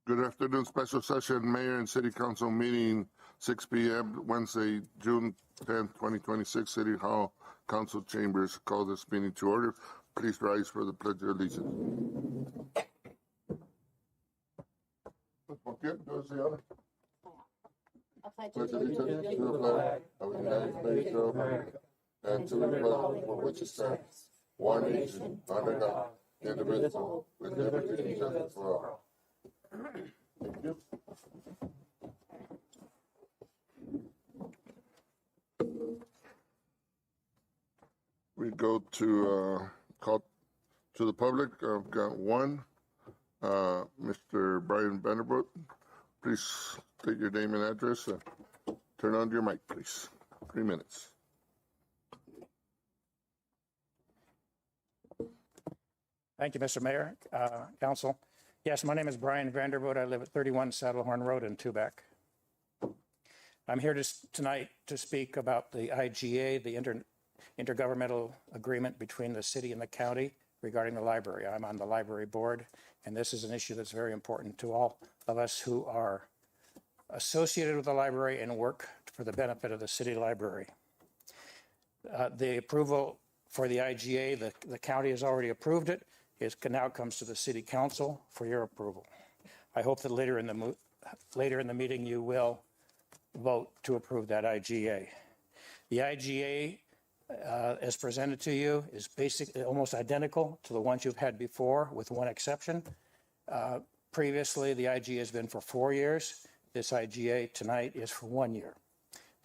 Good afternoon. Special session, Mayor and City Council meeting, 6 p.m., Wednesday, June 10th, 2026, City Hall Council Chambers. Call this meeting to order. Please rise for the Pledge of Allegiance. Pledge allegiance to the flag of the United States of America and to the republic for which it stands, one nation, under God, indivisible, with liberty and justice for all. Thank you. We go to call to the public. I've got one, Mr. Brian Vanderbilt. Please state your name and address. Turn on your mic, please. 3 minutes. Thank you, Mr. Mayor, Council. Yes, my name is Brian Vanderbilt. I live at 31 Saddlehorn Road in Tubac. I'm here tonight to speak about the IGA, the intergovernmental agreement between the city and the county regarding the library. I'm on the library board, and this is an issue that's very important to all of us who are associated with the library and work for the benefit of the city library. The approval for the IGA, the county has already approved it. It now comes to the city council for your approval. I hope that later in the meeting you will vote to approve that IGA. The IGA, as presented to you, is basically almost identical to the ones you've had before, with one exception. Previously, the IGA has been for 4 years. This IGA tonight is for 1 year.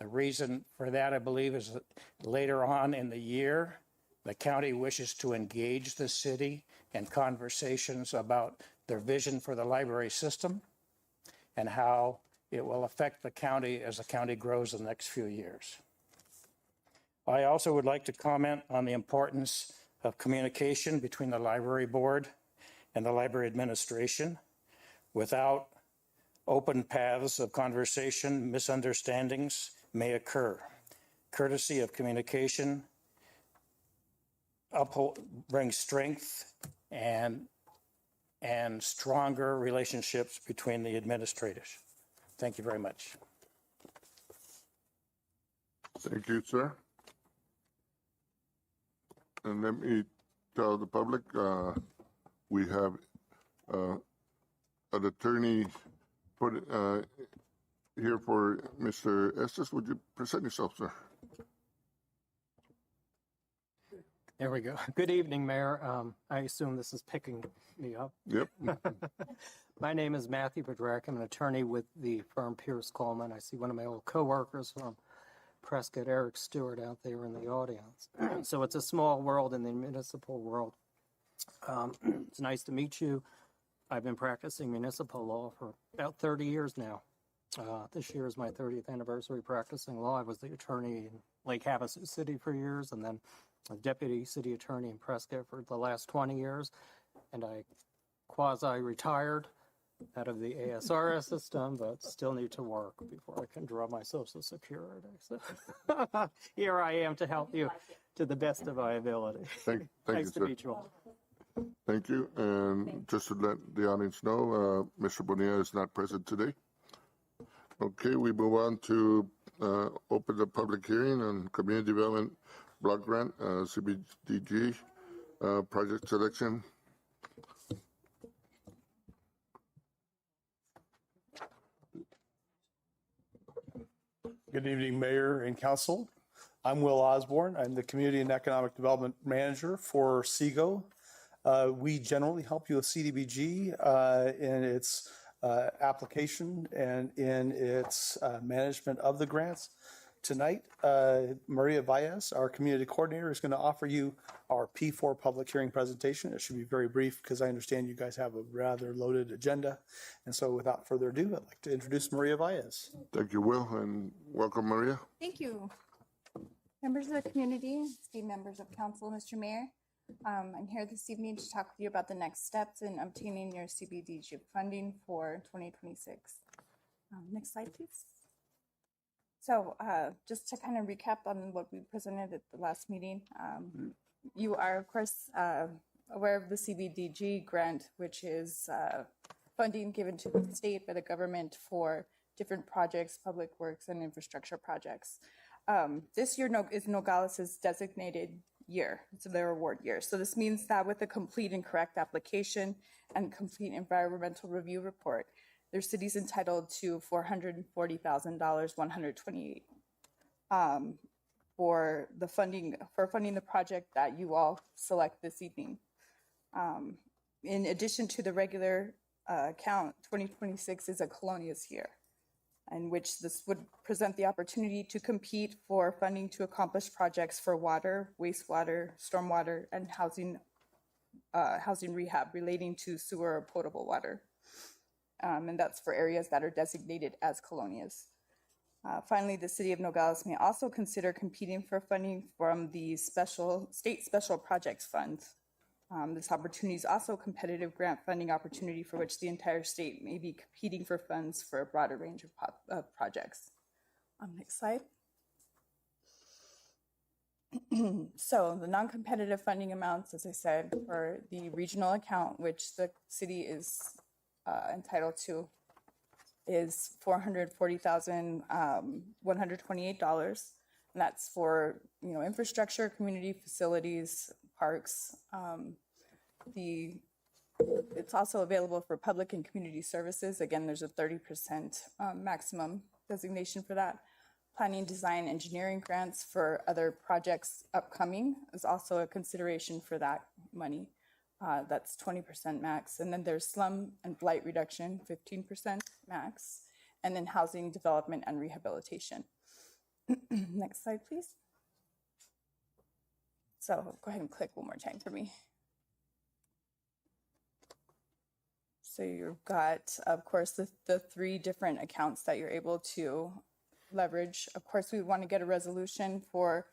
The reason for that, I believe, is that later on in the year, the county wishes to engage the city in conversations about their vision for the library system and how it will affect the county as the county grows in the next few years. I also would like to comment on the importance of communication between the library board and the library administration. Without open paths of conversation, misunderstandings may occur. Courtesy of communication brings strength and stronger relationships between the administrators. Thank you very much. Thank you, sir. And let me tell the public, we have an attorney here for Mr. Estes. Would you present yourself, sir? There we go. Good evening, Mayor. I assume this is picking me up. Yep. My name is Matthew Bedrek. I'm an attorney with the firm Pierce Coleman. I see one of my old coworkers from Prescott, Eric Stewart, out there in the audience. So it's a small world in the municipal world. It's nice to meet you. I've been practicing municipal law for about 30 years now. This year is my 30th anniversary practicing law. I was the attorney in Lake Havasu City for years, and then a deputy city attorney in Prescott for the last 20 years. And I quasi-retired out of the ASRS system, but still need to work before I can draw my Social Security. So here I am to help you to the best of my ability. Thank Nice you, to sir. meet you all. Thank you. And just to let the audience know, Mr. Bonilla is not present today. Okay, we move on to open the public hearing on Community Development Block Grant, CBDG, project selection. Good evening, Mayor and Council. I'm Will Osborne. I'm the Community and Economic Development Manager for CEGO. We generally help you with CDBG in its application and in its management of the grants. Tonight, Maria Valles, our community coordinator, is going to offer you our P4 public hearing presentation. It should be very brief because I understand you guys have a rather loaded agenda. And so without further ado, I'd like to introduce Maria Valles. Thank you, Will, and welcome, Maria. Thank you. Members of the community, esteemed members of council, Mr. Mayor. I'm here this evening to talk with you about the next steps in obtaining your CBDG funding for 2026. Next slide, please. So just to kind of recap on what we presented at the last meeting, you are, of course, aware of the CBDG grant, which is funding given to the state by the government for different projects, public works and infrastructure projects. This year is Nogales' designated year. It's their award year. So this means that with a complete and correct application and complete environmental review report, their city's entitled to $440,000, 128 for funding the project that you all select this evening. In addition to the regular account, 2026 is a Colonias year, in which this would present the opportunity to compete for funding to accomplish projects for water, wastewater, stormwater, and housing rehab relating to sewer or potable water. And that's for areas that are designated as Colonias. Finally, the City of Nogales may also consider competing for funding from the State Special Projects Fund. This opportunity is also a competitive grant funding opportunity for which the entire state may be competing for funds for a broader range of projects. Next slide. So the non-competitive funding amounts, as I said, for the regional account, which the city is entitled to, is $440,128, and that's for infrastructure, community facilities, parks. It's also available for public and community services. Again, there's a 30% maximum designation for that. Planning, design, engineering grants for other projects upcoming is also a consideration for that money. That's 20% max. And then there's slum and blight reduction, 15% max. And then housing development and rehabilitation. Next slide, please. So go ahead and click one more time for me. So you've got, of course, the three different accounts that you're able to leverage. Of course, we want to get a resolution for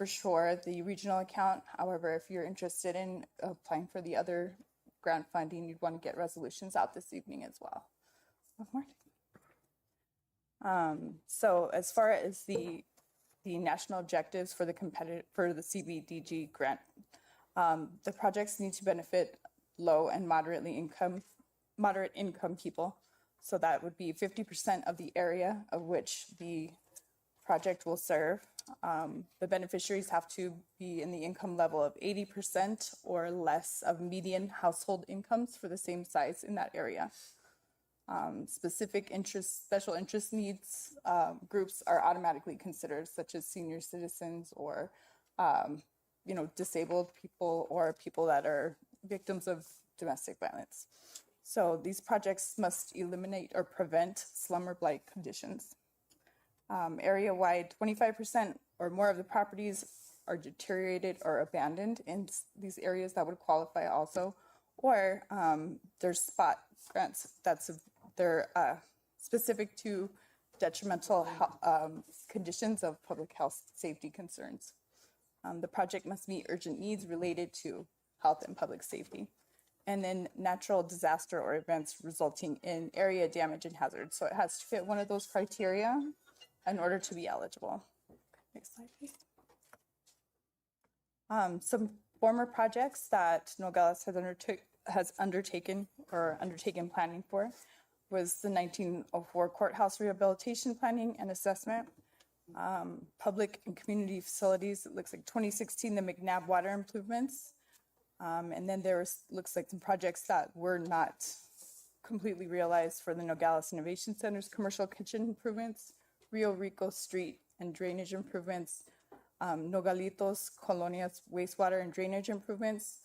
sure the regional account. However, if you're interested in applying for the other grant funding, you'd want to get resolutions out this evening as well. One more. So as far as the national objectives for the CBDG grant, the projects need to benefit low and moderate income people. So that would be 50% of the area of which the project will serve. The beneficiaries have to be in the income level of 80% or less of median household incomes for the same size in that area. Special interest needs groups are automatically considered, such as senior citizens or disabled people or people that are victims of domestic violence. So these projects must eliminate or prevent slum or blight conditions. Area-wide, 25% or more of the properties are deteriorated or abandoned in these areas that would qualify also, or there's spot grants they're specific to detrimental conditions of public health safety concerns. The project must meet urgent needs related to health and public safety. And then natural disaster or events resulting in area damage and hazard. So it has to fit one of those criteria in order to be eligible. Next slide, please. Some former projects that Nogales has undertaken planning for was the 1904 courthouse rehabilitation planning and assessment. Public and community facilities, it looks like 2016, the McNabb water improvements. And then looks like some projects that were not completely realized for the Nogales Innovation Center's commercial kitchen improvements, Rio Rico Street and drainage improvements, Nogalitos Colonias wastewater and drainage improvements,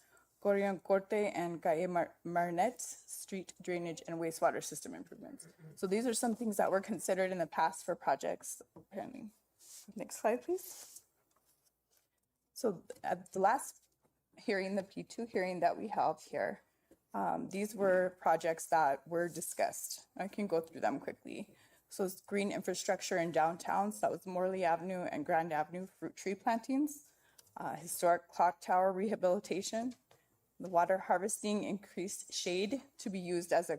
Corian Corte and Calle Marnet street drainage and wastewater system improvements. So these are some things that were considered in the past for projects, apparently. Next slide, please. So at the last hearing, the P2 hearing that we held here, these were projects that were discussed. I can go through them quickly. So it's green infrastructure in downtowns. That was Morley Avenue and Grand Avenue fruit tree plantings, historic clock tower rehabilitation, the water harvesting increased shade to be used as a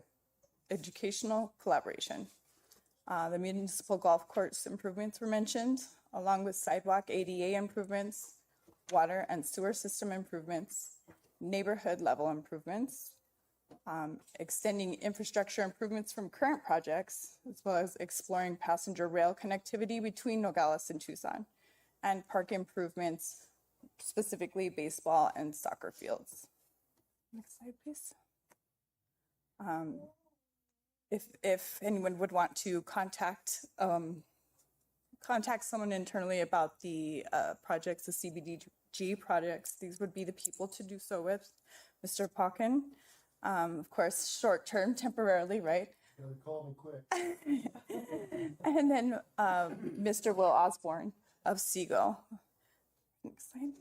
educational collaboration. The municipal golf course improvements were mentioned, along with sidewalk ADA improvements, water and sewer system improvements, neighborhood level improvements, extending infrastructure improvements from current projects, as well as exploring passenger rail connectivity between Nogales and Tucson, and park improvements, specifically baseball and soccer fields. Next slide, please. If anyone would want to contact someone internally about the projects, the CBDG projects, these would be the people to do so with. Mr. Pauken, of course, short-term, temporarily, right? Call me quick. And then Mr. Will Osborne of Seagull. Next slide.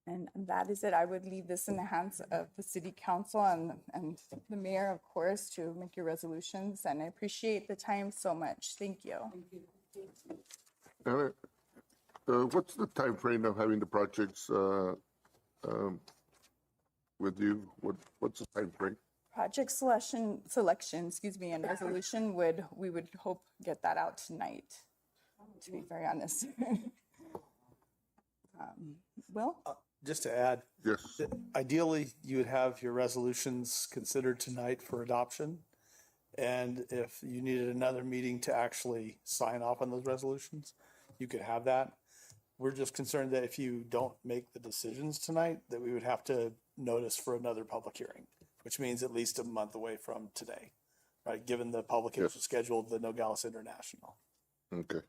And that is it. I would leave this in the hands of the city council and the mayor, of course, to make your resolutions. And I appreciate the time so much. Thank you. Anna, what's the time frame of having the projects with you? What's the time frame? Project selection, and resolution we would hope get that out tonight, to be very honest. Will? Just to add, Yes. ideally, you would have your resolutions considered tonight for adoption. And if you needed another meeting to actually sign off on those resolutions, you could have that. We're just concerned that if you don't make the decisions tonight, that we would have to notice for another public hearing, which means at least a month away from today, right? Given the publication schedule of the Nogales International. Okay.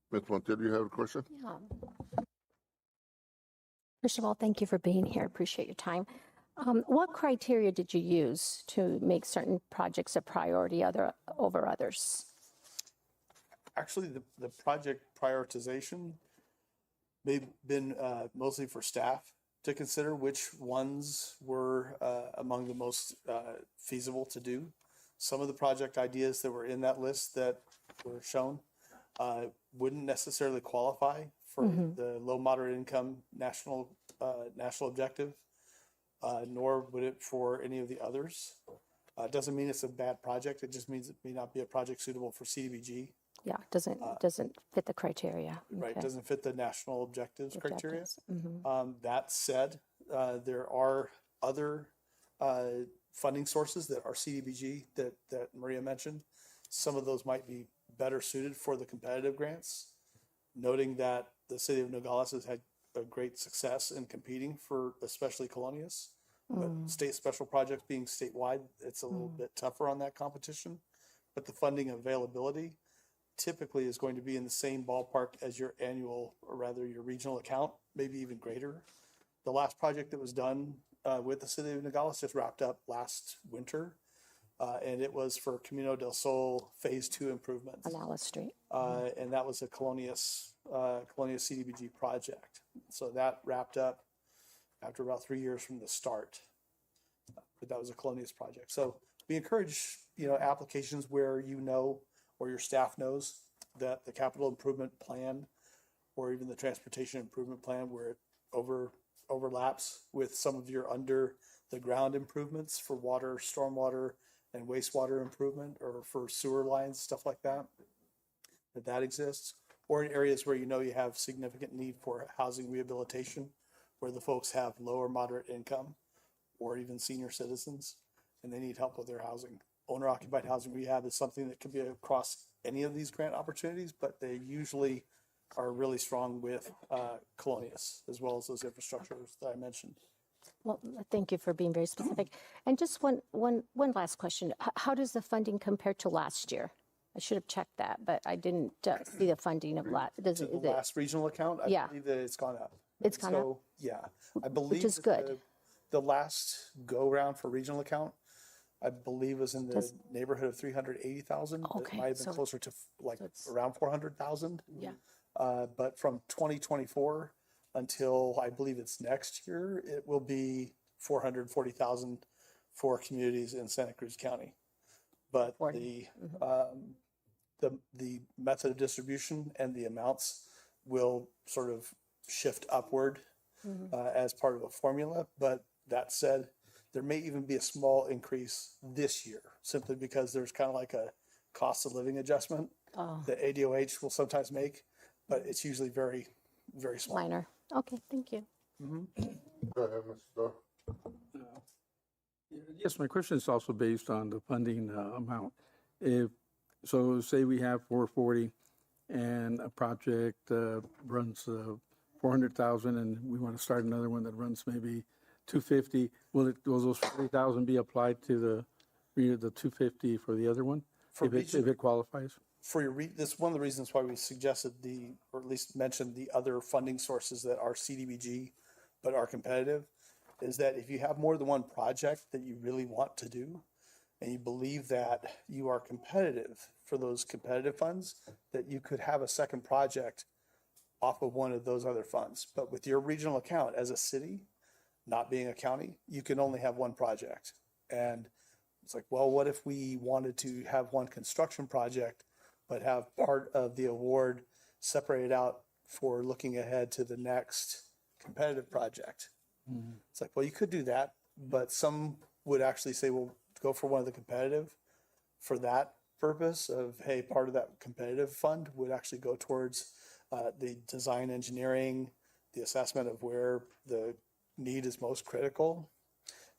Ms. Montiel, you have a question? Yeah. First of all, thank you for being here. Appreciate your time. What criteria did you use to make certain projects a priority over others? Actually, the project prioritization may have been mostly for staff to consider which ones were among the most feasible to do. Some of the project ideas that were in that list that were shown wouldn't necessarily qualify for the low moderate income national objective, nor would it for any of the others. It doesn't mean it's a bad project. It just means it may not be a project suitable for CDBG. Yeah, doesn't fit the criteria. Right, Okay. doesn't fit the national objectives criteria. Objectives. That said, there are other funding sources that are CDBG that Maria mentioned. Some of those might be better suited for the competitive grants, noting that the city of Nogales has had a great success in competing for especially Colonias. But state special projects being statewide, it's a little bit tougher on that competition. But the funding availability typically is going to be in the same ballpark as your annual, or rather your regional account, maybe even greater. The last project that was done with the city of Nogales just wrapped up last winter. And it was for Camino del Sol Phase 2 improvements. On Alice Street. And that was a Colonias CDBG project. So that wrapped up after about 3 years from the start. But that was a Colonias project. So we encourage, applications where or your staff knows that the capital improvement plan or even the transportation improvement plan where it overlaps with some of your under the ground improvements for water, stormwater, and wastewater improvement, or for sewer lines, stuff like that, that exists, or in areas where you have significant need for housing rehabilitation, where the folks have low or moderate income, or even senior citizens, and they need help with their housing. Owner-occupied housing rehab is something that can be across any of these grant opportunities, but they usually are really strong with Colonias, as well as those infrastructures that I mentioned. Well, thank you for being very specific. And just one last question. How does the funding compare to last year? I should have checked that, but I didn't see the funding of last. To the last regional account, I believe that it's gone up. It's gone up? Yeah, I believe is that good. The last go round for regional account, I believe was in the neighborhood of 380,000. Okay, It might have been so- closer to it's- around 400,000. Yeah. But from 2024 until I believe it's next year, it will be 440,000 for communities in Santa Cruz County. But the method of distribution and the amounts will sort of shift upward as part of a formula. But that said, there may even be a small increase this year, simply because there's kind of like a cost of living adjustment that ADOH will sometimes make, but it's usually very, very small. Minor. Okay, thank you. Go ahead, Mr. Doyle. Yes, my question is also based on the funding amount. If, so say we have 440 and a project runs 400,000 and we want to start another one that runs maybe 250, will those 40,000 be applied to the 250 for the other one? For If it qualifies? For this, one of the reasons why we suggested or at least mentioned the other funding sources that are CDBG, but are competitive, is that if you have more than one project that you really want to do, and you believe that you are competitive for those competitive funds, that you could have a second project off of one of those other funds. But with your regional account as a city, not being a county, you can only have one project. And it's like, well, what if we wanted to have one construction project, but have part of the award separated out for looking ahead to the next competitive project? It's like, well, you could do that, but some would actually say, well, go for one of the competitive for that purpose of, hey, part of that competitive fund would actually go towards the design engineering, the assessment of where the need is most critical.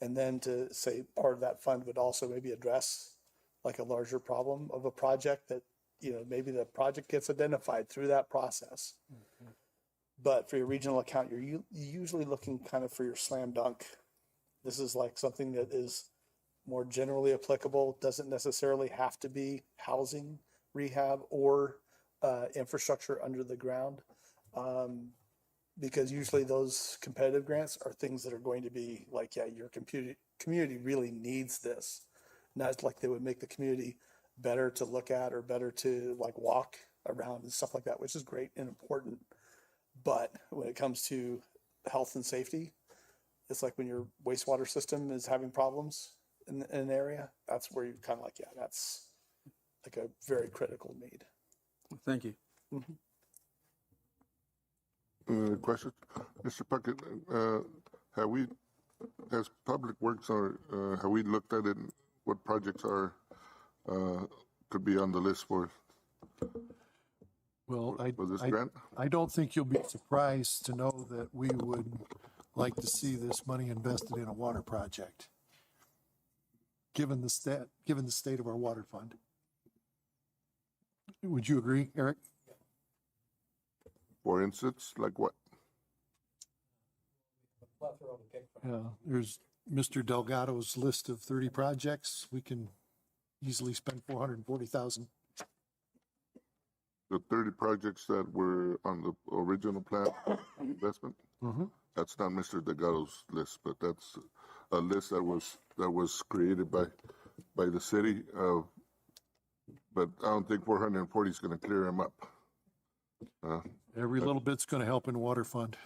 And then to say part of that fund would also maybe address like a larger problem of a project that, maybe the project gets identified through that process. But for your regional account, you're usually looking kind of for your slam dunk. This is like something that is more generally applicable, doesn't necessarily have to be housing, rehab, or infrastructure under the ground. Because usually those competitive grants are things that are going to be like, yeah, your community really needs this. Not like they would make the community better to look at or better to like walk around and stuff like that, which is great and important. But when it comes to health and safety, it's like when your wastewater system is having problems in an area, that's where you're kind of like, yeah, that's like a very critical need. Thank you. Questions? Mr. Puckett, has Public Works have we looked at it, what projects could be on the list for Well, this grant? I don't think you'll be surprised to know that we would like to see this money invested in a water project, given the state of our water fund. Would you agree, Eric? For instance, like what? There's Mr. Delgado's list of 30 projects. We can easily spend 440,000. The 30 projects that were on the original plan investment? That's not Mr. Delgado's list, but that's a list that was created by the city. But I don't think 440 is going to clear him up. Every little bit's going to help in water fund.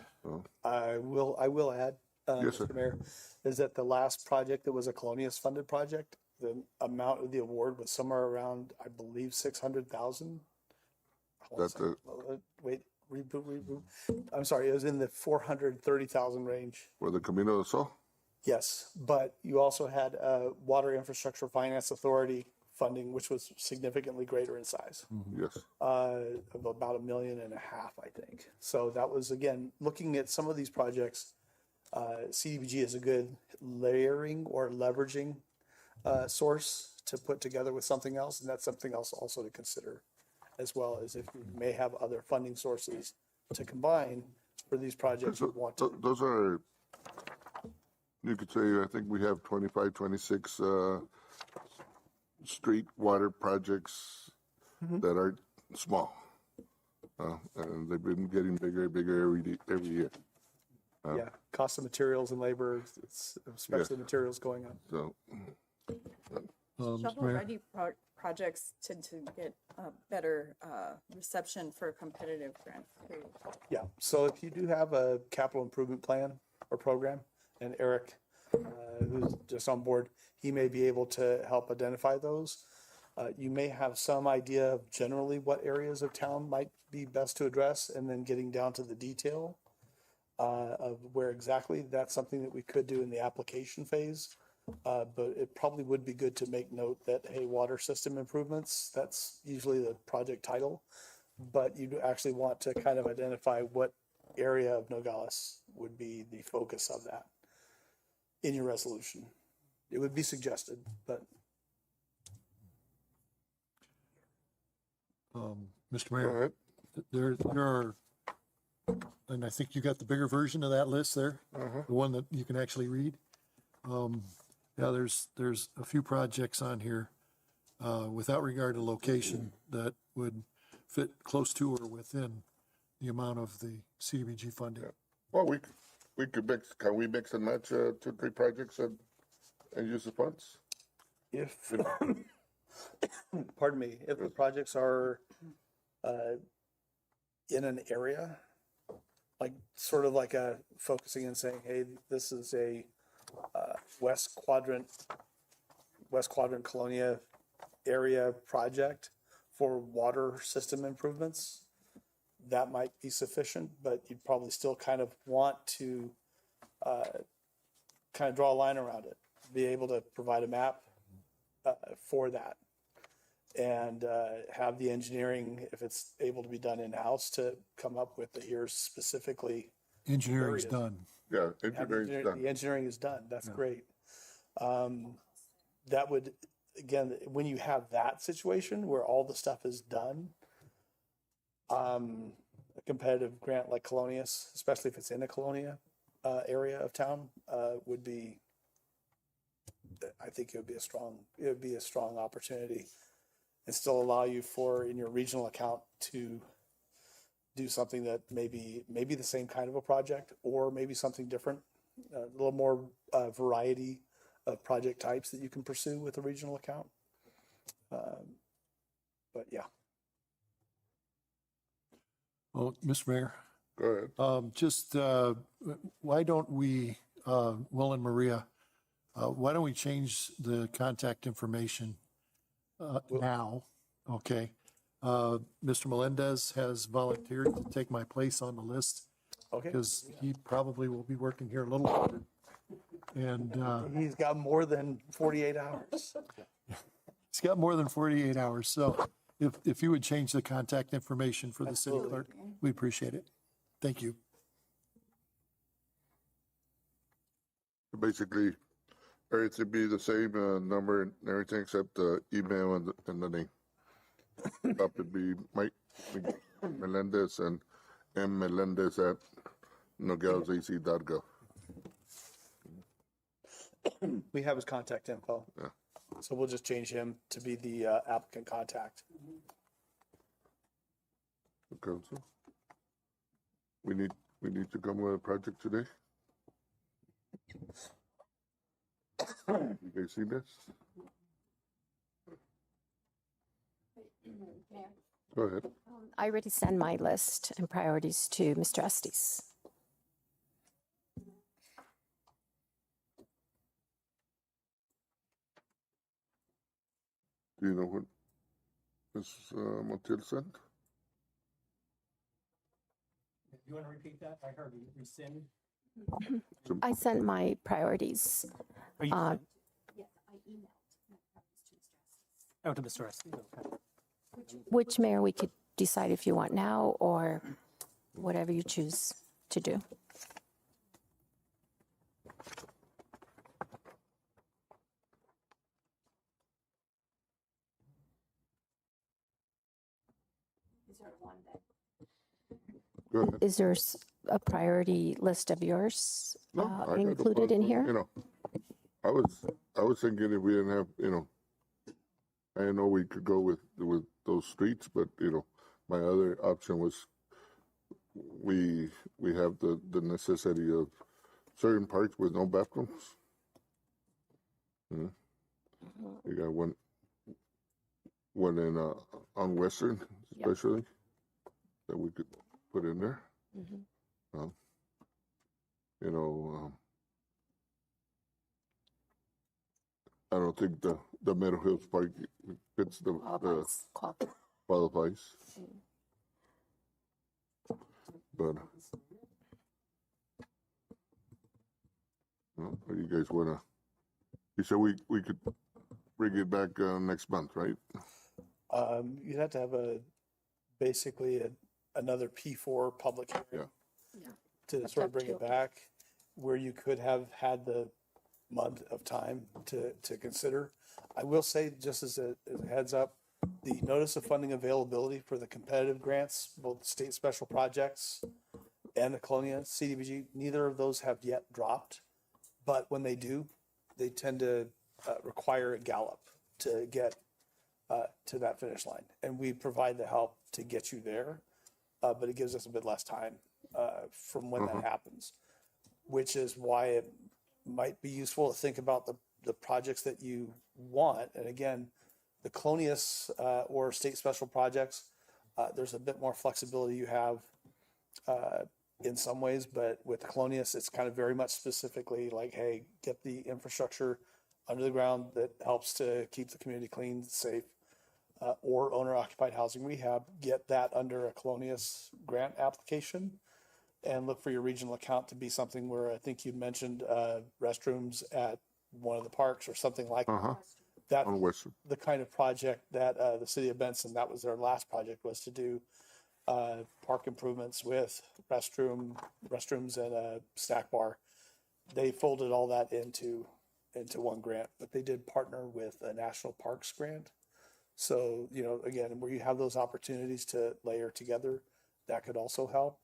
I will add, Yes, sir. Mr. Mayor, is that the last project that was a Colonias funded project, the amount of the award was somewhere around, I believe, 600,000. Wait, reboot. I'm sorry, it was in the 430,000 range. For the Camino del Sol? Yes, but you also had Water Infrastructure Finance Authority funding, which was significantly greater in size, Yes. of about $1.5 million, I think. So that was, again, looking at some of these projects, CDBG is a good layering or leveraging source to put together with something else, and that's something else also to consider, as well as if you may have other funding sources to combine for these projects you want to. Those are, you could say, I think we have 25, 26 street water projects that are small. And they've been getting bigger and bigger every year. Yeah, cost of materials and labor, especially materials going up. So, Mr. Mayor? Shovel-ready projects tend to get a better reception for competitive grants too. Yeah, so if you do have a capital improvement plan or program, and Eric, who's just on board, he may be able to help identify those. You may have some idea of generally what areas of town might be best to address, and then getting down to the detail of where exactly. That's something that we could do in the application phase. But it probably would be good to make note that, hey, water system improvements, that's usually the project title. But you actually want to kind of identify what area of Nogales would be the focus of that. in your resolution. It would be suggested, but Mr. Go Mayor, ahead. there are, and I think you got the bigger version of that list there, the one that you can actually read. Yeah, there's a few projects on here, without regard to location, that would fit close to or within the amount of the CDBG funding. Well, we could mix, can we mix and match, 2-3 projects and use the funds? if, pardon me, if the projects are in an area, like sort of like a focusing and saying, hey, this is a West Quadrant Colonia area project for water system improvements, that might be sufficient, but you'd probably still kind of want to kind of draw a line around it, be able to provide a map for that, and have the engineering, if it's able to be done in-house, to come up with the here's specifically. Engineering's Areas. done. Yeah, Have the engineering's done. The engineering is done, that's great. That would, again, when you have that situation where all the stuff is done, a competitive grant like Colonias, especially if it's in a Colonia area of town, would be, I think it would be a strong opportunity, and still allow you for, in your regional account, to do something that maybe the same kind of a project, or maybe something different, a little more variety of project types that you can pursue with a regional account. But yeah. Well, Mr. Mayor, Go ahead. just, why don't we, Will and Maria, why don't we change the contact information now? Okay. Mr. Melendez has volunteered to take my place on the list Okay. because he probably will be working here a little longer. And He's got more than 48 hours. he's got more than 48 hours. So if you would change the contact information for the city clerk, we appreciate it. Thank you. Basically, everything be the same, number and everything except the email and the name. That would be Mike Melendez and M Melendez at nogalesAC.gov. We have his contact info. Yeah. So we'll just change him to be the applicant contact. Council. We need to come with a project today. You guys see this? Go ahead. I already sent my list and priorities to Mr. Estes. Do you know what Ms. Montiel sent? You want to repeat that? I heard you rescind. I sent my priorities. Are you? Uh, Oh, to Mr. Estes, okay. Which mayor we could decide if you want now or whatever you choose to do. Go ahead. Is there a priority list of yours No, I got the included in one, here? You know, I was thinking if we didn't have, I know we could go with those streets, but my other option was we have the necessity of certain parks with no bathrooms. You got one in on Western Yep. especially that we could put in there. I don't think the Meadow Hills Park fits the qualifies. But you guys wanna? You said we could bring it back next month, right? You'd have to have basically another P4 public hearing Yeah. to sort of bring it back, where you could have had the month of time to consider. I will say, just as a heads up, the notice of funding availability for the competitive grants, both state special projects and the Colonia CDBG, neither of those have yet dropped. But when they do, they tend to require a gallop to get to that finish line. And we provide the help to get you there, but it gives us a bit less time from when that happens, which is why it might be useful to think about the projects that you want. And again, the Colonius or state special projects, there's a bit more flexibility you have in some ways, but with Colonius, it's kind of very much specifically like, hey, get the infrastructure under the ground that helps to keep the community clean, safe, or owner-occupied housing rehab, get that under a Colonius grant application, and look for your regional account to be something where I think you mentioned restrooms at one of the parks or something like that. On Western. The kind of project that the city of Benson, that was their last project, was to do park improvements with restrooms and a snack bar. They folded all that into one grant, but they did partner with a national parks grant. So, you know, again, where you have those opportunities to layer together, that could also help.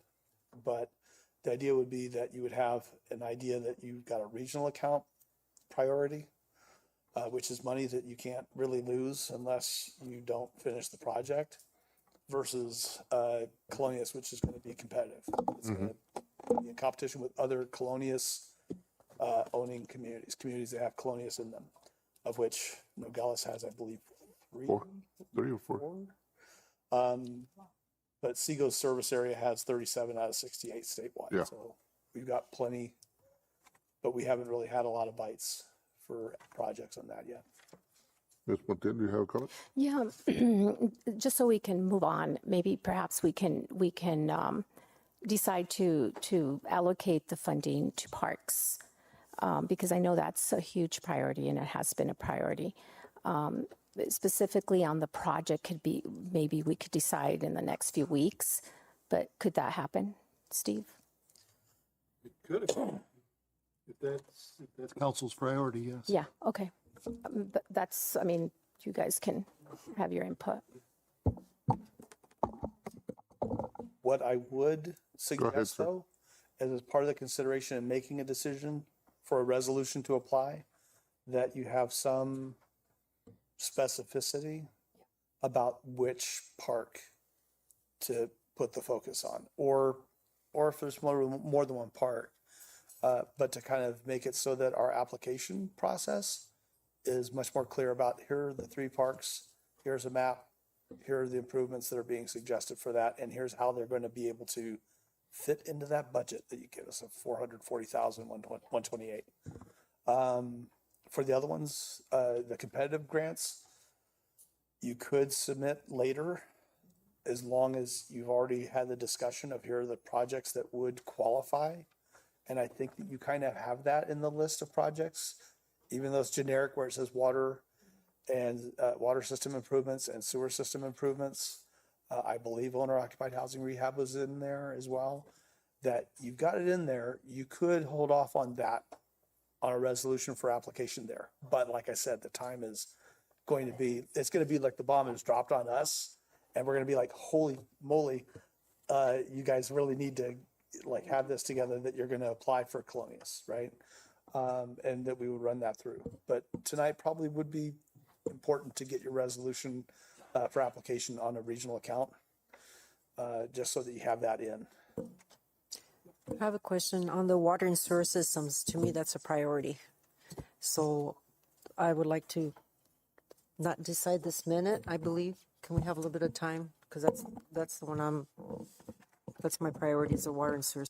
But the idea would be that you would have an idea that you've got a regional account priority, which is money that you can't really lose unless you don't finish the project, versus Colonius, which is going to be competitive. It's going to be in competition with other Colonius owning communities that have Colonius in them, of which Nogales has, I believe, three or four. But Seago's service area has 37 out of 68 statewide. Yeah. So we've got plenty, but we haven't really had a lot of bites for projects on that yet. Ms. Montiel, do you have a comment? Yeah, just so we can move on, maybe perhaps we can decide to allocate the funding to parks, because I know that's a huge priority and it has been a priority. Specifically on the project, could be, maybe we could decide in the next few weeks, but could that happen, Steve? It could if that's council's priority, yes. Yeah, okay. But that's, I mean, you guys can have your input. What I would ahead, suggest, sir. though, as part of the consideration in making a decision for a resolution to apply, that you have some specificity about which park to put the focus on, or if there's more than one park, but to kind of make it so that our application process is much more clear about, here are the 3 parks, here's a map, here are the improvements that are being suggested for that, and here's how they're going to be able to fit into that budget that you give us of $440,128. For the other ones, the competitive grants, you could submit later, as long as you've already had the discussion of, here are the projects that would qualify. And I think that you kind of have that in the list of projects, even though it's generic, where it says water and water system improvements and sewer system improvements. I believe owner-occupied housing rehab was in there as well. That you've got it in there. You could hold off on that, on a resolution for application there. But like I said, the time is going to be, it's going to be like the bomb is dropped on us, and we're going to be like, holy moly, you guys really need to like have this together, that you're going to apply for Colonius, right? And that we would run that through. But tonight probably would be important to get your resolution for application on a regional account, just so that you have that in. I have a question on the water and sewer systems. To me, that's a priority. So I would like to not decide this minute, I believe. Can we have a little bit of time? Because that's the one that's my priority, is the water and sewer.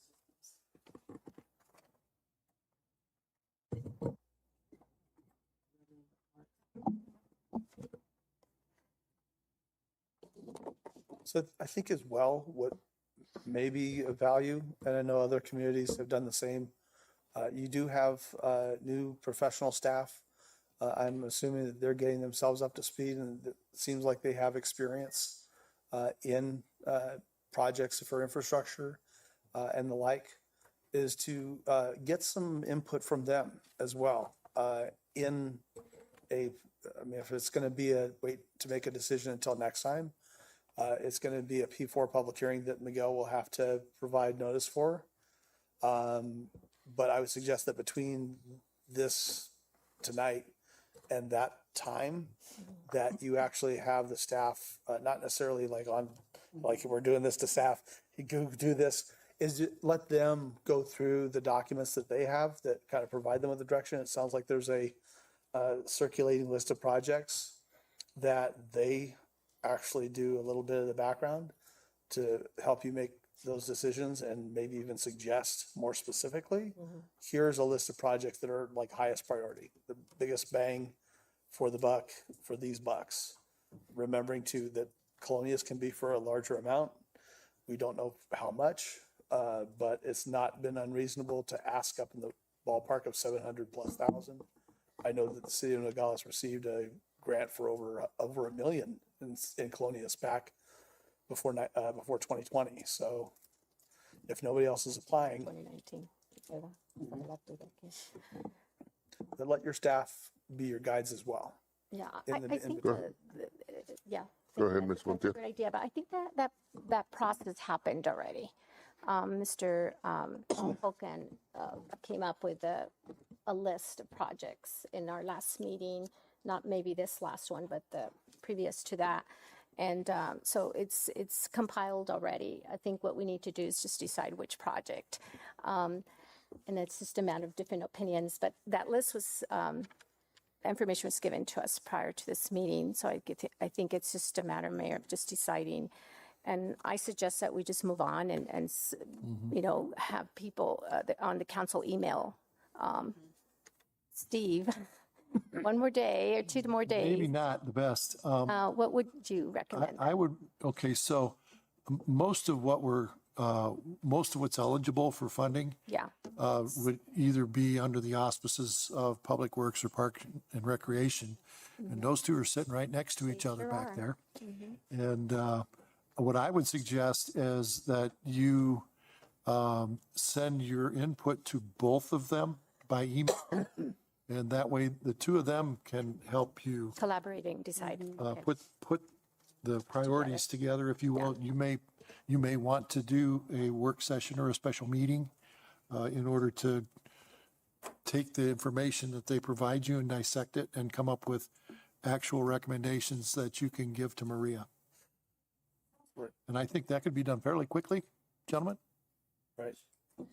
So I think as well, what may be of value, and I know other communities have done the same, you do have new professional staff. I'm assuming that they're getting themselves up to speed, and it seems like they have experience in projects for infrastructure and the like, is to get some input from them as well. in I mean, if it's going to be wait to make a decision until next time, it's going to be a P4 public hearing that Miguel will have to provide notice for. But I would suggest that between this tonight and that time, that you actually have the staff, not necessarily like we're doing this to staff, you go do this, is let them go through the documents that they have that kind of provide them with the direction. It sounds like there's a circulating list of projects that they actually do a little bit of the background to help you make those decisions and maybe even suggest more specifically, here's a list of projects that are like highest priority, the biggest bang for the buck for these bucks. Remembering too that Colonias can be for a larger amount. We don't know how much, but it's not been unreasonable to ask up in the ballpark of 700,000+. I know that the city of Nogales received a grant for over $1 million in Colonias back before 2020. So if nobody else is applying, 2019. then let your staff be your guides as well. Yeah, In I the- think, yeah. Go ahead, Ms. That's a Montiel. great idea, but I think that process happened already. Mr. Hogan came up with a list of projects in our last meeting, not maybe this last one, but the previous to that. And so it's compiled already. I think what we need to do is just decide which project. And it's just a matter of different opinions, but that list was, information was given to us prior to this meeting. So I think it's just a matter, Mayor, of just deciding. And I suggest that we just move on and you know, have people on the council email Steve one more day or 2 more days. Maybe not the best. What would you recommend? I would, okay, so most of what's eligible for funding Yeah, would either be under the auspices of Public Works or Park and Recreation. And those two are sitting right next to each other back there. And what I would suggest is that you send your input to both of them by email. And that way, the two of them can help you collaborating, decide. Okay. put the priorities together, if you will. You may want to do a work session or a special meeting in order to take the information that they provide you and dissect it and come up with actual recommendations that you can give to Maria. Right. And I think that could be done fairly quickly, gentlemen. Right.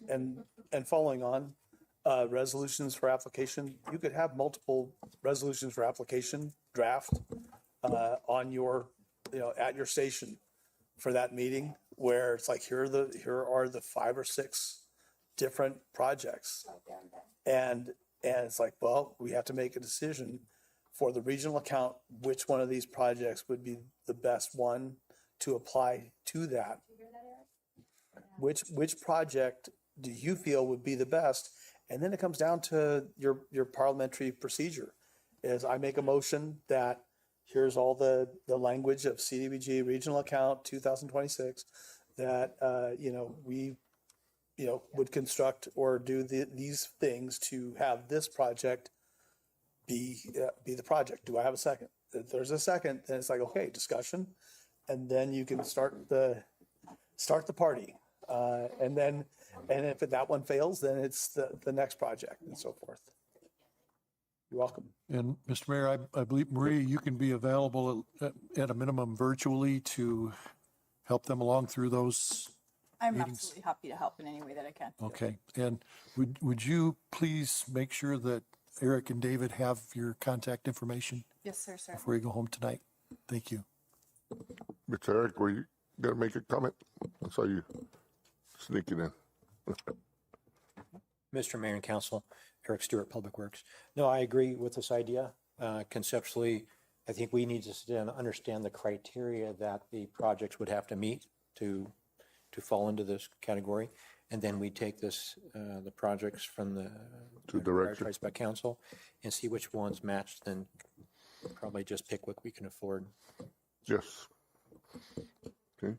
And following on, resolutions for application, you could have multiple resolutions for application draft on your, at your station for that meeting, where it's like, here are the 5 or 6 different projects. And it's like, well, we have to make a decision for the regional account, which one of these projects would be the best one to apply to that. Which project do you feel would be the best? And then it comes down to your parliamentary procedure. Is I make a motion that here's all the language of CDBG regional account 2026 that we would construct or do these things to have this project be the project. Do I have a second? If there's a second, then it's like, okay, discussion, and then you can start the party. And if that one fails, then it's the next project and so forth. You're welcome. And Mr. Mayor, I believe, Maria, you can be available at a minimum virtually to help them along through those. I'm meetings. absolutely happy to help in any way that I can. Okay. And would you please make sure that Eric and David have your contact information Yes, sir, sir. before you go home tonight? Thank you. Mr. Eric, were you gonna make a comment? I saw you sneaking in. Mr. Mayor and Council, Eric Stewart, Public Works. No, I agree with this idea. Conceptually, I think we need to sit down and understand the criteria that the projects would have to meet to fall into this category. And then we take the projects from the direction. prioritized by council and see which ones match, then probably just pick what we can afford. Yes. Okay.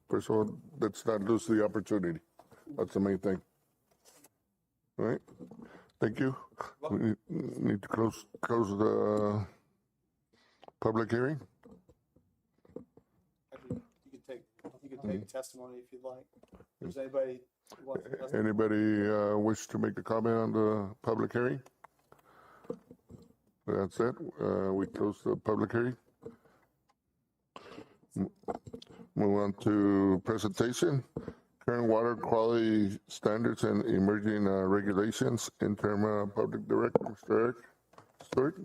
First of all, let's not lose the opportunity. That's the main thing. All right. Thank you. We need to close the public hearing. Actually, you can take testimony if you'd like. If there's anybody who wants to testify. Anybody wish to make a comment on the public hearing? That's it. We close the public hearing. Move on to presentation. Current water quality standards and emerging regulations. Interim Public Director, Mr. Eric Stewart.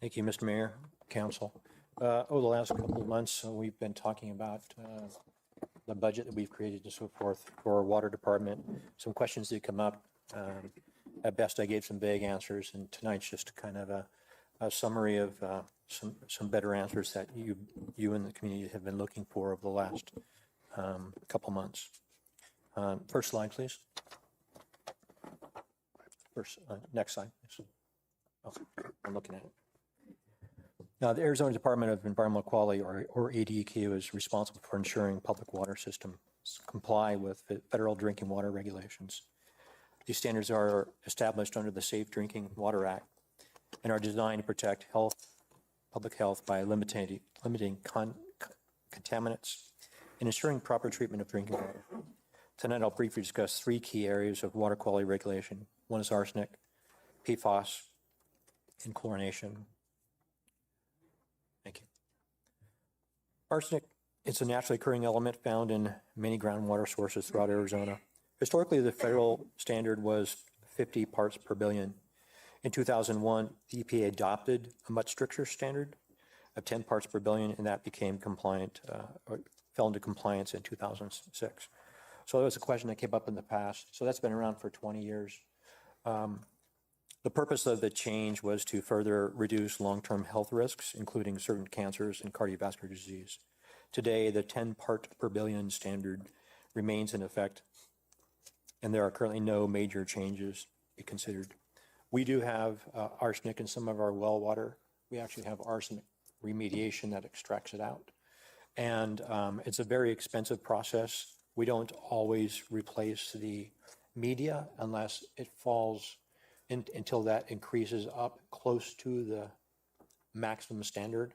Thank you, Mr. Mayor, Council. Over the last couple of months, we've been talking about the budget that we've created and so forth for our water department. Some questions did come up. At best, I gave some vague answers, and tonight's just kind of a summary of some better answers that you and the community have been looking for over the last couple months. First slide, please. Next slide, please. Oh, I'm looking at it. Now, the Arizona Department of Environmental Quality, or ADEQ, is responsible for ensuring public water systems comply with federal drinking water regulations. These standards are established under the Safe Drinking Water Act and are designed to protect public health by limiting contaminants and ensuring proper treatment of drinking water. Tonight, I'll briefly discuss 3 key areas of water quality regulation. One is arsenic, PFAS, and chlorination. Thank you. Arsenic, it's a naturally occurring element found in many groundwater sources throughout Arizona. Historically, the federal standard was 50 parts per billion. In 2001, the EPA adopted a much stricter standard of 10 parts per billion, and that became compliant, or fell into compliance in 2006. So that was a question that came up in the past. So that's been around for 20 years. The purpose of the change was to further reduce long-term health risks, including certain cancers and cardiovascular disease. Today, the 10 part per billion standard remains in effect, and there are currently no major changes to be considered. We do have arsenic in some of our well water. We actually have arsenic remediation that extracts it out. And it's a very expensive process. We don't always replace the media unless it falls until that increases up close to the maximum standard.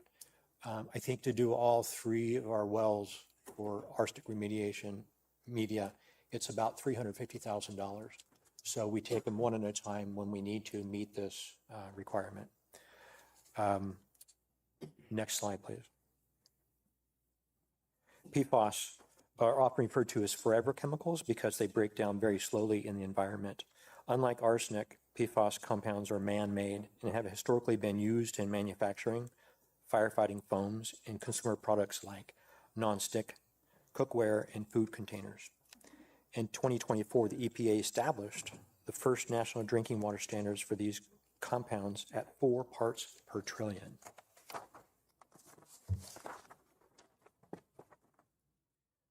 I think to do all 3 of our wells for arsenic remediation media, it's about $350,000. So we take them one at a time when we need to meet this requirement. Next slide, please. PFAS are often referred to as forever chemicals because they break down very slowly in the environment. Unlike arsenic, PFAS compounds are man-made and have historically been used in manufacturing, firefighting foams, and consumer products like nonstick, cookware, and food containers. In 2024, the EPA established the first national drinking water standards for these compounds at 4 parts per trillion.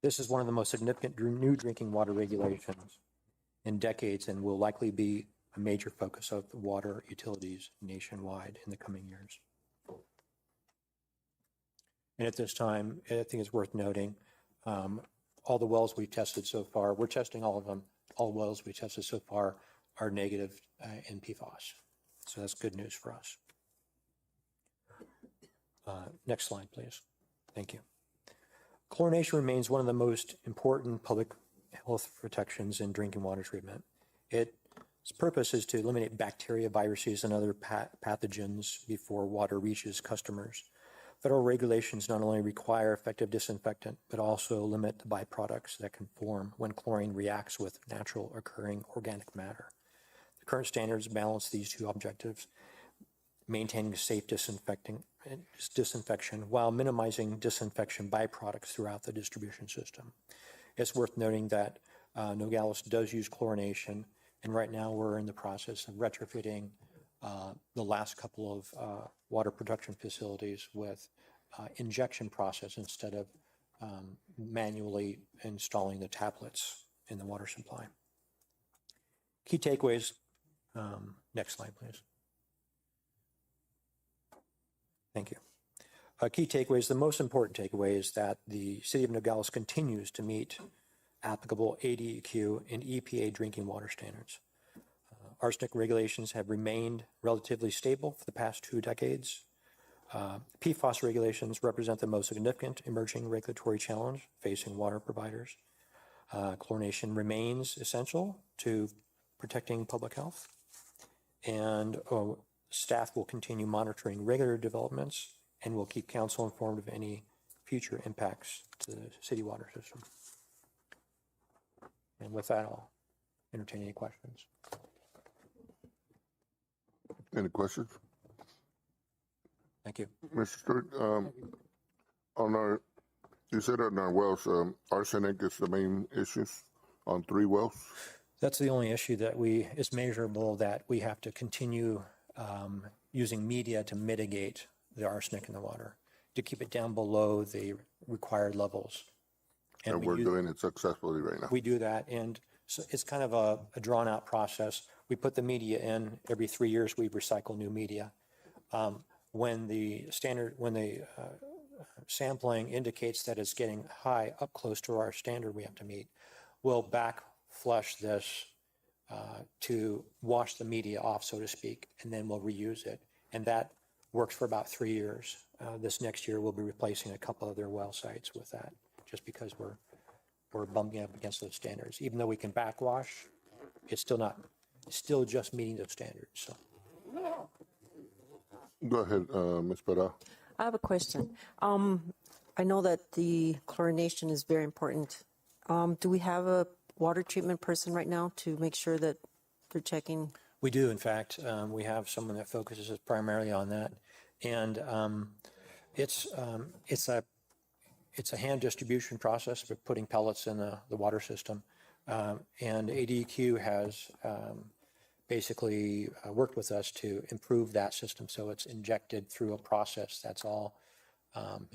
This is one of the most significant new drinking water regulations in decades and will likely be a major focus of the water utilities nationwide in the coming years. And at this time, I think it's worth noting, all the wells we've tested so far, we're testing all of them, all wells we tested so far are negative in PFAS. So that's good news for us. Next slide, please. Thank you. Chlorination remains one of the most important public health protections in drinking water treatment. Its purpose is to eliminate bacteria, viruses, and other pathogens before water reaches customers. Federal regulations not only require effective disinfectant, but also limit the byproducts that can form when chlorine reacts with natural occurring organic matter. The current standards balance these 2 objectives, maintaining safe disinfection while minimizing disinfection byproducts throughout the distribution system. It's worth noting that Nogales does use chlorination, and right now we're in the process of retrofitting the last couple of water production facilities with injection process instead of manually installing the tablets in the water supply. Key takeaways. Next slide, please. Thank you. Key takeaways. The most important takeaway is that the City of Nogales continues to meet applicable ADEQ and EPA drinking water standards. Arsenic regulations have remained relatively stable for the past 2 decades. PFAS regulations represent the most significant emerging regulatory challenge facing water providers. Chlorination remains essential to protecting public health, and staff will continue monitoring regular developments and will keep council informed of any future impacts to the city water system. And with that, I'll entertain any questions. Any questions? Thank you. Mr. Stewart, you said on our wells, arsenic is the main issues on 3 wells? That's the only issue that is measurable, that we have to continue using media to mitigate the arsenic in the water, to keep it down below the required levels. And we're doing it successfully right now. We do that, and so it's kind of a drawn-out process. We put the media in. Every 3 years, we recycle new media. When the sampling indicates that it's getting high, up close to our standard we have to meet, we'll back flush this to wash the media off, so to speak, and then we'll reuse it. And that works for about 3 years. This next year, we'll be replacing a couple other well sites with that, just because we're bumping up against those standards. Even though we can backwash, it's still just meeting those standards. So. Go ahead, Ms. Parra. I have a question. I know that the chlorination is very important. Do we have a water treatment person right now to make sure that they're checking? We do, in fact. We have someone that focuses primarily on that. And it's a hand distribution process for putting pellets in the water system. And ADQ has basically worked with us to improve that system, so it's injected through a process that's all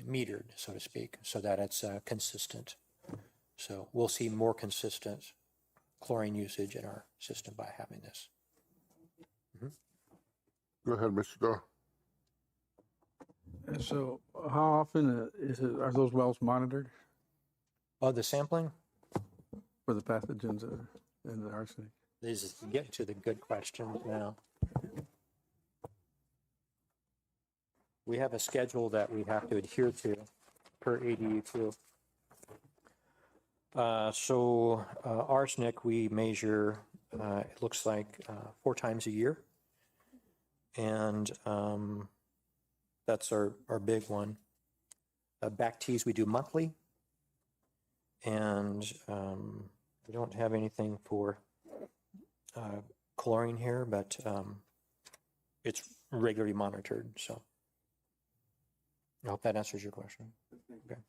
metered, so to speak, so that it's consistent. So we'll see more consistent chlorine usage in our system by having this. Go ahead, Mr. Dahl. And so how often are those wells monitored Oh, the sampling? for the pathogens and the arsenic? This is getting to the good questions now. We have a schedule that we have to adhere to per ADU2. Arsenic we measure, it looks like 4 times a year. And that's our big one. Bactese we do monthly. And we don't have anything for chlorine here, but it's regularly monitored. So I hope that answers your question. Okay.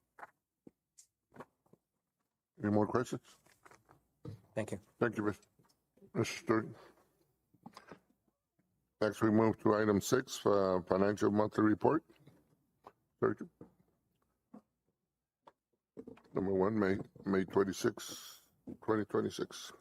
Any more questions? Thank you. Thank you, Mr. Stewart. Next, we move to item 6, financial monthly report. Number 1, May 26, 2026.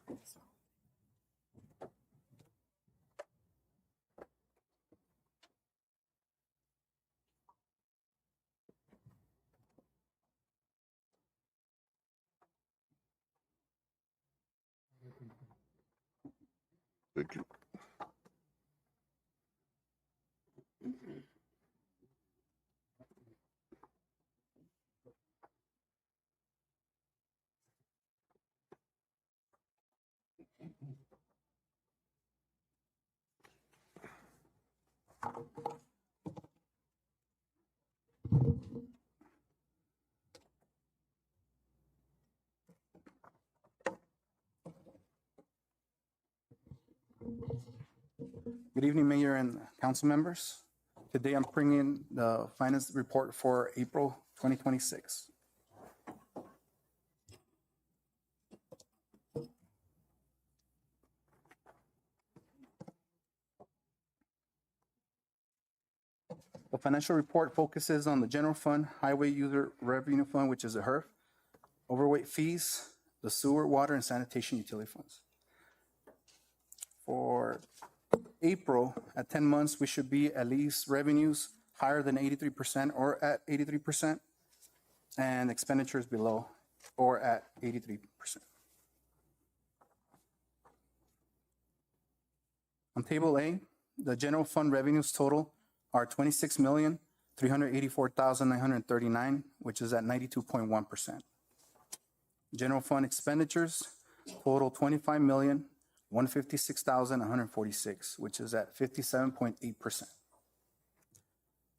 Thank you. Good evening, Mayor and council members. Today I'm bringing the finance report for April 2026. The financial report focuses on the general fund, highway user revenue fund, which is a HERF, overweight fees, the sewer, water, and sanitation utility funds. For April, at 10 months, we should be at least revenues higher than 83% or at 83%, and expenditures below or at 83%. On Table A, the general fund revenues total are 26,384,939, which is at 92.1%. General fund expenditures total 25,156,146, which is at 57.8%.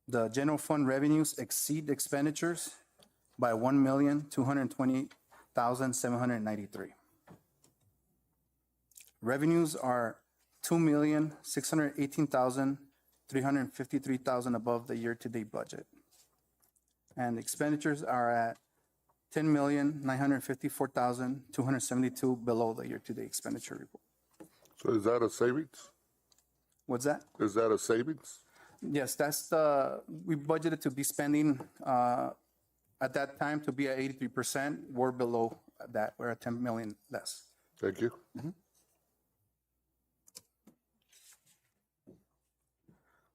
The general fund revenues exceed expenditures by 1,228,793. Revenues are 2,618,353 above the year-to-date budget. And expenditures are at 10,954,272 below the year-to-date expenditure report. So is that a savings? What's that? Is that a savings? Yes, we budgeted to be spending, at that time to be at 83%. We're below that. We're at 10 million less. Thank you.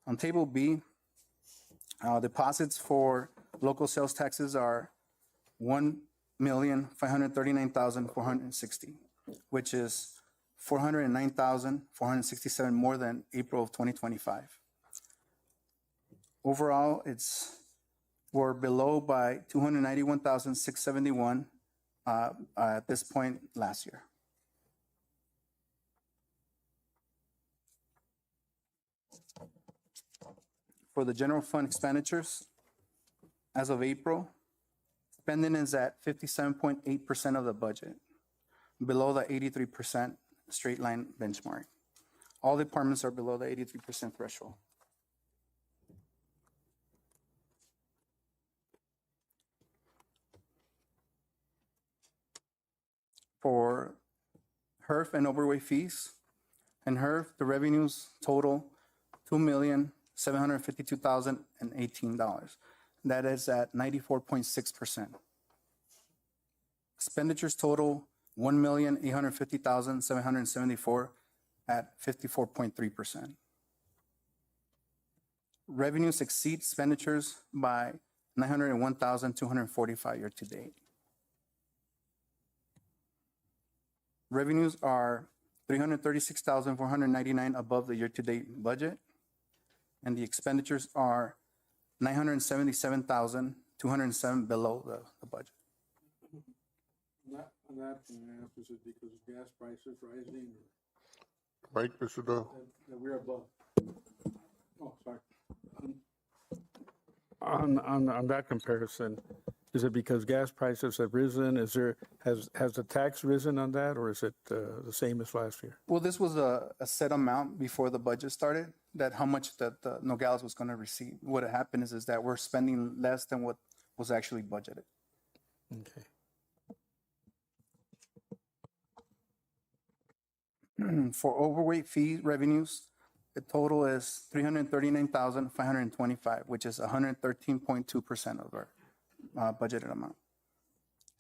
On Table B, deposits for local sales taxes are 1,539,460, which is 409,467 more than April of 2025. Overall, we're below by 291,671 at this point last year. For the general fund expenditures, as of April, spending is at 57.8% of the budget, below the 83% straight line benchmark. All departments are below the 83% threshold. For HERF and overweight fees, and HERF, the revenues total $2,752,018. That is at 94.6%. Expenditures total $1,850,774 at 54.3%. Revenues exceed expenditures by $901,245 year to date. Revenues are $336,499 above the year-to-date budget, and the expenditures are $977,207 below the budget. Not is it because gas prices rising Mike, Mr. Doe? that we're above? Oh, sorry. On that comparison, is it because gas prices have risen? Has the tax risen on that, or is it the same as last year? Well, this was a set amount before the budget started, that how much that Nogales was going to receive. What had happened is that we're spending less than what was actually budgeted. Okay. For overweight fee revenues, the total is $339,525, which is 113.2% of our budgeted amount.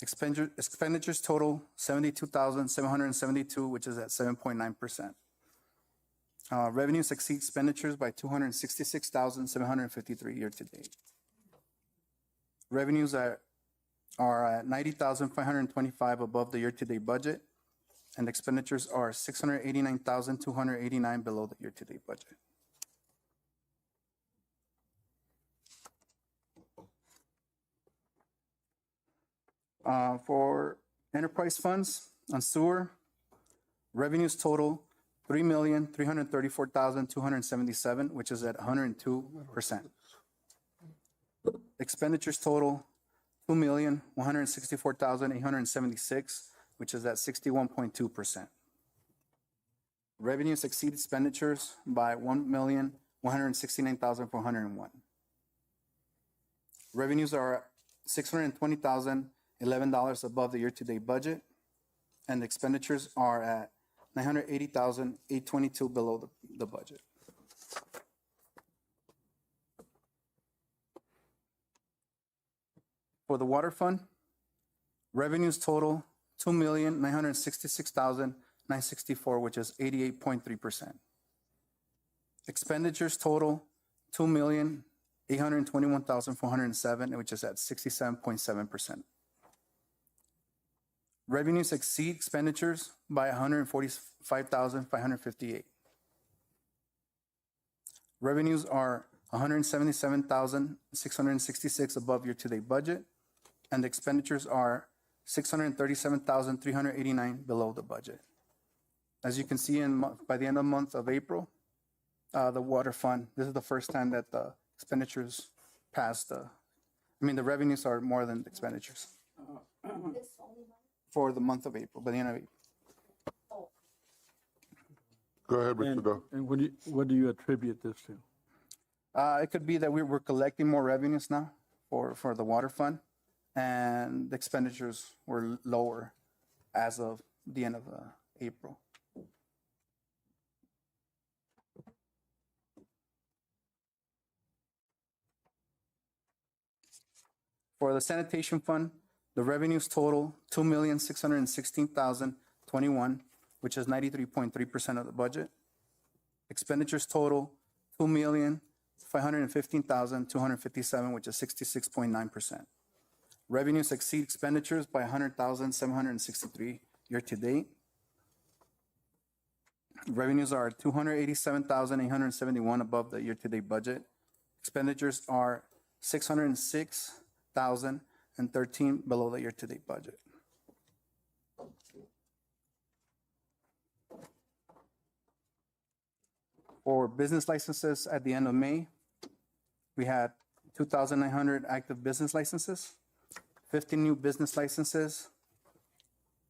Expenditures total $72,772, which is at 7.9%. Revenues exceed expenditures by $266,753 year to date. Revenues are at $90,525 above the year to date budget, and expenditures are $689,289 below the year to date budget. For enterprise funds on sewer, revenues total $3,334,277, which is at 102%. Expenditures total $2,164,876, which is at 61.2%. Revenues exceed expenditures by $1,169,401. Revenues are $620,011 above the year-to-date budget, and expenditures are at $980,822 below the budget. For the water fund, revenues total $2,966,964, which is 88.3%. Expenditures total $2,821,407, which is at 67.7%. Revenues exceed expenditures by $145,558. Revenues are 177,666 above year-to-date budget, and the expenditures are 637,389 below the budget. As you can see, by the end of the month of April, the water fund, this is the first time that the expenditures passed the revenues are more than the expenditures. For the month of April, by the end of April. Go ahead, Mr. And, Doe. and what do you attribute this to? It could be that we're collecting more revenues now for the water fund, and the expenditures were lower as of the end of April. For the sanitation fund, the revenues total $2,616,021, which is 93.3% of the budget. Expenditures total $2,515,257, which is 66.9%. Revenues exceed expenditures by $100,763 year-to-date. Revenues are $287,871 above the year-to-date budget. Expenditures are $606,013 below the year-to-date budget. For business licenses at the end of May, we had 2,900 active business licenses, 15 new business licenses,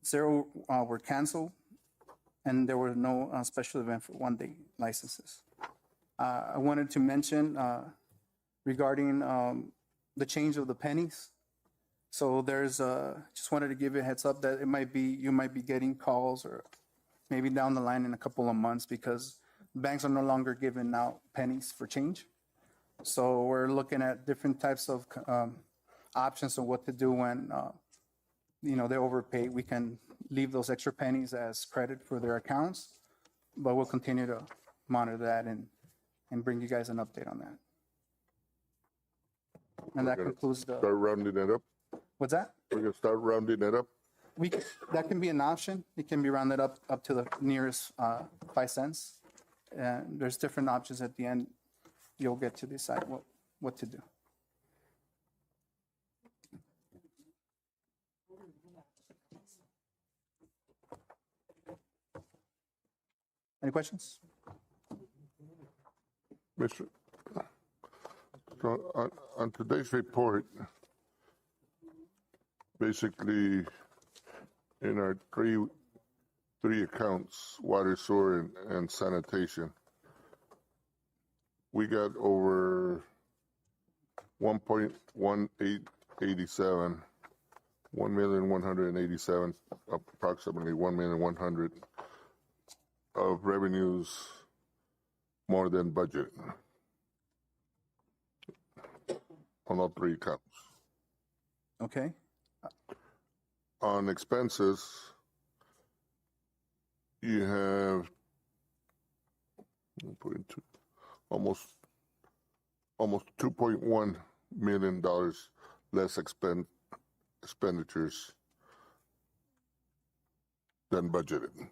0 were canceled, and there were no special event for one-day licenses. I wanted to mention regarding the change of the pennies. So there's just wanted to give you a heads up that you might be getting calls or maybe down the line in a couple of months because banks are no longer giving out pennies for change. So we're looking at different types of options on what to do when they overpay. We can leave those extra pennies as credit for their accounts, but we'll continue to monitor that and bring you guys an update on that. And that concludes Start rounding it up. what's that? We're gonna start rounding it up. That can be an option. It can be rounded up to the nearest 5 cents. And there's different options at the end. You'll get to decide what to do. Any questions? Mr. So on today's report, basically in our three accounts, water, sewer, and sanitation, we got over 1.1887, 1,187, approximately 1,100,000 of revenues more than budget on all three accounts. Okay. On expenses, you have almost $2.1 million less expenditures than budgeted.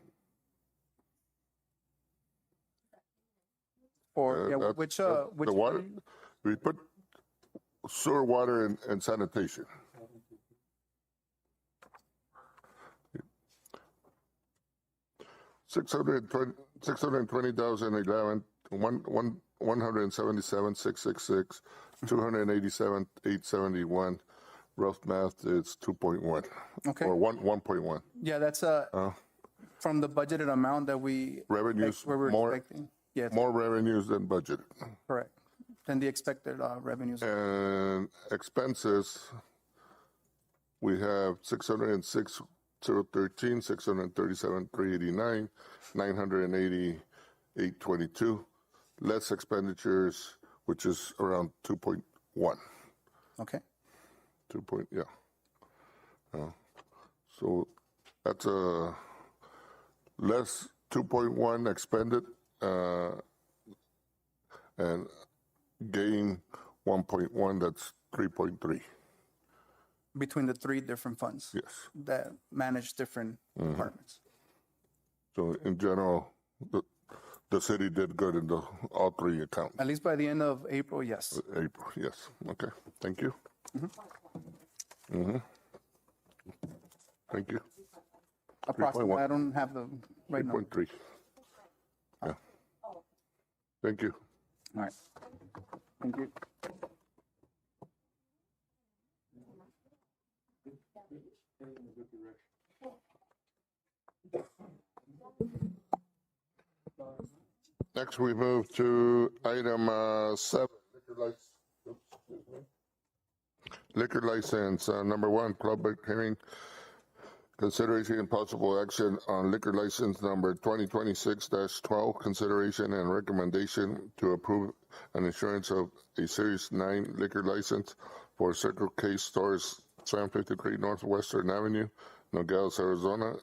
Which the water, fund? we put sewer, water, and sanitation. $620,011, 177,666, 287,871. Rough math, it's 2.1. Okay. Or 1.1. Yeah, that's from the budgeted amount that we Revenues where we're more, expecting. Yes, more revenues than budgeted. correct. Than the expected revenues. And expenses, we have 606,013, 637,389, 980,822. Less expenditures, which is around 2.1. Okay. So that's a less 2.1 expended and gain 1.1, that's 3.3. Between the 3 different funds. Yes. That manage different departments. So in general, the city did good in all three accounts. At least by the end of April, yes. April, yes. Okay, thank you. Thank you. Approximately, I don't have the right number. 3.3. Yeah. Thank you. All right. Thank you. Next, we move to item 7, liquor license, number 1, public hearing, consideration and possible action on liquor license number 2026-12, consideration and recommendation to approve an issuance of a Series 9 liquor license for Circle K Stores, 753 Northwestern Avenue, Nogales, Arizona,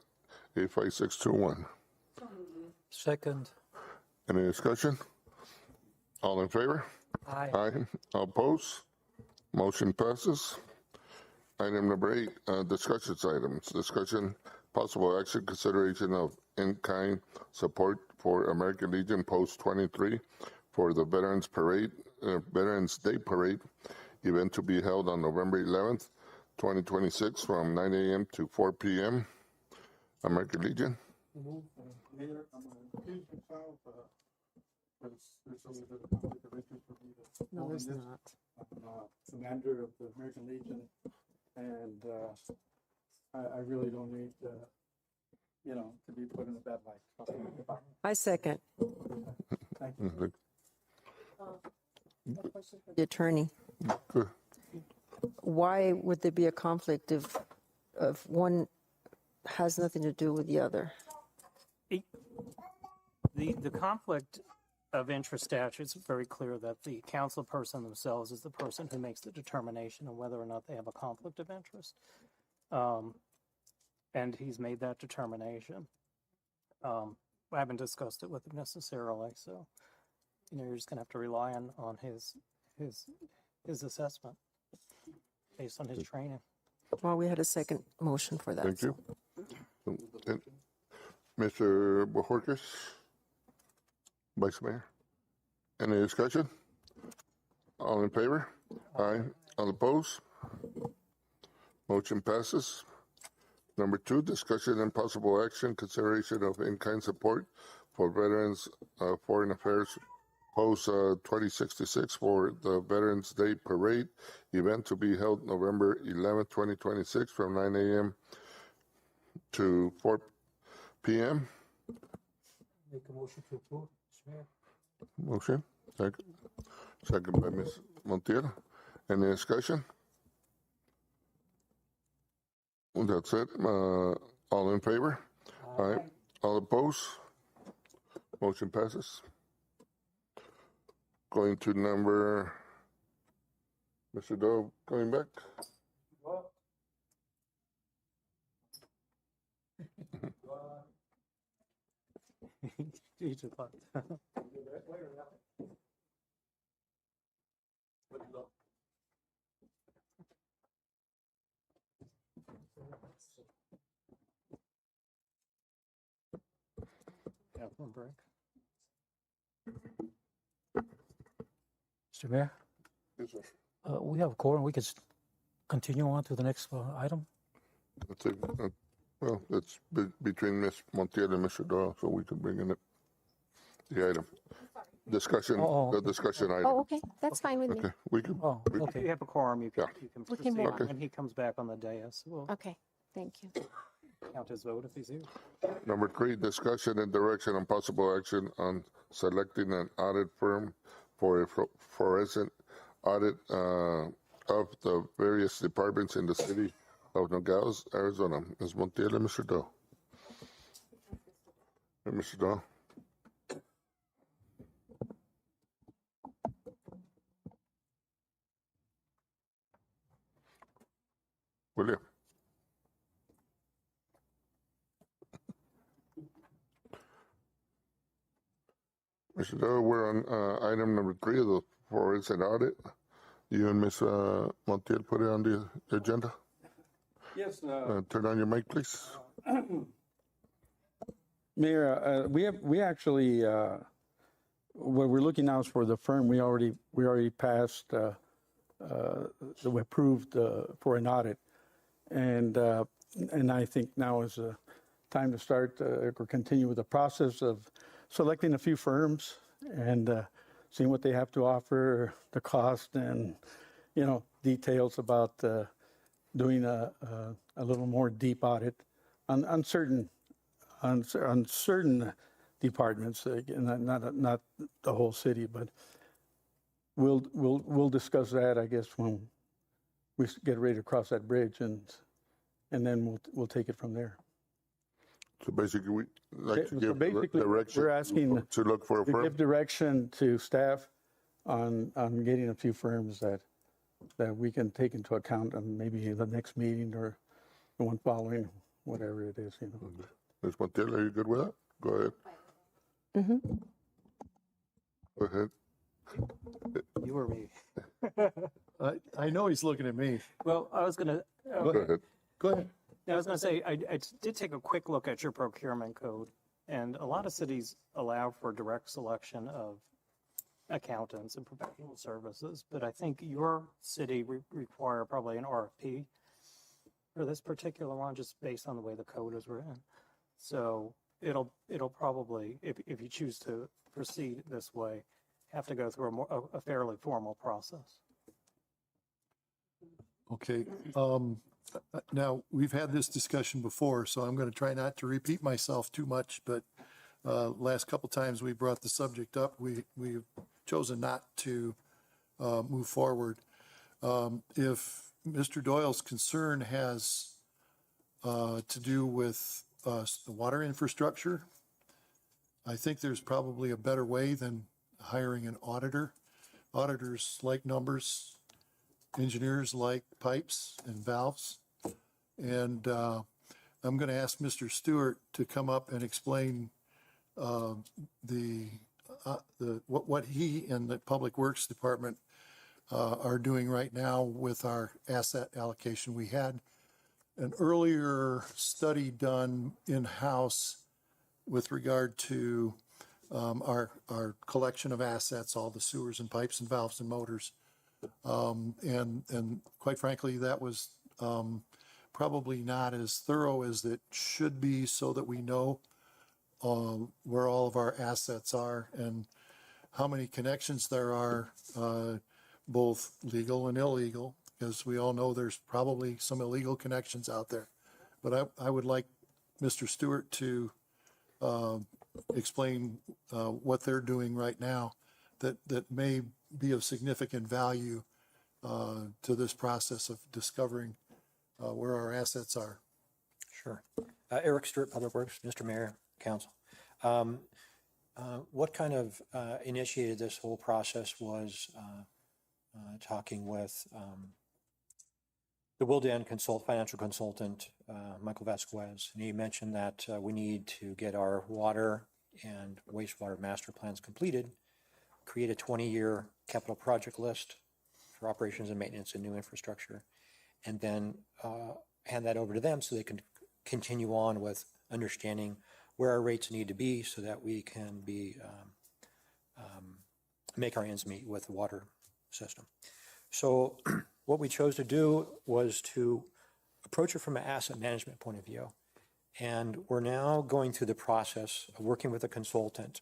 85621. Second. Any discussion? All in favor? Aye. Aye. All opposed? Motion passes. Item number 8, discussions items. Discussion, possible action, consideration of in-kind support for American Legion Post 23 for the Veterans Parade, Veterans Day Parade event to be held on November 11th, 2026 from 9 a.m. to 4 p.m. American Legion. Mayor, I'm going to accuse myself, there's a little bit of conflict of interest for me to. No, there's not. I'm commander of the American Legion, and I really don't need, to be put in a bad light. I second. Thank you. The attorney. Good. Why would there be a conflict if one has nothing to do with the other? The conflict of interest statute is very clear that the council person themselves is the person who makes the determination on whether or not they have a conflict of interest. And he's made that determination. I haven't discussed it with him necessarily, so you're just gonna have to rely on his assessment based on his training. Well, we had a second motion for that. Thank you. And Mr. Bojorquez, Vice Mayor, any discussion? All in favor? Aye. All opposed? Motion passes. Number 2, discussion and possible action, consideration of in-kind support for Veterans Foreign Affairs Post 2066 for the Veterans Day Parade event to be held November 11th, 2026 from 9 a.m. to 4 p.m. Make a motion to approve, Mr. Mayor. Motion. Second by Ms. Montiel. Any discussion? That's it. All in favor? Aye. All opposed? Motion passes. Going to number, Mr. Doe, coming back? He just left. Yeah, one break. Mr. Mayor, Yes, sir. we have a quorum. We could continue on to the next item. That's it. Well, that's between Ms. Montiel and Mr. Doyle, so we can bring in the item. Discussion, the discussion item. Oh, okay, that's fine with me. Okay, we can. Oh, If okay. you have a quorum, you can We proceed can move on. when he comes back on the dais. We'll Okay, thank you. count his vote if he's here. Number 3, discussion and direction on possible action on selecting an audit firm for a forensic audit of the various departments in the city of Nogales, Arizona. Ms. Montiel and Mr. Doe. And Mr. Doe. William. Mr. Doe, we're on item number 3 of the forensic audit. You and Ms. Montiel put it on the agenda. Yes, Turn on your mic, please. Mayor, we actually what we're looking now is for the firm. We already passed, we approved for an audit. And I think now is time to start or continue with the process of selecting a few firms and seeing what they have to offer, the cost, and details about doing a little more deep audit on certain departments. Again, not the whole city, but we'll discuss that, I guess, when we get ready to cross that bridge, and then we'll take it from there. So basically, we like to So give basically, direction we're asking to look for a to firm. give direction to staff on getting a few firms that we can take into account on maybe the next meeting or the one following, whatever it is. Ms. Montiel, are you good with that? Go ahead. Mm-hmm. Go ahead. You or me? I know he's looking at me. Well, I was gonna, Go ahead. Go ahead. I was gonna say, I did take a quick look at your procurement code, and a lot of cities allow for direct selection of accountants and professional services, but I think your city require probably an RFP for this particular one, just based on the way the code is written. So it'll probably, if you choose to proceed this way, have to go through a fairly formal process. Okay. Now, we've had this discussion before, so I'm going to try not to repeat myself too much, but last couple times we brought the subject up, we've chosen not to move forward. If Mr. Doyle's concern has to do with the water infrastructure, I think there's probably a better way than hiring an auditor. Auditors like numbers, engineers like pipes and valves. And I'm going to ask Mr. Stewart to come up and explain what he and the Public Works Department are doing right now with our asset allocation. We had an earlier study done in-house with regard to our collection of assets, all the sewers and pipes and valves and motors. And quite frankly, that was probably not as thorough as it should be, so that we know where all of our assets are and how many connections there are, both legal and illegal, because we all know there's probably some illegal connections out there. But I would like Mr. Stewart to explain what they're doing right now that may be of significant value to this process of discovering where our assets are. Sure. Eric Stewart, Public Works, Mr. Mayor, Council. What kind of initiated this whole process was talking with the Willdan financial consultant, Michael Vasquez, and he mentioned that we need to get our water and wastewater master plans completed, create a 20-year capital project list for operations and maintenance and new infrastructure, and then hand that over to them so they can continue on with understanding where our rates need to be so that we can make our ends meet with the water system. So what we chose to do was to approach it from an asset management point of view. And we're now going through the process of working with a consultant,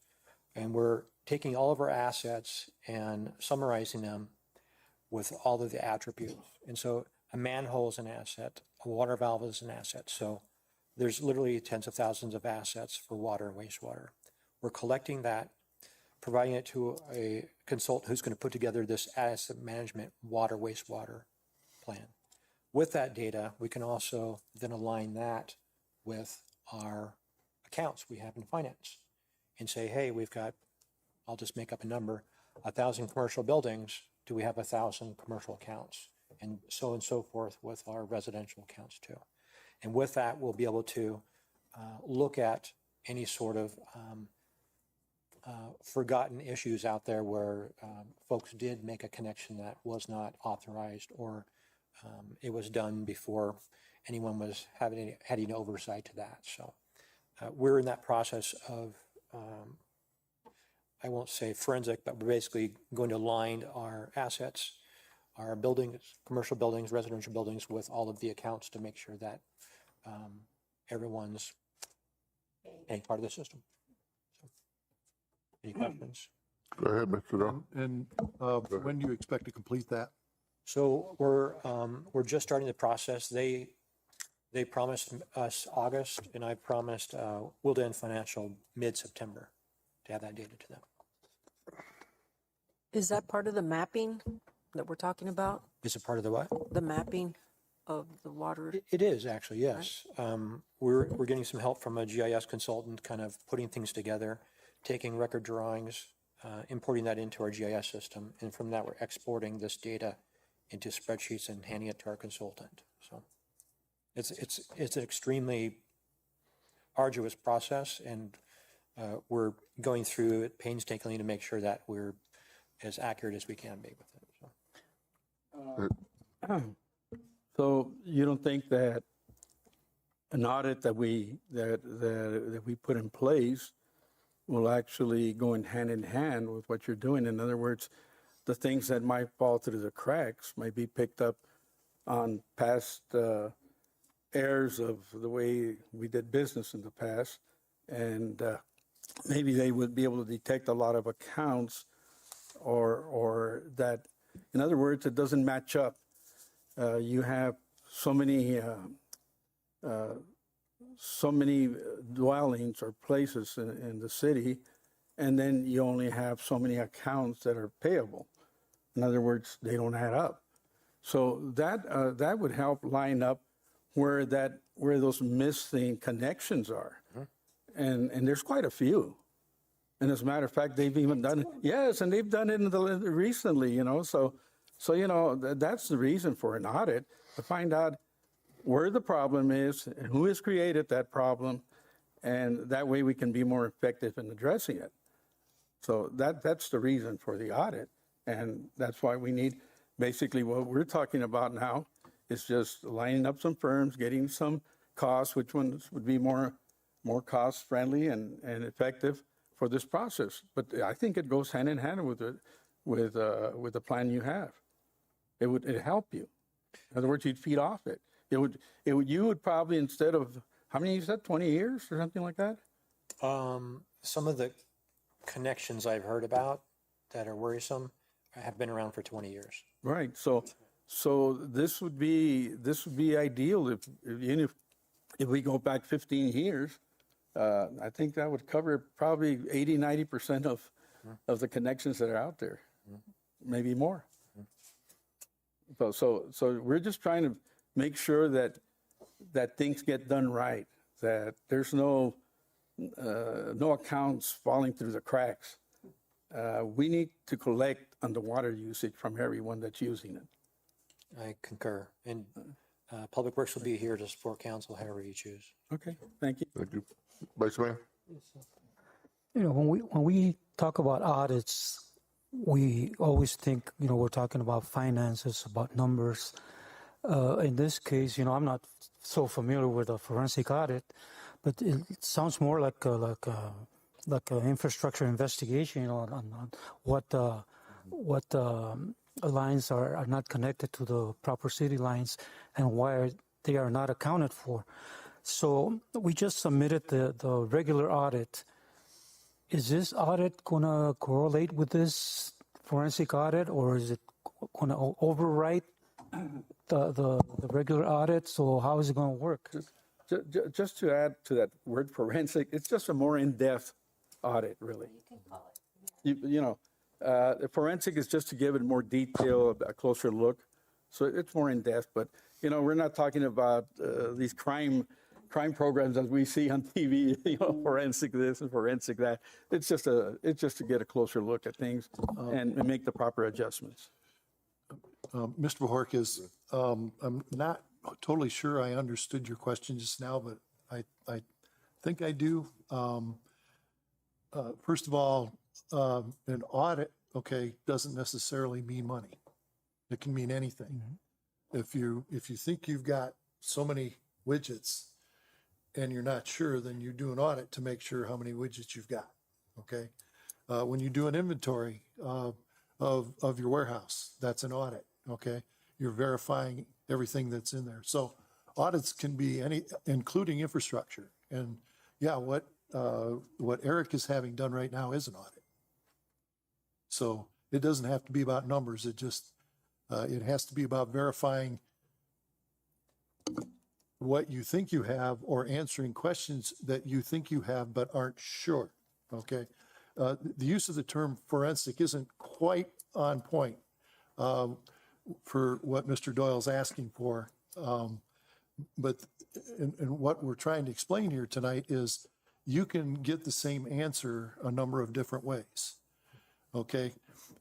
and we're taking all of our assets and summarizing them with all of the attributes. And so a manhole is an asset, a water valve is an asset. So there's literally tens of thousands of assets for water and wastewater. We're collecting that, providing it to a consultant who's going to put together this asset management water wastewater plan. With that data, we can also then align that with our accounts we have in finance and say, hey, we've got, I'll just make up a number, 1,000 commercial buildings. Do we have 1,000 commercial accounts? And so forth with our residential accounts too. And with that, we'll be able to look at any sort of forgotten issues out there where folks did make a connection that was not authorized, or it was done before anyone was having any oversight to that. So we're in that process of I won't say forensic, but we're basically going to align our assets, our buildings, commercial buildings, residential buildings with all of the accounts to make sure that everyone's paying part of the system. So, any questions? Go ahead, Mr. Doe. And when do you expect to complete that? So we're just starting the process. They promised us August, and I promised Willdan Financial mid-September to have that data to them. Is that part of the mapping that we're talking about? Is it part of the what? The mapping of the water? It is actually, yes. We're getting some help from a GIS consultant, kind of putting things together, taking record drawings, importing that into our GIS system, and from that we're exporting this data into spreadsheets and handing it to our consultant. So it's an extremely arduous process, and we're going through it painstakingly to make sure that we're as accurate as we can be with it. So. So you don't think that an audit that we put in place will actually go in hand with what you're doing? In other words, the things that might fall through the cracks might be picked up on past errors of the way we did business in the past, and maybe they would be able to detect a lot of accounts or that, in other words, it doesn't match up. You have so many dwellings or places in the city, and then you only have so many accounts that are payable. In other words, they don't add up. So that would help line up where those missing connections are, and there's quite a few. And as a matter of fact, they've even done it. Yes, and they've done it recently. So that's the reason for an audit, to find out where the problem is and who has created that problem, and that way we can be more effective in addressing it. So that's the reason for the audit, and that's why we need, basically what we're talking about now is just lining up some firms, getting some costs, which ones would be more cost friendly and effective for this process. But I think it goes hand in hand with the plan you have. It'd help you. In other words, you'd feed off it. You would probably, instead of, how many you said, 20 years or something like that? Some of the connections I've heard about that are worrisome have been around for 20 years. Right. So this would be ideal if we go back 15 years. I think that would cover probably 80-90% of the connections that are out there, maybe more. So we're just trying to make sure that things get done right, that there's no accounts falling through the cracks. We need to collect on the water usage from everyone that's using it. I concur. And Public Works will be here to support council however you choose. Okay, thank you. Thank you. Vice Mayor? When we talk about audits, we always think, we're talking about finances, about numbers. In this case, I'm not so familiar with a forensic audit, but it sounds more like a infrastructure investigation on what lines are not connected to the proper city lines and why they are not accounted for. So we just submitted the regular audit. Is this audit going to correlate with this forensic audit, or is it going to overwrite the regular audit? So how is it going to work? Just to add to that word forensic, it's just a more in-depth audit, really. The forensic is just to give it more detail, a closer look. So it's more in-depth, but, we're not talking about these crime programs that we see on TV, forensic this and forensic that. It's just to get a closer look at things and make the proper adjustments. Mr. Bojorquez, I'm not totally sure I understood your question just now, but I think I do. First of all, an audit, doesn't necessarily mean money. It can mean anything. If you think you've got so many widgets and you're not sure, then you do an audit to make sure how many widgets you've got. Okay. When you do an inventory of your warehouse, that's an audit, okay? You're verifying everything that's in there. So audits can be including infrastructure. And yeah, what Eric is having done right now is an audit. So it doesn't have to be about numbers. It has to be about verifying what you think you have or answering questions that you think you have but aren't sure, okay? The use of the term forensic isn't quite on point for what Mr. Doyle's asking for. But and what we're trying to explain here tonight is you can get the same answer a number of different ways, okay?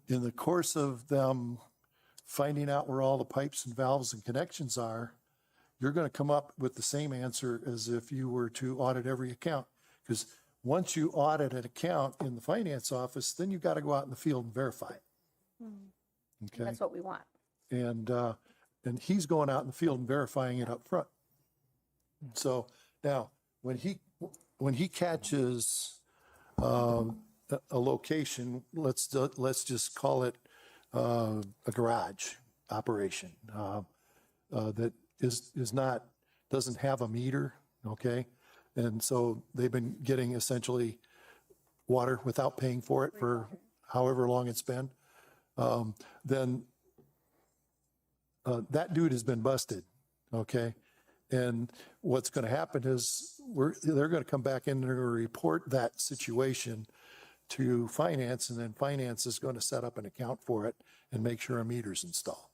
In the course of them finding out where all the pipes and valves and connections are, you're going to come up with the same answer as if you were to audit every account. Because once you audit an account in the finance office, then you've got to go out in the field and verify it. Okay. That's what we want. And he's going out in the field and verifying it up front. So now, when he catches a location, let's just call it a garage operation that doesn't have a meter, okay? And so they've been getting essentially water without paying for it for however long it's been. Then that dude has been busted, okay? And what's going to happen is they're going to come back in and report that situation to finance, and then finance is going to set up an account for it and make sure a meter's installed.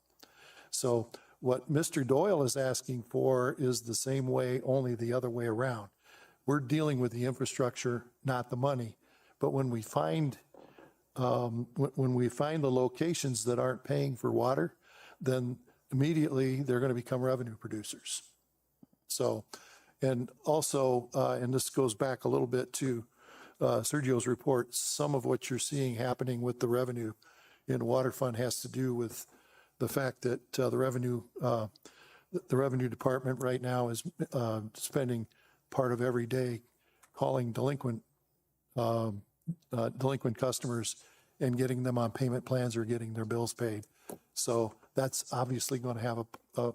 So what Mr. Doyle is asking for is the same way, only the other way around. We're dealing with the infrastructure, not the money. But when we find the locations that aren't paying for water, then immediately they're going to become revenue producers. So, and also, and this goes back a little bit to Sergio's report, some of what you're seeing happening with the revenue in water fund has to do with the fact that the revenue department right now is spending part of every day calling delinquent customers and getting them on payment plans or getting their bills paid. So that's obviously going to have a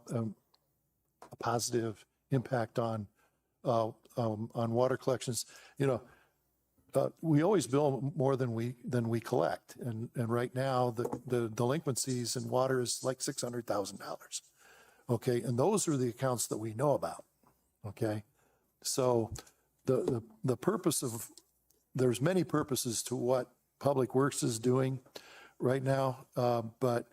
positive impact on water collections. You know, we always bill more than we collect, and right now the delinquencies in water is like $600,000. Okay, and those are the accounts that we know about. Okay, so the purpose of there's many purposes to what Public Works is doing right now, but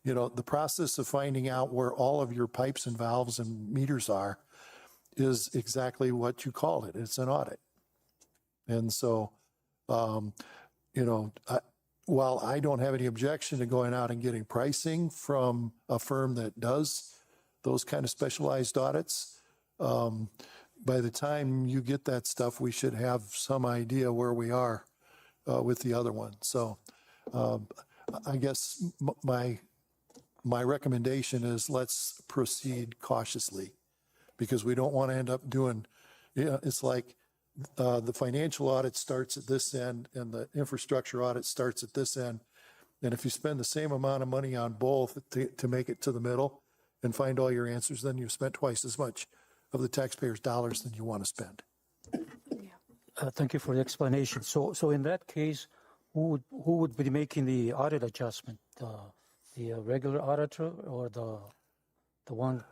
you know, the process of finding out where all of your pipes and valves and meters are is exactly what you called it. It's an audit. And so, you know, while I don't have any objection to going out and getting pricing from a firm that does those kind of specialized audits, by the time you get that stuff, we should have some idea where we are with the other one. So I guess my recommendation is let's proceed cautiously, because we don't want to end up doing, you know, it's like the financial audit starts at this end and the infrastructure audit starts at this end. And if you spend the same amount of money on both to make it to the middle and find all your answers, then you've spent twice as much of the taxpayers' dollars than you want to spend. Thank you for the explanation. So in that case, who would be making the audit adjustment? The regular auditor or the one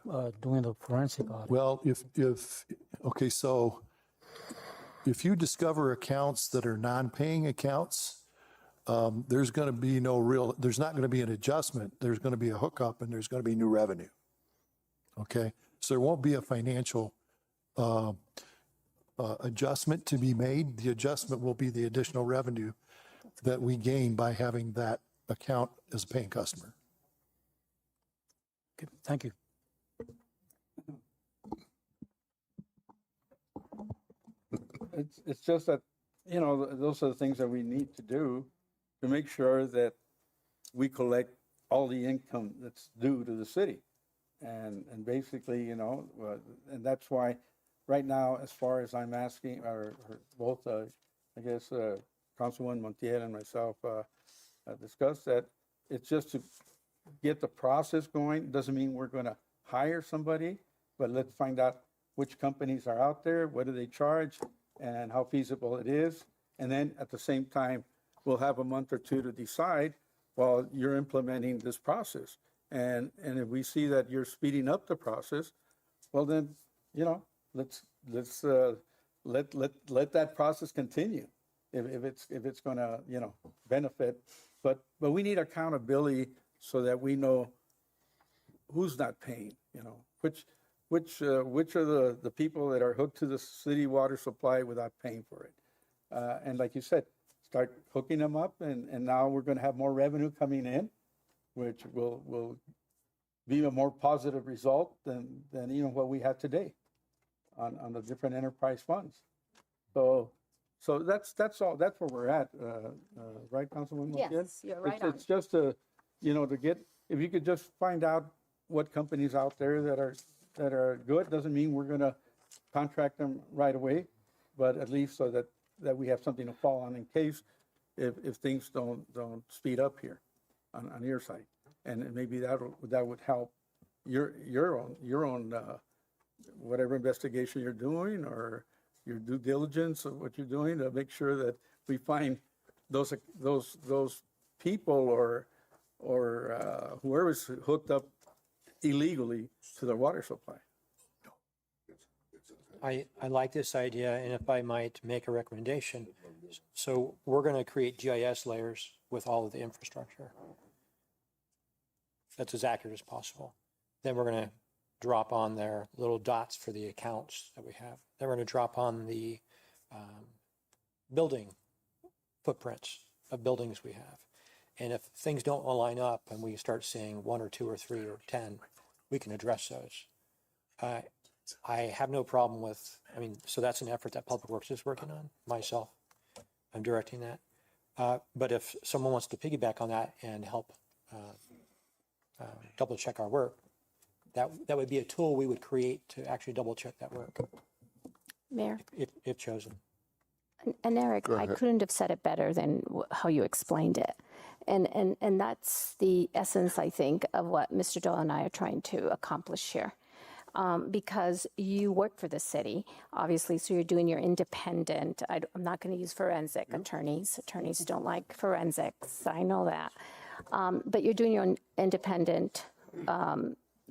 doing the forensic audit? Well, okay, so if you discover accounts that are non-paying accounts, there's going to be there's not going to be an adjustment. There's going to be a hookup and there's going to be new revenue. Okay, so there won't be a financial adjustment to be made. The adjustment will be the additional revenue that we gain by having that account as a paying customer. Okay, thank you. It's just that, you know, those are the things that we need to do to make sure that we collect all the income that's due to the city. And basically, you know, and that's why right now, as far as I'm asking, or both, I guess, Councilman Montiel and myself discussed, that it's just to get the process going. Doesn't mean we're going to hire somebody, but let's find out which companies are out there, what do they charge, and how feasible it is. And then at the same time, we'll have a month or two to decide while you're implementing this process. And if we see that you're speeding up the process, well then, let's let that process continue if it's going to benefit. But we need accountability so that we know who's not paying. Which are the people that are hooked to the city water supply without paying for it. And like you said, start hooking them up, and now we're going to have more revenue coming in, which will be a more positive result than what we have today on the different enterprise funds. So that's all. That's where we're at, right, Councilwoman? Yes, you're right on. It's just to get, if you could just find out what companies out there that are good. Doesn't mean we're going to contract them right away, but at least so that we have something to fall on in case if things don't speed up here on your side. And maybe that would help your own whatever investigation you're doing or your due diligence of what you're doing to make sure that we find those people or whoever's hooked up illegally to their water supply. I like this idea, and if I might make a recommendation, so we're going to create GIS layers with all of the infrastructure. That's as accurate as possible. Then we're going to drop on there little dots for the accounts that we have. Then we're going to drop on the building footprints of buildings we have. And if things don't line up and we start seeing 1 or 2 or 3 or 10, we can address those. I have no problem with, so that's an effort that Public Works is working on, myself. I'm directing that. But if someone wants to piggyback on that and help double check our work, that would be a tool we would create to actually double check that work. Mayor? If chosen. And Eric, I couldn't have said it better than how you explained it. And that's the essence, I think, of what Mr. Doyle and I are trying to accomplish here. Because you work for the city, obviously, so you're doing your independent, I'm not going to use forensic attorneys. Attorneys don't like forensics, I know that. But you're doing your own independent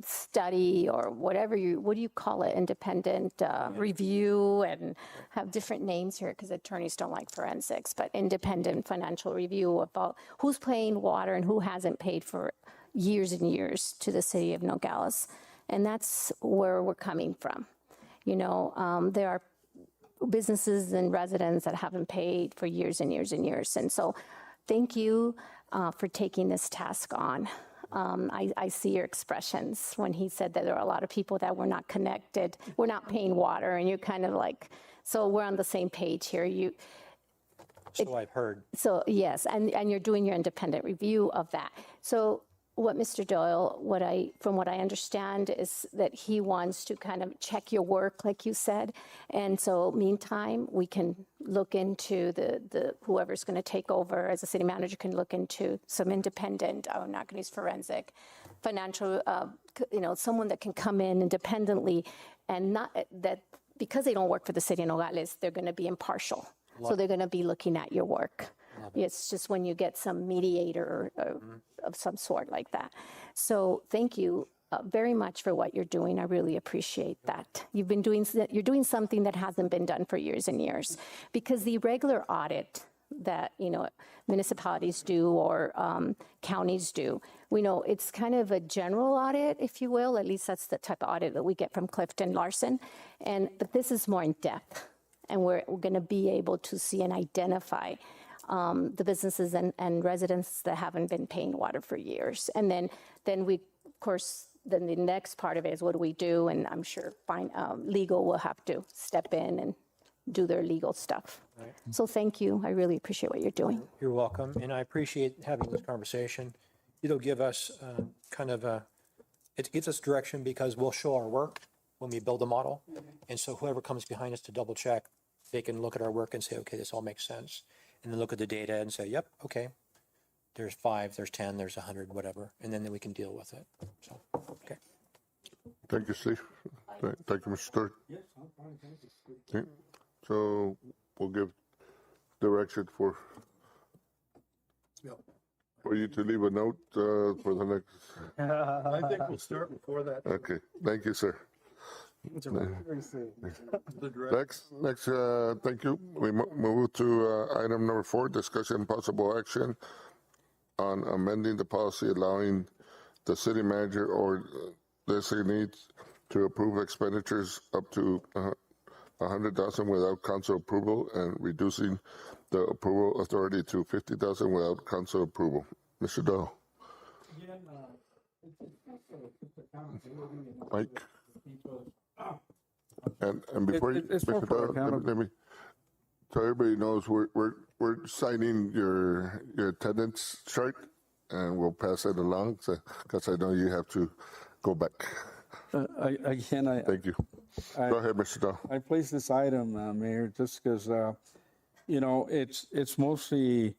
study or whatever what do you call it, independent review, and have different names here because attorneys don't like forensics, but independent financial review about who's paying water and who hasn't paid for years and years to the city of Nogales. And that's where we're coming from. There are businesses and residents that haven't paid for years and years and years. And so thank you for taking this task on. I see your expressions when he said that there are a lot of people that were not connected, we're not paying water, and you're kind of like, so we're on the same page here. So I've heard. So yes, and you're doing your independent review of that. So what Mr. Doyle, from what I understand, is that he wants to kind of check your work, like you said. And so meantime, we can look into the whoever's going to take over as a city manager can look into some independent, I'm not going to use forensic, financial, someone that can come in independently and not that because they don't work for the city of Nogales, they're going to be impartial. So they're going to be looking at your work. It's just when you get some mediator of some sort like that. So thank you very much for what you're doing. I really appreciate that. You're doing something that hasn't been done for years and years, because the regular audit that municipalities do or counties do, we know it's kind of a general audit, if you will. At least that's the type of audit that we get from Clifton Larson. But this is more in depth, and we're going to be able to see and identify the businesses and residents that haven't been paying water for years. And then we, of course, then the next part of it is what do we do? And I'm sure legal will have to step in and do their legal stuff. Right. So thank you. I really appreciate what you're doing. You're welcome. And I appreciate having this conversation. It'll give us it gives us direction because we'll show our work when we build a model. And so whoever comes behind us to double check, they can look at our work and say, okay, this all makes sense. and then look at the data and say, yep, okay, there's 5, there's 10, there's 100, whatever, and then we can deal with it. So, okay. Thank you, Steve. Thank you, Mr. Stewart. Okay. So we'll give direction for you to leave a note for the next. I think we'll start before that. Okay, thank you, sir. Next, thank you. We move to item number 4, discussion possible action on amending the policy allowing the city manager or designates to approve expenditures up to 100,000 without council approval and reducing the approval authority to 50,000 without council approval. Mr. Doe. Mike. And before you, It's more Mr. for Doe, accountability. let me, so everybody knows we're signing your attendance chart, and we'll pass it along, because I know you have to go back. Thank you. Go ahead, Mr. Doe. I placed this item, Mayor, just because, it's mostly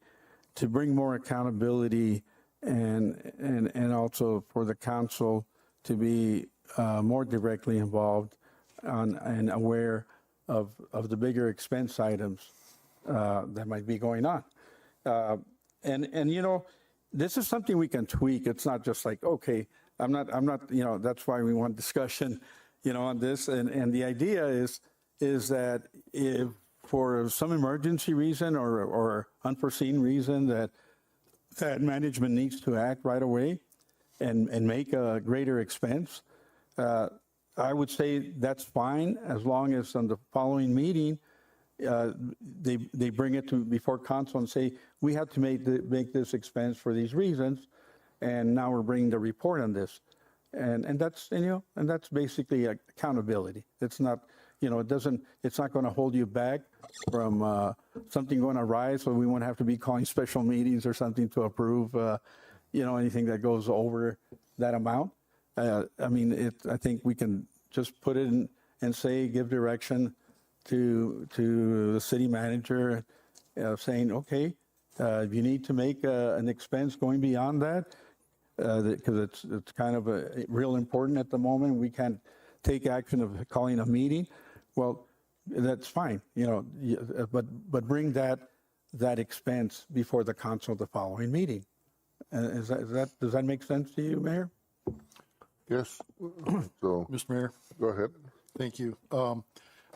to bring more accountability and also for the council to be more directly involved and aware of the bigger expense items that might be going on. And this is something we can tweak. It's not just like, okay, I'm not, that's why we want discussion, on this. And the idea is that if for some emergency reason or unforeseen reason that management needs to act right away and make a greater expense, I would say that's fine as long as on the following meeting, they bring it to before council and say, we have to make this expense for these reasons. And now we're bringing the report on this. And that's, and that's basically accountability. It's not, it's not going to hold you back from something going to rise, so we won't have to be calling special meetings or something to approve, anything that goes over that amount. I think we can just put it in and say, give direction to the city manager saying, okay, if you need to make an expense going beyond that, because it's kind of real important at the moment. We can't take action of calling a meeting. Well, that's fine, but bring that expense before the council the following meeting. Does that make sense to you, Mayor? Yes. So, Mr. Mayor. Go ahead. Thank you.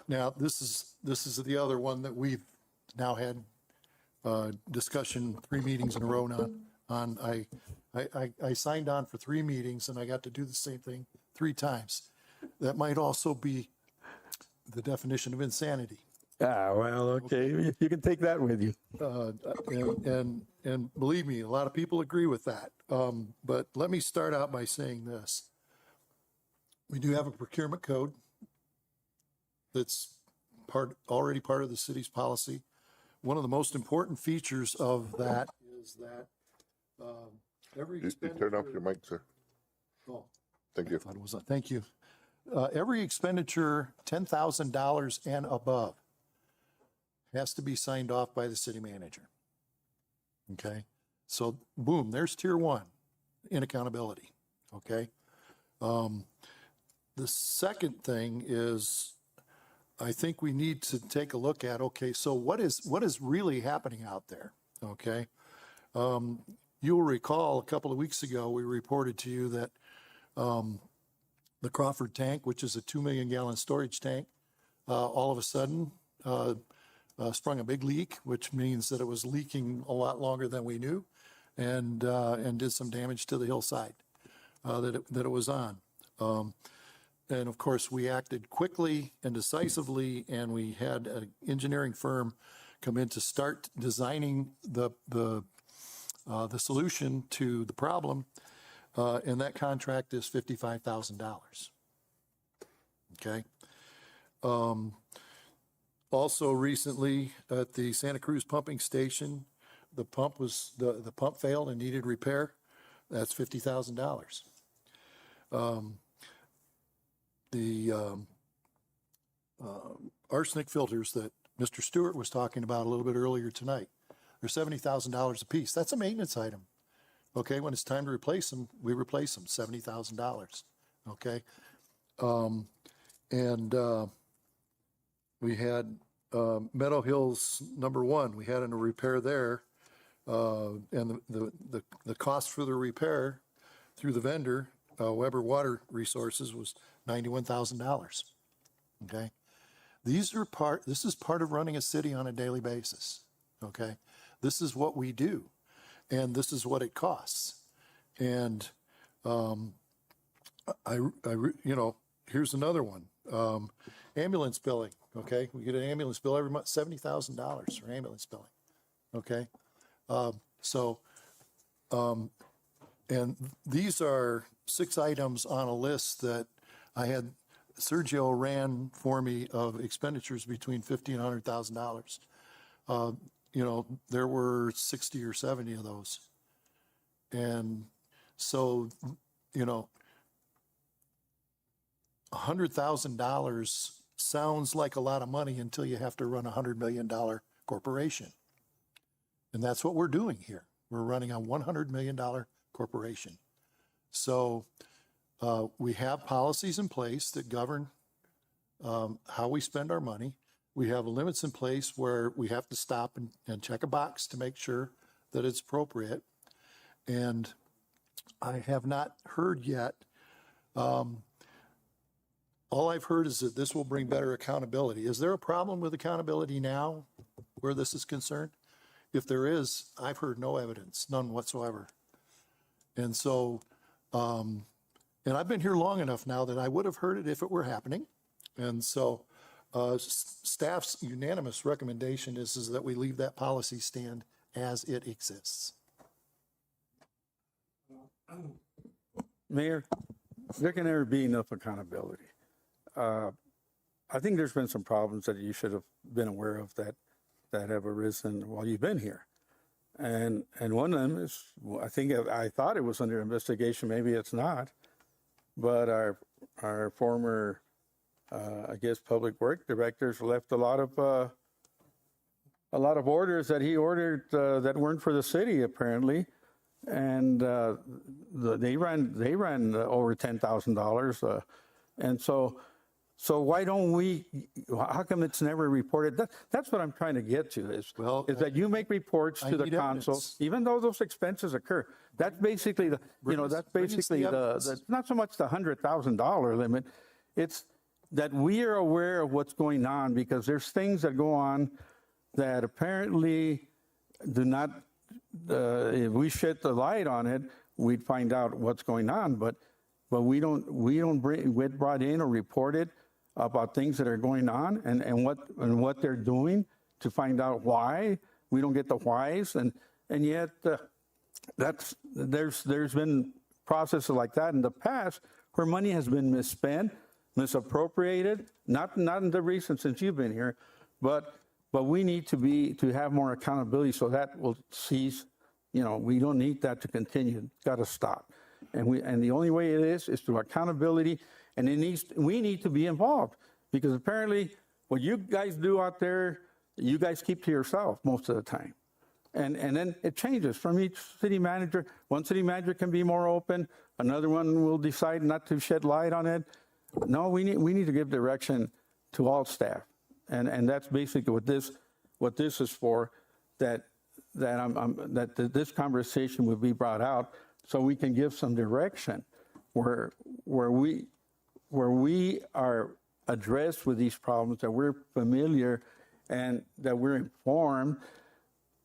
Now, this is the other one that we've now had discussion 3 meetings in a row on. I signed on for 3 meetings and I got to do the same thing 3 times. That might also be the definition of insanity. Well, okay. You can take that with you. And believe me, a lot of people agree with that. But let me start out by saying this. We do have a procurement code that's already part of the city's policy. One of the most important features of that is that every You expenditure. turn off your mic, sir. Oh, Thank you. I thought it was, thank you. Every expenditure $10,000 and above has to be signed off by the city manager. Okay, so boom, there's tier 1 in accountability. Okay. The second thing is, I think we need to take a look at, okay, so what is really happening out there? Okay. You'll recall a couple of weeks ago, we reported to you that the Crawford tank, which is a 2 million gallon storage tank, all of a sudden sprung a big leak, which means that it was leaking a lot longer than we knew, and did some damage to the hillside that it was on. And of course, we acted quickly and decisively, and we had an engineering firm come in to start designing the solution to the problem, and that contract is $55,000. Okay. Also recently at the Santa Cruz pumping station, the pump failed and needed repair. That's $50,000. The arsenic filters that Mr. Stewart was talking about a little bit earlier tonight, or $70,000 a piece. That's a maintenance item. Okay, when it's time to replace them, we replace them, $70,000. Okay? We had Meadow Hills #1, we had a repair there. And the cost for the repair through the vendor, Weber Water Resources, was $91,000. Okay? This is part of running a city on a daily basis. Okay? This is what we do. And this is what it costs. And, here's another one. Ambulance billing. Okay? We get an ambulance bill every month, $70,000 for ambulance billing. Okay? And these are 6 items on a list that I had Sergio ran for me of expenditures between $50,000 and $100,000. There were 60 or 70 of those. And so, $100,000 sounds like a lot of money until you have to run a $100 million corporation. And that's what we're doing here. We're running a $100 million corporation. So we have policies in place that govern how we spend our money. We have limits in place where we have to stop and check a box to make sure that it's appropriate. And I have not heard yet. All I've heard is that this will bring better accountability. Is there a problem with accountability now where this is concerned? If there is, I've heard no evidence, none whatsoever. And so, and I've been here long enough now that I would have heard it if it were happening. And so staff's unanimous recommendation is that we leave that policy stand as it exists. Mayor, there can never be enough accountability. I think there's been some problems that you should have been aware of that have arisen while you've been here. And one of them is, I thought it was under investigation, maybe it's not, but our former, public work directors left a lot of orders that he ordered that weren't for the city, apparently. And they ran over $10,000. And so why don't we, how come it's never reported? That's what I'm trying to get to is that you make reports to the council, even though those expenses occur. That's basically it's not so much the $100,000 limit. It's that we are aware of what's going on because there's things that go on that apparently do not, if we shed the light on it, we'd find out what's going on. But we don't get brought in or reported about things that are going on and what they're doing to find out why. We don't get the whys, and yet there's been processes like that in the past where money has been misspent, misappropriated. Not in the recent since you've been here, but we need to have more accountability so that will cease. We don't need that to continue. It's got to stop. And the only way it is through accountability, and we need to be involved because apparently what you guys do out there, you guys keep to yourself most of the time. And then it changes from each city manager. One city manager can be more open. Another one will decide not to shed light on it. No, we need to give direction to all staff. And that's basically what this is for, that this conversation will be brought out so we can give some direction where we are addressed with these problems, that we're familiar and that we're informed,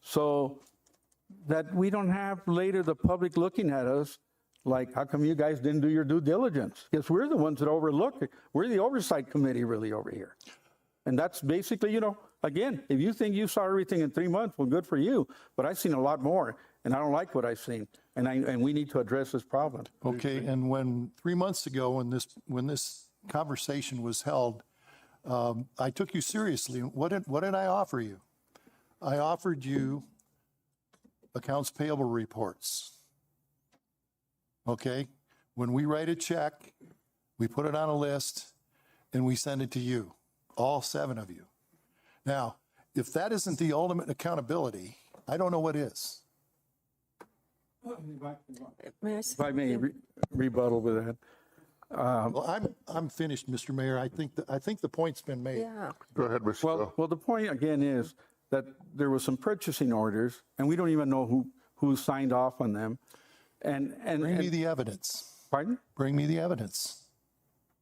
so that we don't have later the public looking at us like, how come you guys didn't do your due diligence? Because we're the ones that overlook it. We're the oversight committee really over here. And that's basically, again, if you think you saw everything in 3 months, well, good for you. But I've seen a lot more, and I don't like what I've seen. And we need to address this problem. Okay, and when 3 months ago, when this conversation was held, I took you seriously. What did I offer you? I offered you accounts payable reports. Okay, when we write a check, we put it on a list, and we send it to you, all 7 of you. Now, if that isn't the ultimate accountability, I don't know what is. May I If I may rebuttal with that. Well, I'm finished, Mr. Mayor. I think the point's been made. Yeah. Go ahead, Mr. Well, the point again is that there was some purchasing orders and we don't even know who signed off on them. And Bring me the evidence. pardon? Bring me the evidence.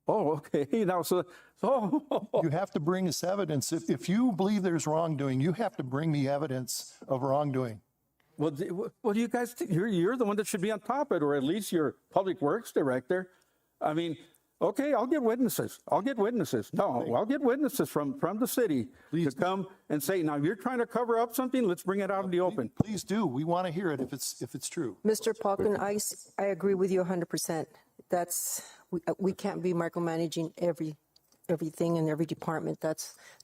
Oh, okay. Now, so You have to bring us evidence. If you believe there's wrongdoing, you have to bring me evidence of wrongdoing. well, do you guys think you're the one that should be on top of it, or at least your public works director? I mean, okay, I'll get witnesses. No, I'll get witnesses from the city to come and say, now you're trying to cover up something. Let's bring it out in the open. Please do. We want to hear it if it's true. Mr. Falcon, I agree with you 100%. We can't be micromanaging everything in every department.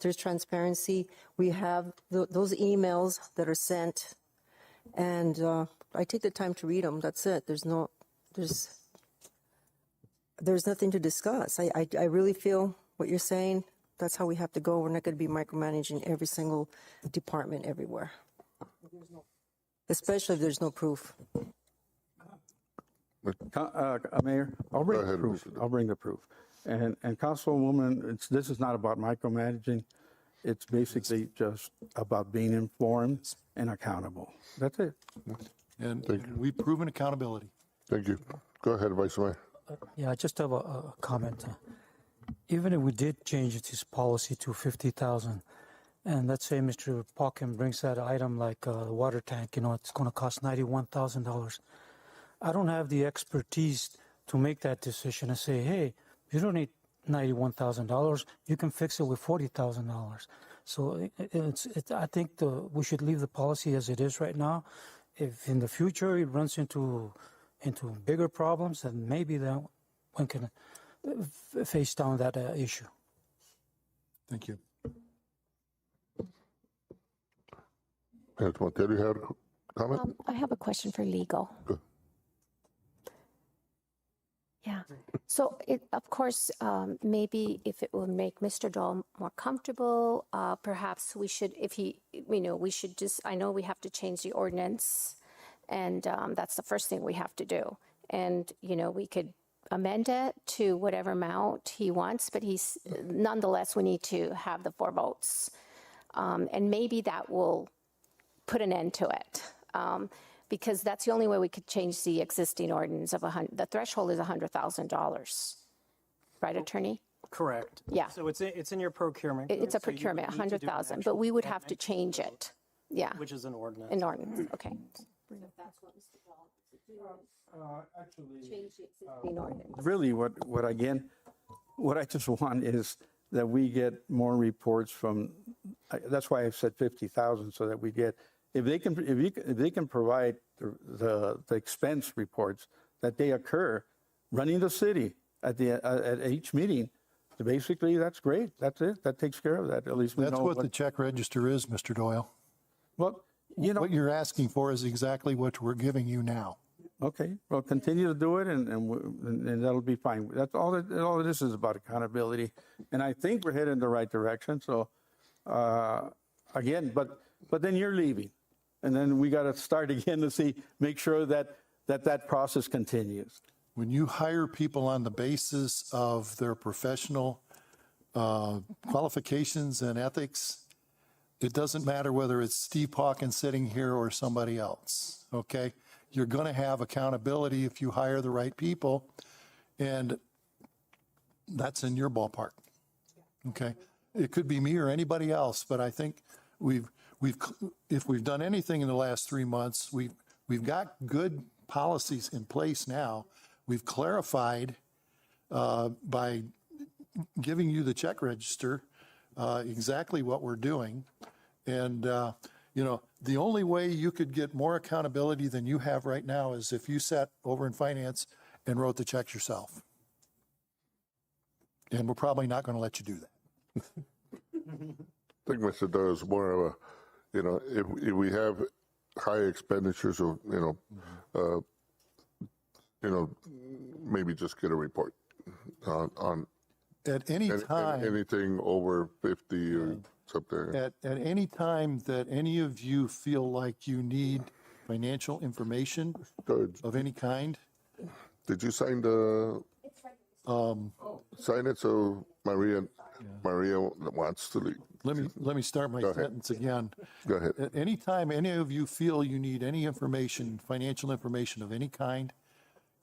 There's transparency. We have those emails that are sent, and I take the time to read them. That's it. There's nothing to discuss. I really feel what you're saying. That's how we have to go. We're not going to be micromanaging every single department everywhere, especially if there's no proof. Mayor, I'll bring Go the ahead, proof. Mr. I'll bring the proof. And Councilwoman, this is not about micromanaging. It's basically just about being informed and accountable. That's it. And we've proven accountability. Thank you. Go ahead, Vice Mayor. Yeah, I just have a comment. Even if we did change this policy to 50,000, and let's say Mr. Pauken brings that item like the water tank, it's going to cost $91,000. I don't have the expertise to make that decision and say, hey, you don't need $91,000. You can fix it with $40,000. So I think we should leave the policy as it is right now. If in the future it runs into bigger problems, then maybe that one can face down that issue. Thank you. Ms. Montero, you had a comment? I have a question for legal. Good. Yeah. So of course, maybe if it will make Mr. Dahl more comfortable, perhaps we should, we should just, I know we have to change the ordinance, and that's the first thing we have to do. And, we could amend it to whatever amount he wants, but nonetheless, we need to have the 4 votes. And maybe that will put an end to it. Because that's the only way we could change the existing ordinance of the threshold is $100,000. Right, attorney? Correct. Yeah. So it's in your procurement. It's a so you would procurement, need to do an 100,000, actual but we would have to amendment, change it. Yeah, which is an ordinance. an ordinance, okay. Change the existing ordinance. Really, what I just want is that we get more reports from. That's why I said 50,000, so that we get. If they can provide the expense reports that they occur running the city at each meeting, basically that's great. That's it. That takes care of that. At least we That's know what the check register is, Mr. Doyle. Well, What you're asking for is exactly what we're giving you now. Okay. Well, continue to do it, and that'll be fine. That's all. All of this is about accountability, and I think we're headed in the right direction. So, again, but then you're leaving. And then we got to start again to make sure that process continues. When you hire people on the basis of their professional qualifications and ethics, it doesn't matter whether it's Steve Pauken sitting here or somebody else, okay? You're going to have accountability if you hire the right people, and that's in your ballpark, okay? It could be me or anybody else, but I think if we've done anything in the last 3 months, we've got good policies in place now. We've clarified by giving you the check register exactly what we're doing. And, the only way you could get more accountability than you have right now is if you sat over in finance and wrote the checks yourself. And we're probably not going to let you do that. I think Mr. Doyle is more of a, if we have high expenditures or, maybe just get a report on At any time. anything over 50 or it's up there. At any time that any of you feel like you need financial information Good. of any kind, Did you sign sign it so Maria wants to leave? let me start my Go ahead. sentence again. Go ahead. At any time any of you feel you need any information, financial information of any kind,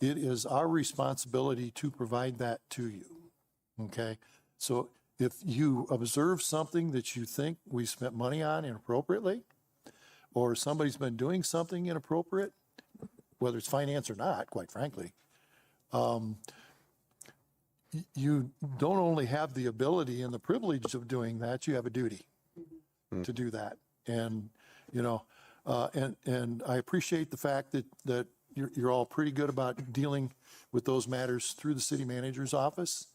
it is our responsibility to provide that to you. Okay? So if you observe something that you think we spent money on inappropriately, or somebody's been doing something inappropriate, whether it's finance or not, quite frankly, you don't only have the ability and the privilege of doing that, you have a duty to do that. And, you know, and I appreciate the fact that you're all pretty good about dealing with those matters through the city manager's office.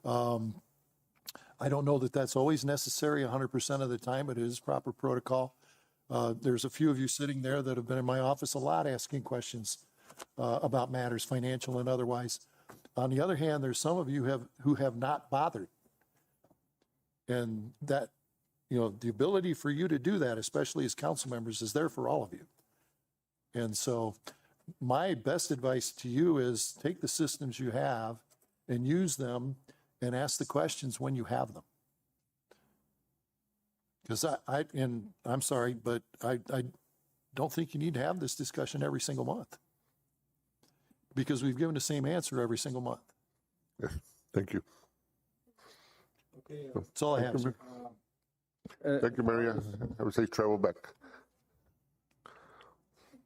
I don't know that that's always necessary 100% of the time, but it is proper protocol. There's a few of you sitting there that have been in my office a lot asking questions about matters, financial and otherwise. On the other hand, there's some of you who have not bothered. And that, you know, the ability for you to do that, especially as council members, is there for all of you. And so my best advice to you is take the systems you have and use them and ask the questions when you have them. Because I'm sorry, but I don't think you need to have this discussion every single month. Because we've given the same answer every single month. Yes. Thank you. That's all I have, sir. Thank you, Maria. Have a safe travel back.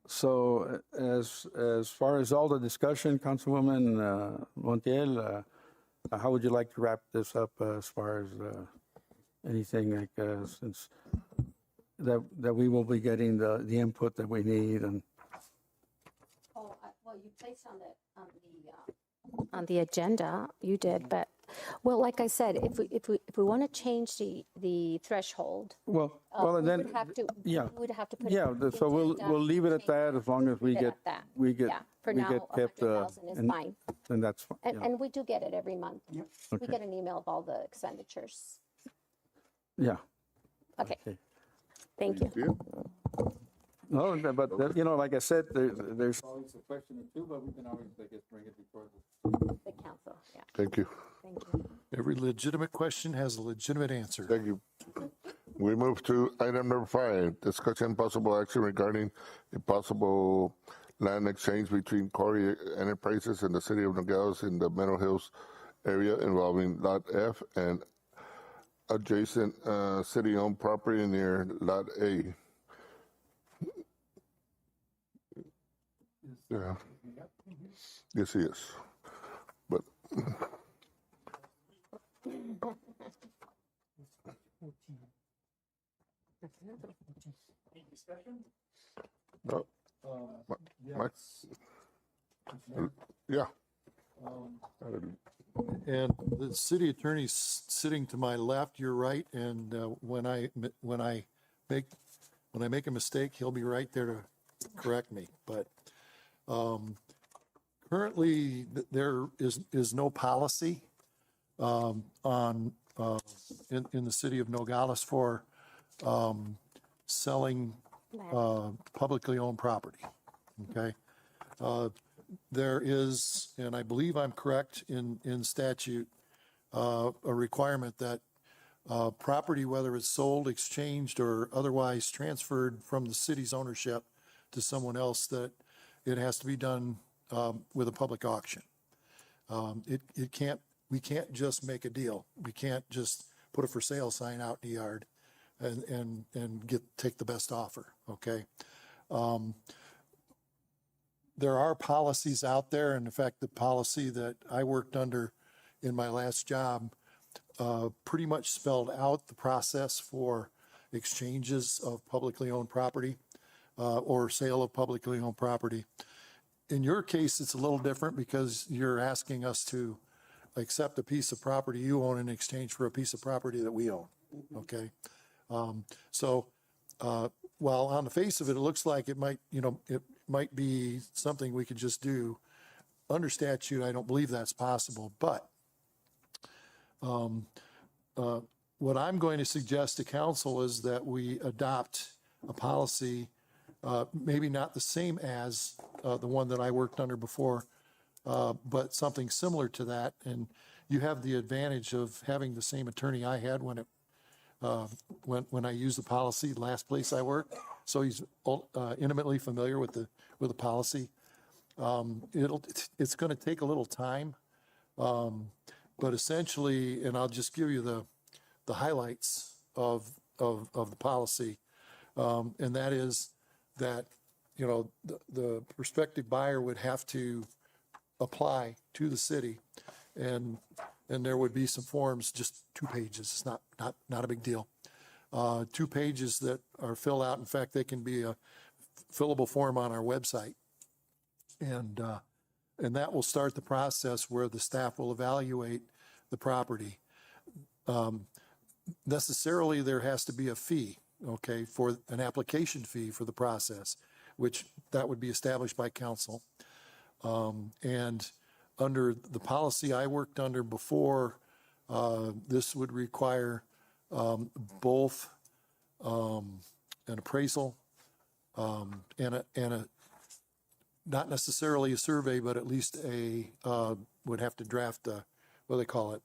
So as far as all the discussion, Councilwoman Montiel, how would you like to wrap this up as far as anything like since that we will be getting the input that we need and. Oh, well, you placed on the agenda, you did, but, well, like I said, if we want to change the threshold, Well, we and then, would have to, yeah. we would have to put. Yeah, it on the so agenda, we'll leave it at that as long as we leave it get, at that. we get, Yeah, for we now, get kept, 100,000 is fine. and that's fine. yeah. And we do get it every month. We Okay. get an email of all the expenditures. Yeah. Okay, Okay. thank you. Yeah. No, but, you know, like I said, there's always a question or two, but we can always, I guess, bring it before The council, yeah, Thank you. thank you. Every legitimate question has a legitimate answer. Thank you. We move to item number 5, discussion possible action regarding a possible land exchange between Corey Enterprises and the city of Nogales in the Meadow Hills area involving Lot F and adjacent city-owned property near Lot A. Yeah. Yes, he is. But no. Yeah. And the city attorney's sitting to my left, your right, and when I make a mistake, he'll be right there to correct me. But currently, there is no policy in the city of Nogales for selling publicly owned property. Okay. There is, and I believe I'm correct in statute, a requirement that property, whether it's sold, exchanged, or otherwise transferred from the city's ownership to someone else, that it has to be done with a public auction. We can't just make a deal. We can't just put a for sale sign out in the yard and take the best offer. Okay. There are policies out there, and in fact, the policy that I worked under in my last job pretty much spelled out the process for exchanges of publicly owned property or sale of publicly owned property. In your case, it's a little different because you're asking us to accept a piece of property you own in exchange for a piece of property that we own. Okay. So while on the face of it, it looks like it might be something we could just do under statute. I don't believe that's possible, but what I'm going to suggest to council is that we adopt a policy, maybe not the same as the one that I worked under before, but something similar to that. And you have the advantage of having the same attorney I had when I used the policy last place I worked. So he's intimately familiar with the policy. It's going to take a little time, but essentially, and I'll just give you the highlights of the policy, and that is that, you know, the prospective buyer would have to apply to the city, and there would be some forms, just 2 pages. It's not a big deal. 2 pages that are filled out. In fact, they can be a fillable form on our website, and that will start the process where the staff will evaluate the property. Necessarily, there has to be a fee, okay, for an application fee for the process, which that would be established by council. And under the policy I worked under before, this would require both an appraisal and a not necessarily a survey, but at least would have to draft a, what do they call it?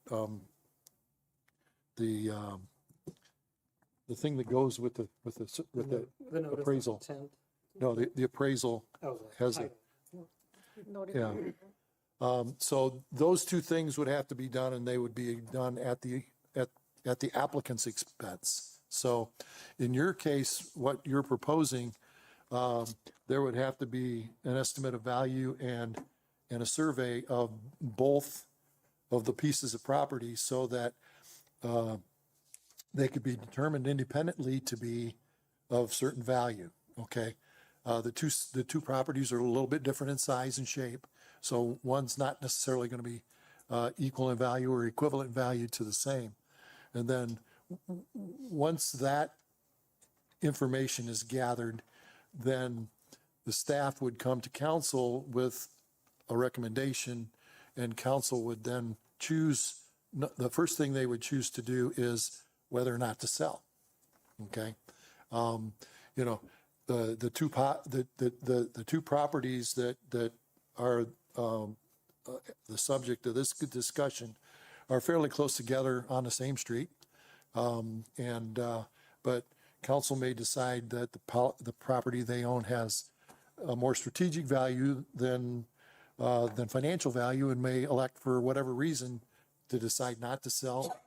The thing that goes with the appraisal. No, the appraisal has a, yeah. So those 2 things would have to be done, and they would be done at the applicant's expense. So in your case, what you're proposing, there would have to be an estimate of value and a survey of both of the pieces of property so that they could be determined independently to be of certain value, okay? The two properties are a little bit different in size and shape, so one's not necessarily going to be equal in value or equivalent value to the same. And then once that information is gathered, then the staff would come to council with a recommendation, and council would then choose. The first thing they would choose to do is whether or not to sell. Okay, you know, the two properties that are the subject of this discussion are fairly close together on the same street, but council may decide that the property they own has a more strategic value than financial value, and may elect for whatever reason to decide not to sell.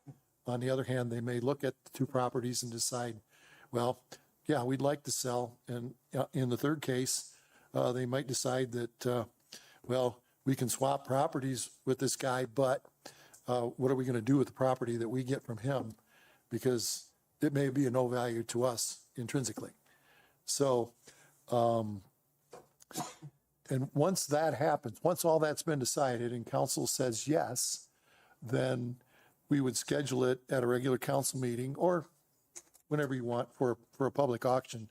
On the other hand, they may look at the 2 properties and decide, well, yeah, we'd like to sell. And in the third case, they might decide that, well, we can swap properties with this guy, but what are we going to do with the property that we get from him? Because it may be of no value to us intrinsically. So, and once that happens, once all that's been decided and council says yes, then we would schedule it at a regular council meeting or whenever you want for a public auction.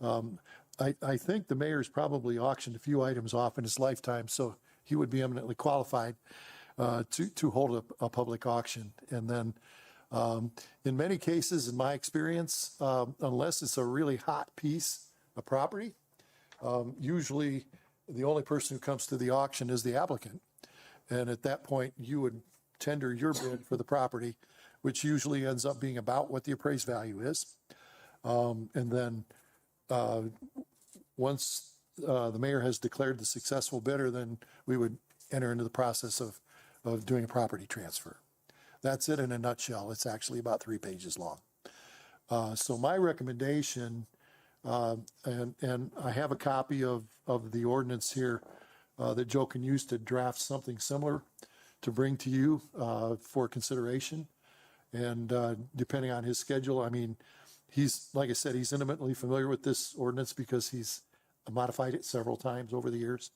I think the mayor's probably auctioned a few items off in his lifetime, so he would be eminently qualified to hold a public auction. And then in many cases, in my experience, unless it's a really hot piece of property, usually the only person who comes to the auction is the applicant. And at that point, you would tender your bid for the property, which usually ends up being about what the appraised value is. And then once the mayor has declared the successful bidder, then we would enter into the process of doing a property transfer. That's it in a nutshell. It's actually about 3 pages long. So my recommendation, and I have a copy of the ordinance here that Joe can use to draft something similar to bring to you for consideration. And depending on his schedule, I mean, he's, like I said, he's intimately familiar with this ordinance because he's modified it several times over the years.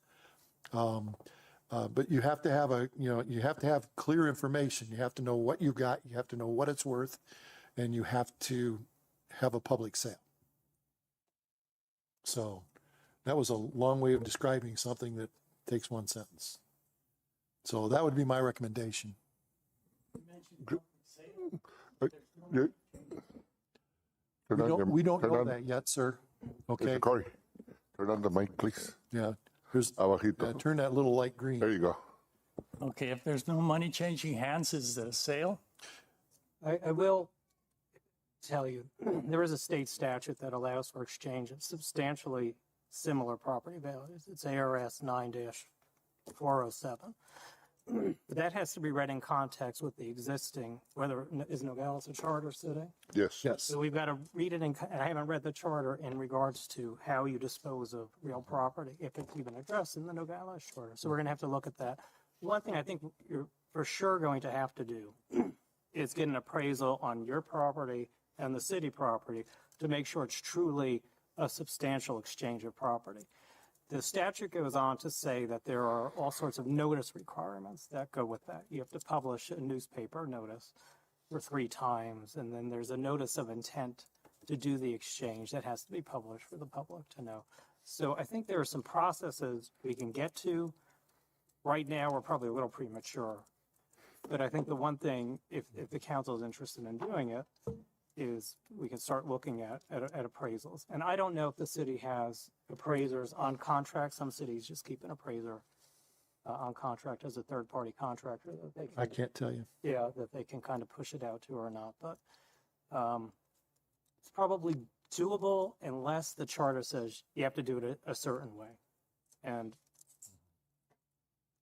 But you have to have you have to have clear information. You have to know what you got. You have to know what it's worth, and you have to have a public sale. So that was a long way of describing something that takes 1 sentence. So that would be my recommendation. Yeah. Turn We on don't, your- we don't turn know on- that yet, sir. Okay, Mr. Corey, turn on the mic, please. yeah, there's, Abajito. turn that little light green. There you go. Okay, if there's no money changing hands, is it a sale? I will tell you, there is a state statute that allows for exchange of substantially similar property values. It's ARS 9-407. But that has to be read in context with the existing, whether, is Nogales a charter city? Yes. Yes. So we've got to read it in, and I haven't read the charter in regards to how you dispose of real property, if it's even addressed in the Nogales charter. So we're going to have to look at that. One thing I think you're for sure going to have to do is get an appraisal on your property and the city property to make sure it's truly a substantial exchange of property. The statute goes on to say that there are all sorts of notice requirements that go with that. You have to publish a newspaper notice for 3 times, and then there's a notice of intent to do the exchange that has to be published for the public to know. So I think there are some processes we can get to. Right now, we're probably a little premature. But I think the one thing, if the council is interested in doing it, is we can start looking at appraisals. And I don't know if the city has appraisers on contract. Some cities just keep an appraiser on contract as a third-party contractor that they I can, can't tell you. yeah, that they can kind of push it out to or not. But it's probably doable unless the charter says you have to do it a certain way. And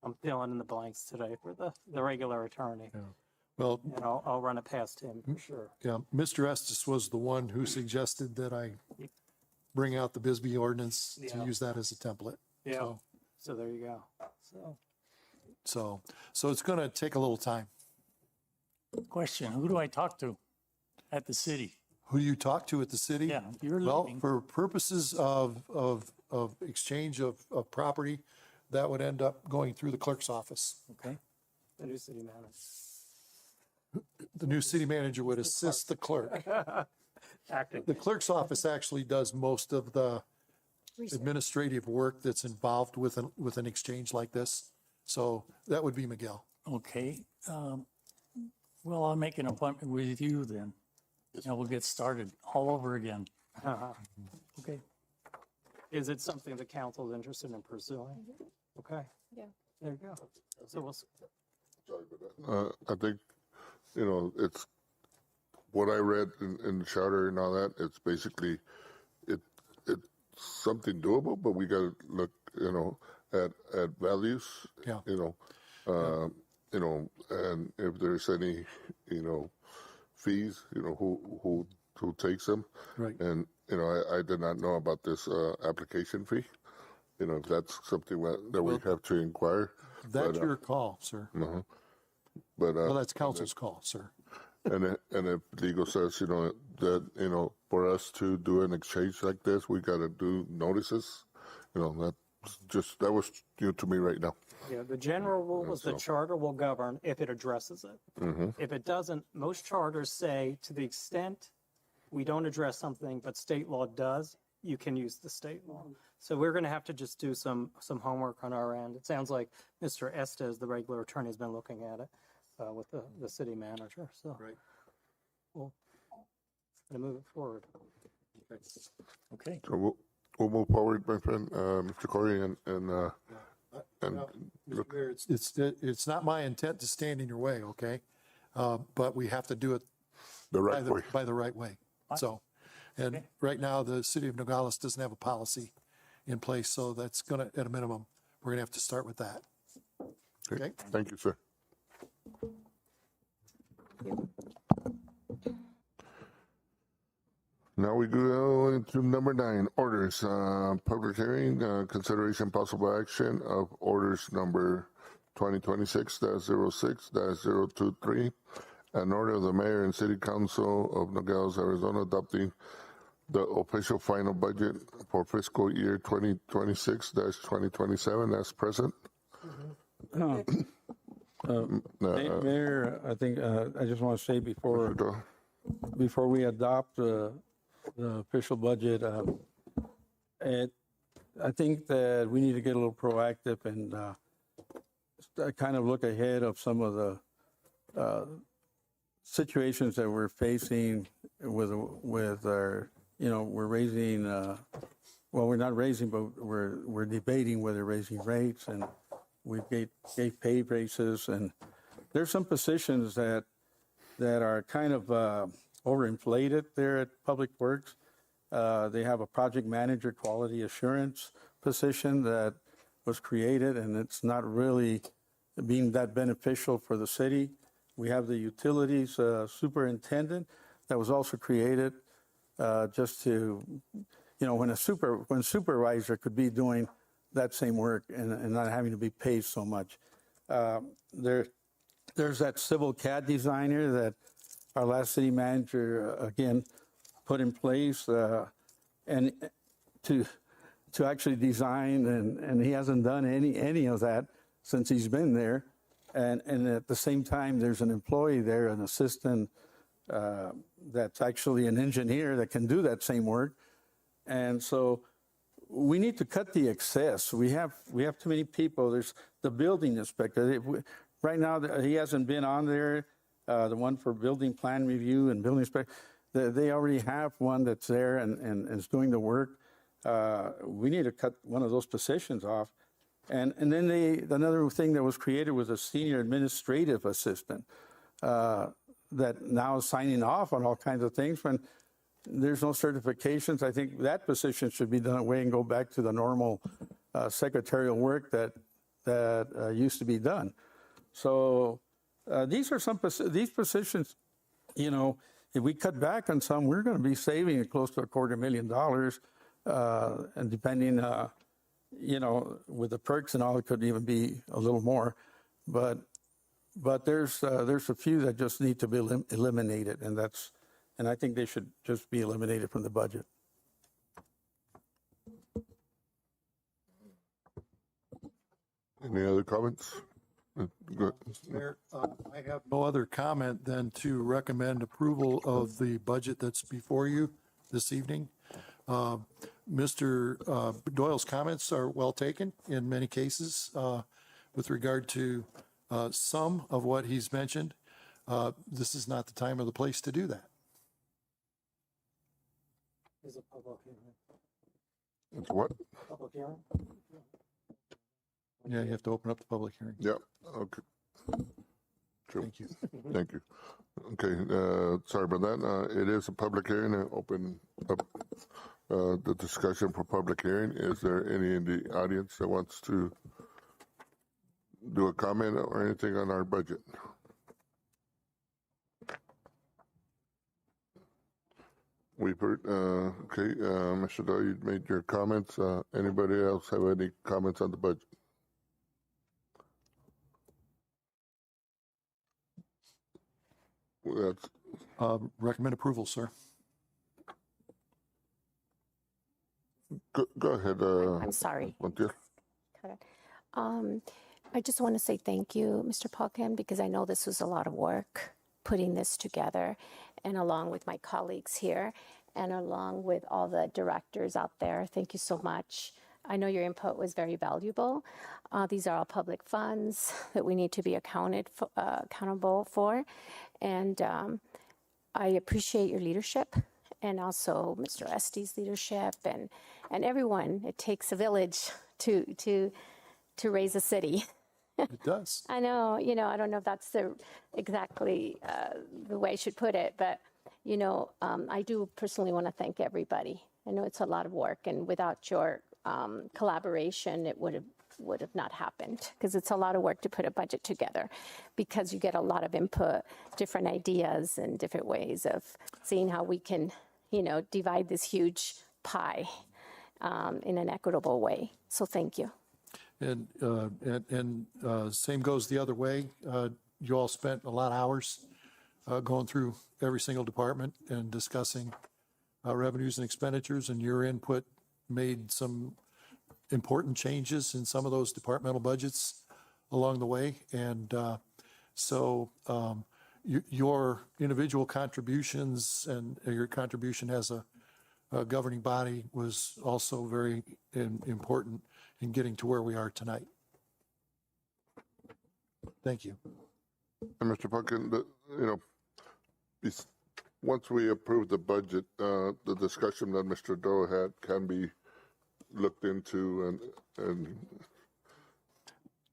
I'm filling in the blanks today for the regular attorney. Well, And I'll run it past him for sure. yeah, Mr. Estes was the one who suggested that I bring out the Bisbee ordinance to Yeah. use that as a template. Yeah. So- So there you go. So So it's going to take a little time. Question, who do I talk to at the city? Who do you talk to at the city? Yeah, you're Well, leaving. for purposes of exchange of property, that would end up going through the clerk's office. Okay, the new city manager. The new city manager would assist the clerk. Acting. The clerk's office actually does most of the administrative work that's involved with an exchange like this. So that would be Miguel. okay. Well, I'll make an appointment with you then. And we'll get started all over again. Okay. Is it something the council is interested in pursuing? Okay. Yeah. There you go. So we'll, I think, it's what I read in the charter and all that. It's basically, it's something doable, but we got to look, at values. Yeah. And if there's any, fees, who takes them. Right. And, I did not know about this application fee. If that's something that we have to inquire. That's But, your call, sir. But, Well, that's council's call, sir. and if legal says, that, for us to do an exchange like this, we got to do notices. That was new to me right now. yeah, the general rule is the charter will govern if it addresses it. If it doesn't, most charters say to the extent we don't address something, but state law does, you can use the state law. So we're going to have to just do some homework on our end. It sounds like Mr. Estes, the regular attorney, has been looking at it with the city manager. So Right. we'll move it forward. Okay. So we'll move forward, my friend, Mr. Corey, and Mr. Mayor, it's not my intent to stand in your way, okay? But we have to do it the right way. by the right way. So, and right now, the city of Nogales doesn't have a policy in place, so that's gonna, at a minimum, we're gonna have to start with that. Okay? Thank you, sir. Now we go into number 9, orders. Public hearing, consideration possible action of orders number 2026-06-023. An order of the mayor and city council of Nogales, Arizona, adopting the official final budget for fiscal year 2026-2027 as present. Mayor, I think, I just want to say before we adopt the official budget, I think that we need to get a little proactive and kind of look ahead of some of the situations that we're facing with our, we're raising, well, we're not raising, but we're debating whether raising rates, and we gave pay raises, and there's some positions that are kind of overinflated there at Public Works. They have a project manager quality assurance position that was created, and it's not really being that beneficial for the city. We have the utilities superintendent that was also created just to, when supervisor could be doing that same work and not having to be paid so much. There's that civil CAD designer that our last city manager, again, put in place and to actually design, and he hasn't done any of that since he's been there. And at the same time, there's an employee there, an assistant that's actually an engineer that can do that same work. And so we need to cut the excess. We have too many people. There's the building inspector. Right now, he hasn't been on there, the one for building plan review and building inspector. They already have one that's there and is doing the work. We need to cut one of those positions off. And then another thing that was created was a senior administrative assistant that now is signing off on all kinds of things when there's no certifications. I think that position should be done away and go back to the normal secretarial work that used to be done. So these are these positions, if we cut back on some, we're going to be saving close to $250,000. And depending, with the perks and all, it could even be a little more. But there's a few that just need to be eliminated, and I think they should just be eliminated from the budget. Any other comments? Good. Mayor, I have no other comment than to recommend approval of the budget that's before you this evening. Mr. Doyle's comments are well taken in many cases with regard to some of what he's mentioned. This is not the time or the place to do that. Is a public hearing. It's what? Public hearing? Yeah, you have to open up the public hearing. Yeah, okay. True. Thank you. Thank you. Okay, sorry about that. It is a public hearing. I open up the discussion for public hearing. Is there any in the audience that wants to do a comment or anything on our budget? We've heard, okay, Mr. Doyle, you made your comments. Anybody else have any comments on the budget? That's Recommend approval, sir. go ahead. I'm sorry. Montiel. Cut it. I just want to say thank you, Mr. Polkin, because I know this was a lot of work putting this together, and along with my colleagues here and along with all the directors out there, thank you so much. I know your input was very valuable. These are all public funds that we need to be accountable for, and I appreciate your leadership and also Mr. Estes' leadership and everyone. It takes a village to raise a city. It does. I know, I don't know if that's exactly the way I should put it, but, I do personally want to thank everybody. I know it's a lot of work, and without your collaboration, it would have not happened, because it's a lot of work to put a budget together, because you get a lot of input, different ideas and different ways of seeing how we can, divide this huge pie in an equitable way. So thank you. And same goes the other way. You all spent a lot of hours going through every single department and discussing revenues and expenditures, and your input made some important changes in some of those departmental budgets along the way. And so your individual contributions and your contribution as a governing body was also very important in getting to where we are tonight. Thank you. And Mr. Pumpkin, once we approve the budget, the discussion that Mr. Doe had can be looked into and,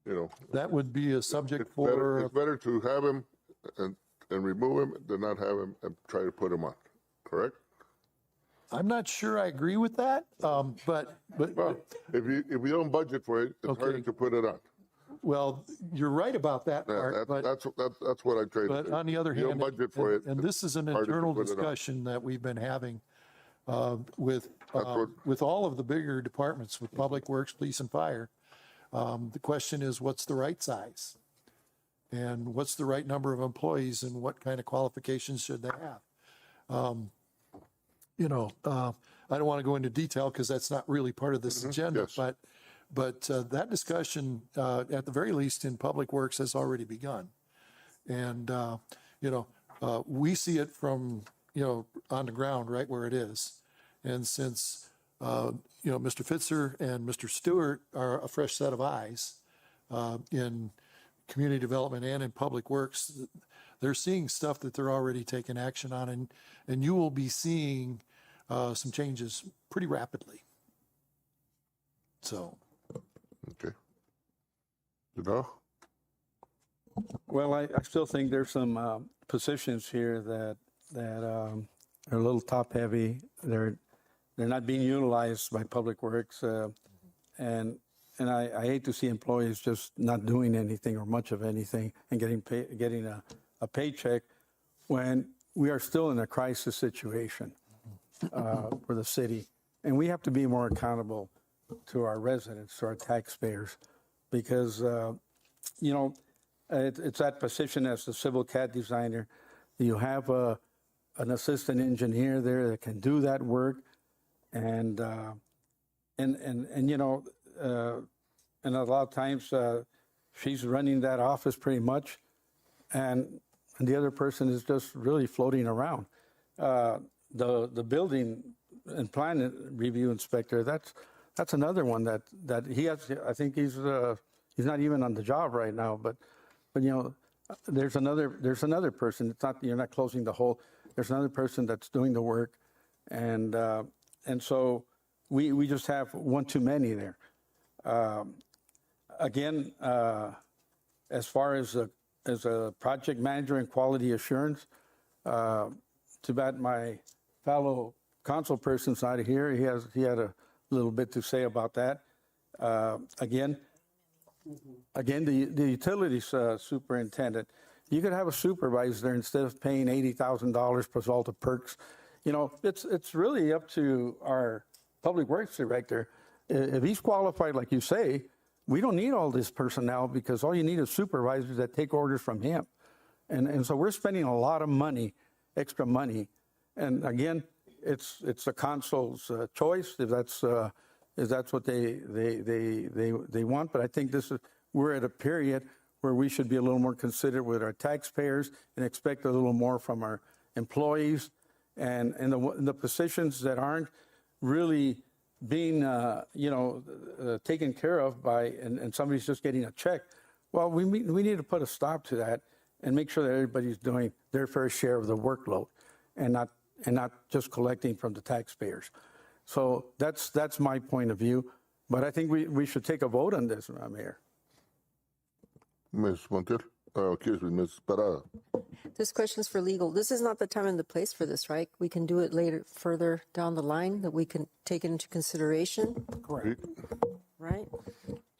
you know. That would be a subject It's better, for, it's better to have him and remove him than not have him and try to put him on, correct? I'm not sure I agree with that, but, Well, if you don't budget for it, it's harder Okay. to put it on. well, you're right about that Yeah, part, but. that's what I tried to But say. on the other You don't hand, budget for it. and this is an it's harder to internal put it on. discussion that we've been having with what- with all of the bigger departments, with Public Works, Police and Fire. The question is, what's the right size? And what's the right number of employees and what kind of qualifications should they have? You know, I don't want to go into detail because that's not really part of this agenda, yes. but that discussion, at the very least in Public Works, has already begun. And, you know, we see it from, you know, on the ground, right where it is. And since, you know, Mr. Fitzer and Mr. Stewart are a fresh set of eyes in community development and in Public Works, they're seeing stuff that they're already taking action on. And you will be seeing some changes pretty rapidly. So. Okay. You know? Well, I still think there's some positions here that are a little top heavy. They're not being utilized by Public Works, and I hate to see employees just not doing anything or much of anything and getting a paycheck when we are still in a crisis situation for the city, and we have to be more accountable to our residents, to our taxpayers, because you know. It's that position as the civil CAD designer. You have an assistant engineer there that can do that work, and you know, and a lot of times she's running that office pretty much, and the other person is just really floating around. The building and plan review inspector, that's another one that he has. I think he's not even on the job right now, but you know, there's another person. It's not, you're not closing the hole. There's another person that's doing the work, and so we just have one too many there. Again, as far as a project manager and quality assurance, too bad my fellow council person's not here. He had a little bit to say about that. Again, the utilities superintendent, you could have a supervisor instead of paying $80,000 plus all the perks. You know, it's really up to our Public Works director. If he's qualified, like you say, we don't need all this personnel because all you need is supervisors that take orders from him. And so we're spending a lot of money, extra money. And again, it's the council's choice if that's what they want. But I think we're at a period where we should be a little more considerate with our taxpayers and expect a little more from our employees, and the positions that aren't really being taken care of by and somebody's just getting a check. Well, we need to put a stop to that and make sure that everybody's doing their fair share of the workload and not just collecting from the taxpayers. So that's my point of view. But I think we should take a vote on this, Mayor. Ms. Montiel, excuse me, Ms. Parada. This question's for legal. This is not the time and the place for this, right? We can do it later, further down the line, that we can take it into consideration, Correct. right?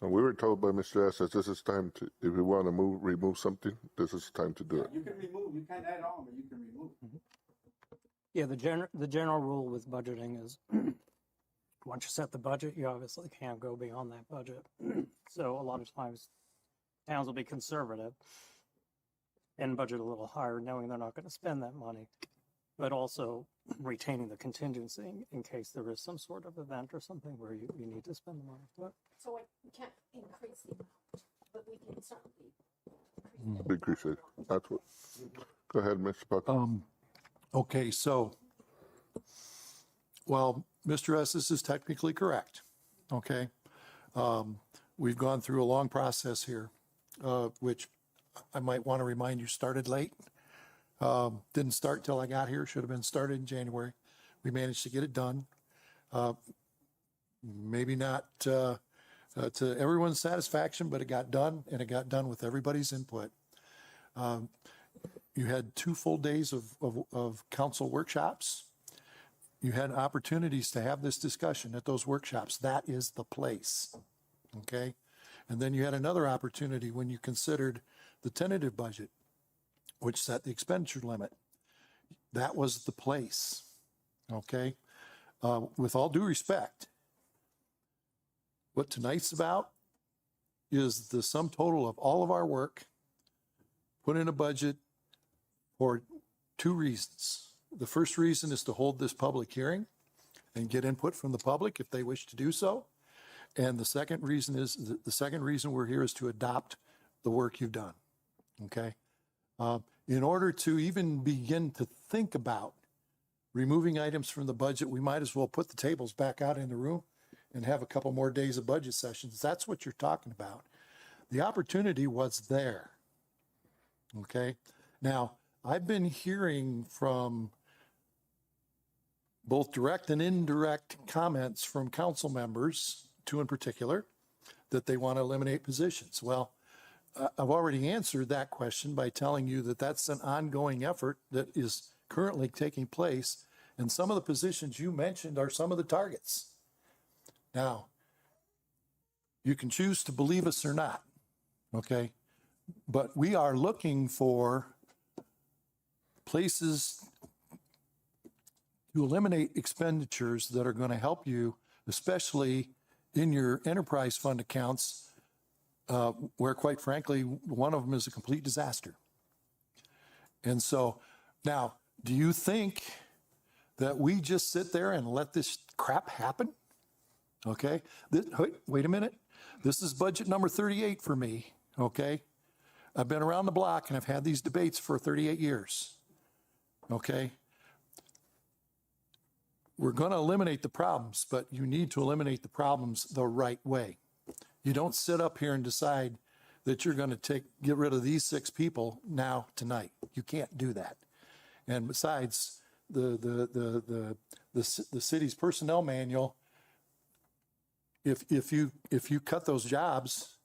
And we were told by Mr. Estes, this is time to, if we want to remove something, this is time to do it. You can remove, you can't add on, but you can remove. Yeah, the general rule with budgeting is once you set the budget, you obviously can't go beyond that budget. So a lot of times towns will be conservative and budget a little higher, knowing they're not going to spend that money, but also retaining the contingency in case there is some sort of event or something where you need to spend the money. But So we can't increase the amount, but we can certainly. Decrease it. That's what. Go ahead, Mr. Puck. Okay, so, well, Mr. Estes is technically correct, okay? We've gone through a long process here, which I might want to remind you started late. Didn't start till I got here. Should have been started in January. We managed to get it done. Maybe not to everyone's satisfaction, but it got done, and it got done with everybody's input. You had 2 full days of council workshops. You had opportunities to have this discussion at those workshops. That is the place. Okay? And then you had another opportunity when you considered the tentative budget, which set the expenditure limit. That was the place. Okay? With all due respect, what tonight's about is the sum total of all of our work put in a budget for 2 reasons. The first reason is to hold this public hearing and get input from the public if they wish to do so. And the second reason we're here is to adopt the work you've done. Okay? In order to even begin to think about removing items from the budget, we might as well put the tables back out in the room and have a couple more days of budget sessions. That's what you're talking about. The opportunity was there. Okay? Now, I've been hearing from both direct and indirect comments from council members, 2 in particular, that they want to eliminate positions. Well, I've already answered that question by telling you that that's an ongoing effort that is currently taking place. And some of the positions you mentioned are some of the targets. Now, you can choose to believe us or not, okay? But we are looking for places to eliminate expenditures that are going to help you, especially in your enterprise fund accounts, where quite frankly, one of them is a complete disaster. And so now, do you think that we just sit there and let this crap happen? Okay, wait a minute. This is budget number 38 for me, okay? I've been around the block and I've had these debates for 38 years, okay? We're going to eliminate the problems, but you need to eliminate the problems the right way. You don't sit up here and decide that you're going to get rid of these 6 people now, tonight. You can't do that. And besides, the city's personnel manual, if you cut those jobs,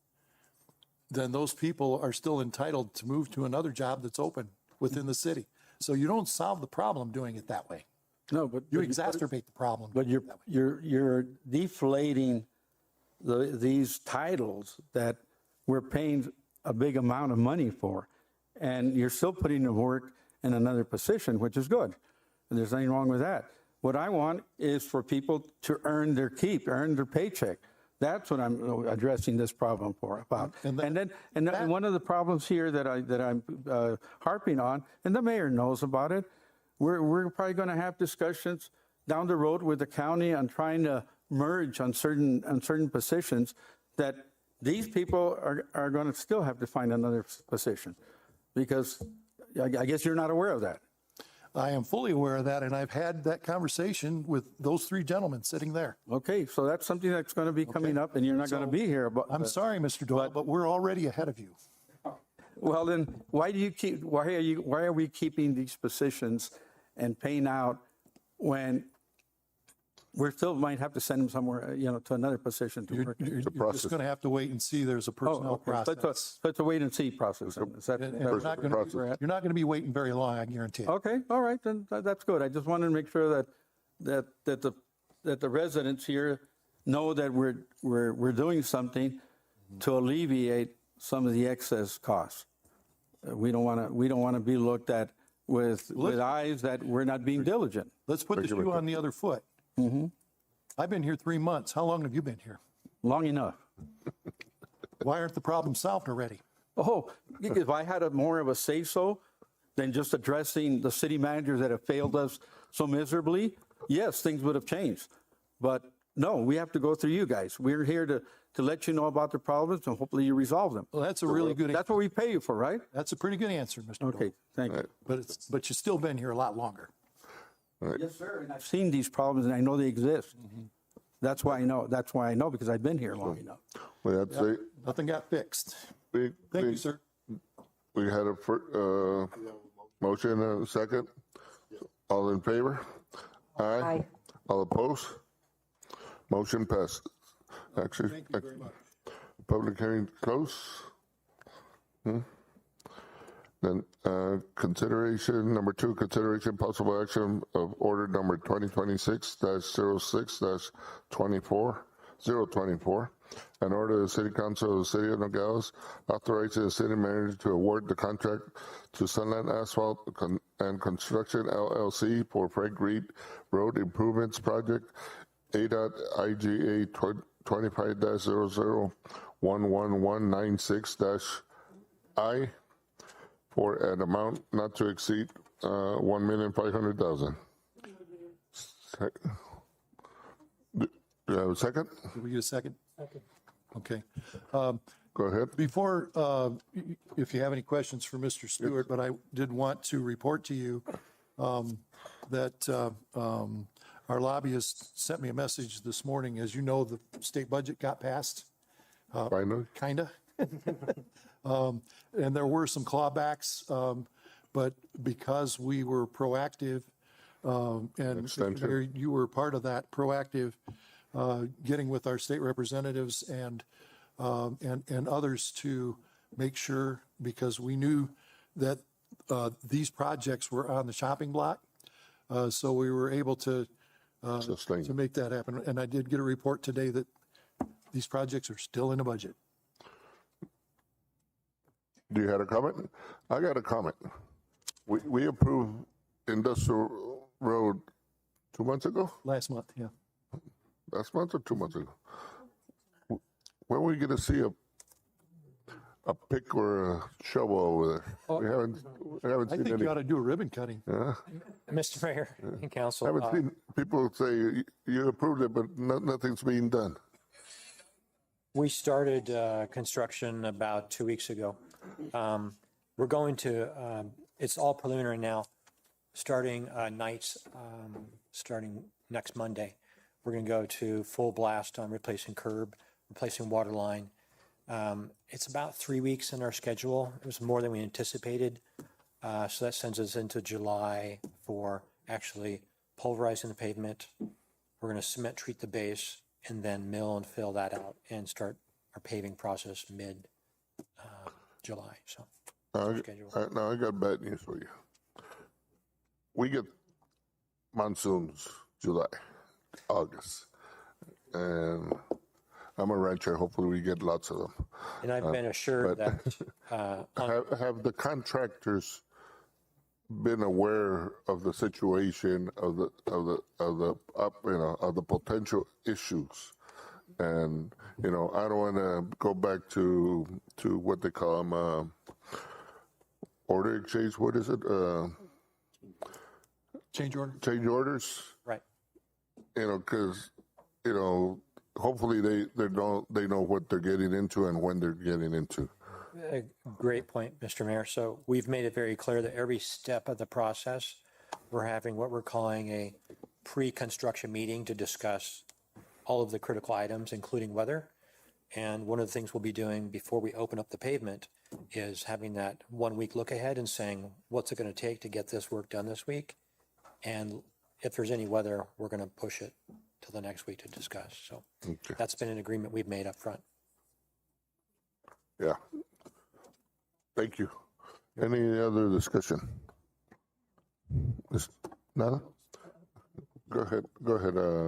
then those people are still entitled to move to another job that's open within the city. So you don't solve the problem doing it that way. No, but You exacerbate the problem. But you're deflating these titles that we're paying a big amount of money for, and you're still putting the work in another position, which is good. And there's nothing wrong with that. What I want is for people to earn their keep, earn their paycheck. That's what I'm addressing this problem about. And then one of the problems here that I'm harping on, and the mayor knows about it, we're probably going to have discussions down the road with the county on trying to merge on certain positions that these people are going to still have to find another position, because I guess you're not aware of that. I am fully aware of that, and I've had that conversation with those 3 gentlemen sitting there. Okay, so that's something that's going to be coming up, and you're not going to be here. But I'm sorry, Mr. Doyle, but we're already ahead of you. Well, then why are we keeping these positions and paying out when we still might have to send them somewhere, to another position to work? You're just going to have to wait and see. There's a personnel process. So it's a wait and see process. Is that, You're not going to be waiting very long, I guarantee it. Okay, all right, then that's good. I just wanted to make sure that the residents here know that we're doing something to alleviate some of the excess costs. We don't want to be looked at with eyes that we're not being diligent. Let's put the shoe on the other foot. Mm-hmm. I've been here 3 months. How long have you been here? Long enough. Why aren't the problems solved already? Oh, if I had more of a say-so than just addressing the city managers that have failed us so miserably, yes, things would have changed. But no, we have to go through you guys. We're here to let you know about the problems, and hopefully you resolve them. Well, that's a really good answer. That's what we pay you for, right? That's a pretty good answer, Mr. Okay, Doyle. thank you. But you've still been here a lot longer. Yes, sir. And I've seen these problems, and I know they exist. Mm-hmm. That's why I know. That's why I know, because I've been here long enough. Well, I'd say Nothing got fixed. Thank you, sir. We had a motion motion and a second. All in favor? Aye. All opposed? Motion passes. Actually, Thank you very much. public hearing close. Then, consideration, number 2, consideration possible action of order number 2026-06-024, an order of the City Council of the City of Nogales authorizing the city manager to award the contract to Sunland Asphalt and Construction LLC for Frank Reed Road Improvements Project, ADOT IGA 25-00-11196-I for an amount not to exceed $1,500,000. Do you have a second? Did we get a second? Second. Okay. Go ahead. Before, if you have any questions for Mr. Stewart, but I did want to report to you that our lobbyist sent me a message this morning. As you know, the state budget got passed. Finally. Kinda. And there were some clawbacks, but because we were proactive, and Extension. Mayor, you were part of that proactive, getting with our state representatives and others to make sure, because we knew that these projects were on the chopping block. So we were able to Sustain. make that happen. And I did get a report today that these projects are still in the budget. Do you have a comment? I got a comment. We approved Industrial Road 2 months ago? Last month, yeah. Last month or 2 months ago? When are we going to see a pick or a shovel over there? We haven't I seen think any. you ought to do a ribbon cutting. Mr. Mayor and Council. Haven't seen people say you approved it, but nothing's being done. We started construction about 2 weeks ago. We're going to, it's all preliminary now, starting nights, starting next Monday. We're going to go to full blast on replacing curb, replacing water line. It's about 3 weeks in our schedule. It was more than we anticipated. So that sends us into July for actually pulverizing the pavement. We're going to cement treat the base and then mill and fill that out and start our paving process mid July. So Now I got bad news for you. We get monsoons July, August, and I'm a rancher. Hopefully we get lots of them. And I've been assured that Have the contractors been aware of the situation of the potential issues? And I don't want to go back to what they call them, order exchange. What is it? Change order? Change orders. right. Because hopefully they know what they're getting into and when they're getting into. A great point, Mr. Mayor. So we've made it very clear that every step of the process, we're having what we're calling a pre-construction meeting to discuss all of the critical items, including weather. And one of the things we'll be doing before we open up the pavement is having that 1 week look ahead and saying, what's it going to take to get this work done this week? And if there's any weather, we're going to push it till the next week to discuss. So that's been an agreement we've made up front. Yeah. Thank you. Any other discussion? Nada? Go ahead,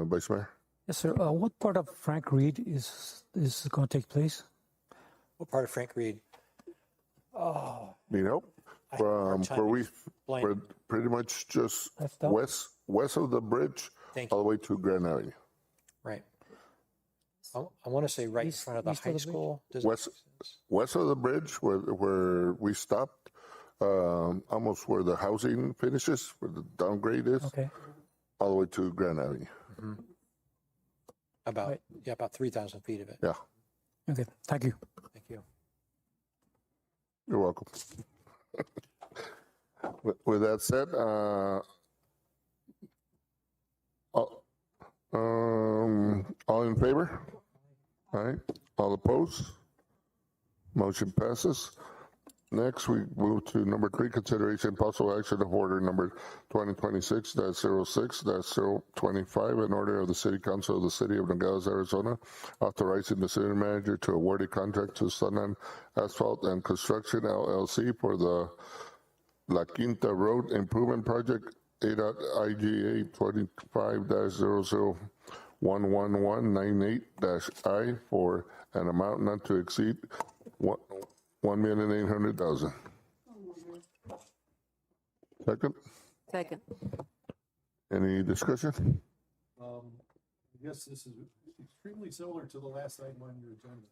Vice Mayor. Yes, sir. What part of Frank Reed is going to take place? What part of Frank Reed? Need help? From Blank. we're pretty much just Left out? west of the bridge, Thank all the way to Grand Avenue. Right. I want to say right in East- front of the east of high the bridge? school. Does it make sense? West of the bridge, where we stopped, almost where the housing finishes, where the downgrade is, Okay. all the way to Grand Avenue. About 3,000 feet of it. Yeah, Okay. Thank you. Thank you. you're welcome. With that said, all in favor? All right. All opposed? Motion passes. Next, we move to number 3, consideration possible action of order number 2026-06-025, an order of the City Council of the City of Nogales, Arizona, authorizing the city manager to award a contract to Sunland Asphalt and Construction LLC for the La Quinta Road Improvement Project, ADOT IGA 25-0011198-I for an amount not to exceed $1,800,000. Second, Second. any discussion? Yes, this is extremely similar to the last item on your agenda.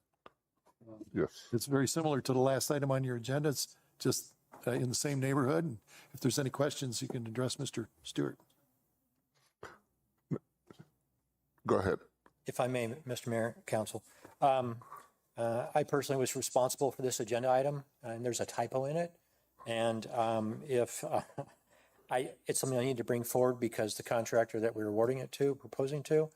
Yes. It's very similar to the last item on your agenda. It's just in the same neighborhood. And if there's any questions, you can address Mr. Stewart. Go ahead. If I may, Mr. Mayor, Council. I personally was responsible for this agenda item, and there's a typo in it. And it's something I need to bring forward because the contractor that we're awarding it to, proposing to,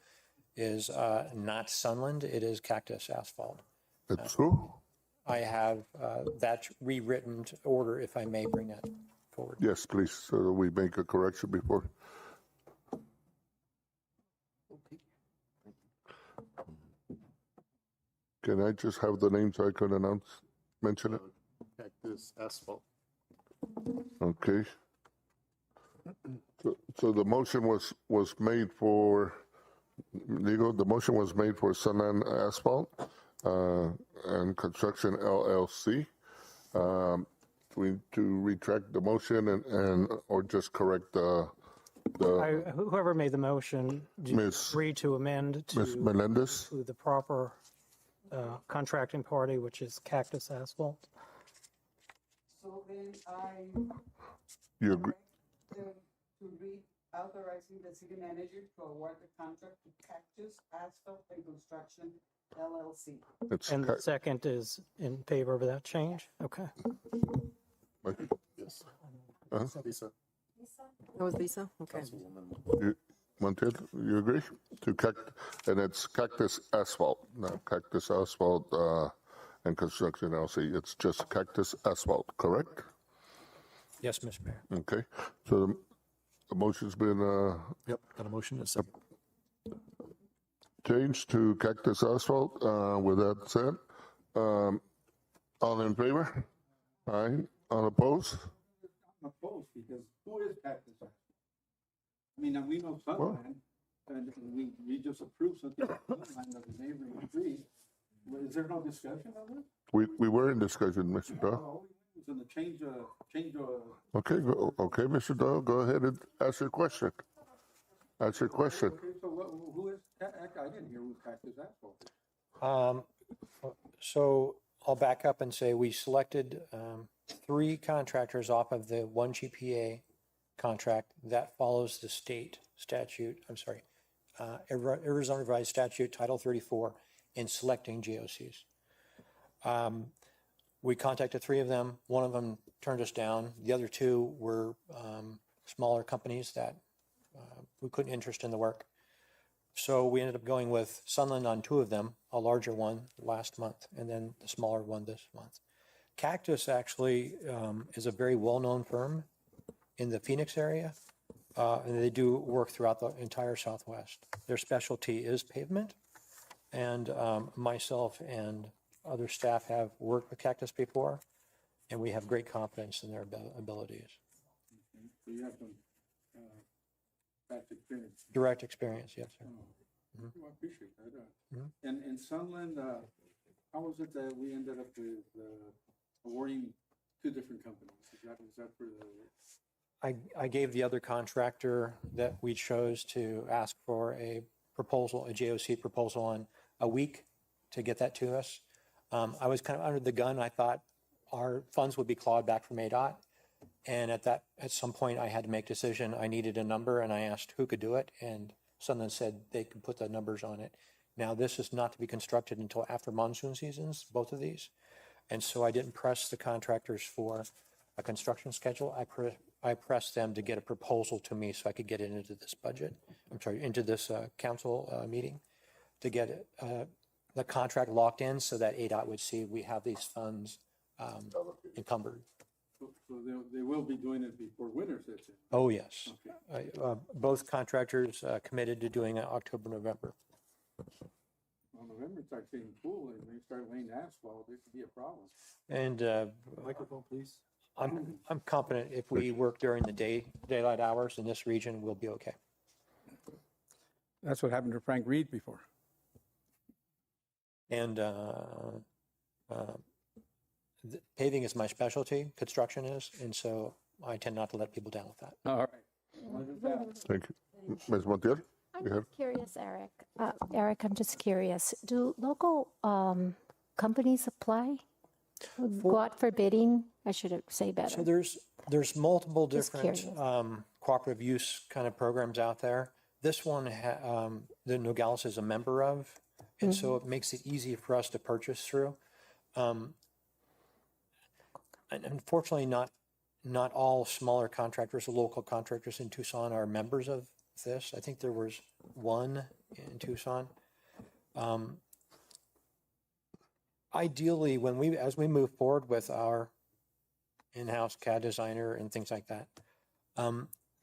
is not Sunland, it is Cactus Asphalt. It's who? I have that rewritten order, if I may bring that forward. Yes, please, so that we make a correction before. Can I just have the name so I can mention it? Cactus Asphalt. Okay. So the motion was made for, legal, the motion was made for Sunland Asphalt and Construction LLC. We need to retract the motion and or just correct the Whoever made the motion, do you Miss- agree to amend Ms. Melendez? to the proper contracting party, which is Cactus Asphalt? So then I You agree? to read authorizing the city manager to award the contract to Cactus Asphalt and Construction LLC. It's And the second is in favor of that change? Okay. Yes. Lisa. That was Lisa? Okay. Montiel, you agree? And it's Cactus Asphalt, not Cactus Asphalt and Construction LLC. It's just Cactus Asphalt, correct? Yes, Mr. Mayor. Okay, so the motion's been Yep, got a motion. A second. changed to Cactus Asphalt. With that said, all in favor? Aye. All opposed? I'm opposed because who is Cactus Asphalt? I mean, we know Sunland, and we just approved something on Sunland of the neighboring trees. Is there no discussion of it? We were in discussion, Mr. Doyle. No, it's in the change of. Okay, okay, Mr. Doyle, go ahead and ask your question. Ask your question. Okay, so who is, I didn't hear who Cactus Asphalt is. So I'll back up and say we selected 3 contractors off of the 1 GPA contract that follows the state statute, Arizona Revised Statute Title 34 in selecting GOCs. We contacted 3 of them. 1 of them turned us down. The other 2 were smaller companies that we couldn't interest in the work. So we ended up going with Sunland on 2 of them, a larger one last month, and then the smaller one this month. Cactus actually is a very well-known firm in the Phoenix area, and they do work throughout the entire Southwest. Their specialty is pavement, and myself and other staff have worked with Cactus before, and we have great confidence in their abilities. So you have some past experience. Direct experience, yes, sir. Oh, I appreciate that. And in Sunland, how was it that we ended up with awarding 2 different companies? Is that for the? I gave the other contractor that we chose to ask for a proposal, a JOC proposal on a week to get that to us. I was kind of under the gun. I thought our funds would be clawed back from ADOT. And at some point I had to make a decision. I needed a number and I asked who could do it. And someone said they could put the numbers on it. Now this is not to be constructed until after monsoon seasons, both of these. And so I didn't press the contractors for a construction schedule. I pressed them to get a proposal to me so I could get it into this budget. Into this council meeting to get the contract locked in so that ADOT would see we have these funds encumbered. So they will be doing it before winter sets in. Oh, yes. Both contractors committed to doing it October, November. Well, November starts getting cool and they start laying asphalt, it could be a problem. And Microphone, please. I'm confident if we work during the daylight hours in this region, we'll be okay. That's what happened to Frank Reed before. And paving is my specialty, construction is, and so I tend not to let people down with that. All right. Thank you. Ms. Montiel? I'm You have- just curious, Eric. Eric, I'm just curious. Do local companies apply? Go out for bidding? I should say better. So there's multiple Just different curious. cooperative use kind of programs out there. This one, the Nogales is a member of, and so it makes it easy for us to purchase through. And unfortunately, not all smaller contractors or local contractors in Tucson are members of this. I think there was one in Tucson. Ideally, as we move forward with our in-house CAD designer and things like that,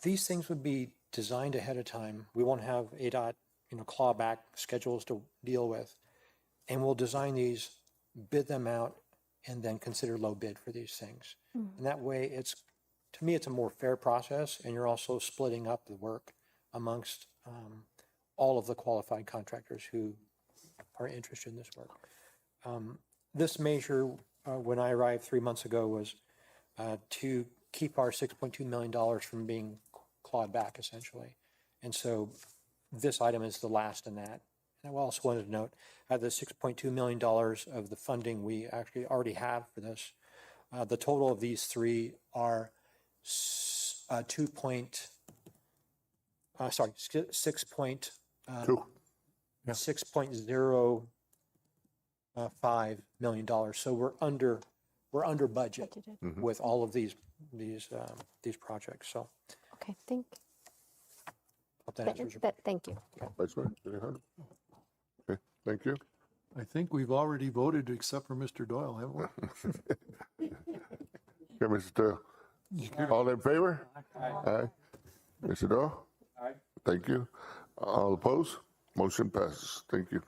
these things would be designed ahead of time. We won't have ADOT, clawback schedules to deal with, and we'll design these, bid them out, and then consider low bid for these things. And that way, to me, it's a more fair process, and you're also splitting up the work amongst all of the qualified contractors who are interested in this work. This measure, when I arrived 3 months ago, was to keep our $6.2 million from being clawed back, essentially. And so this item is the last in that. And I also wanted to note, out of the $6.2 million of the funding we actually already have for this, the total of these three are 6.05 million dollars. So we're under budget Budgeted. with all of these projects. So Okay, thank hope that answers your thank you. Vice Mayor? You have it? Okay, thank you. I think we've already voted except for Mr. Doyle, haven't we? Okay, Mr. Doyle. All in favor? Aye. Mr. Doyle? Aye. Thank you. All opposed? Motion passes. Thank you.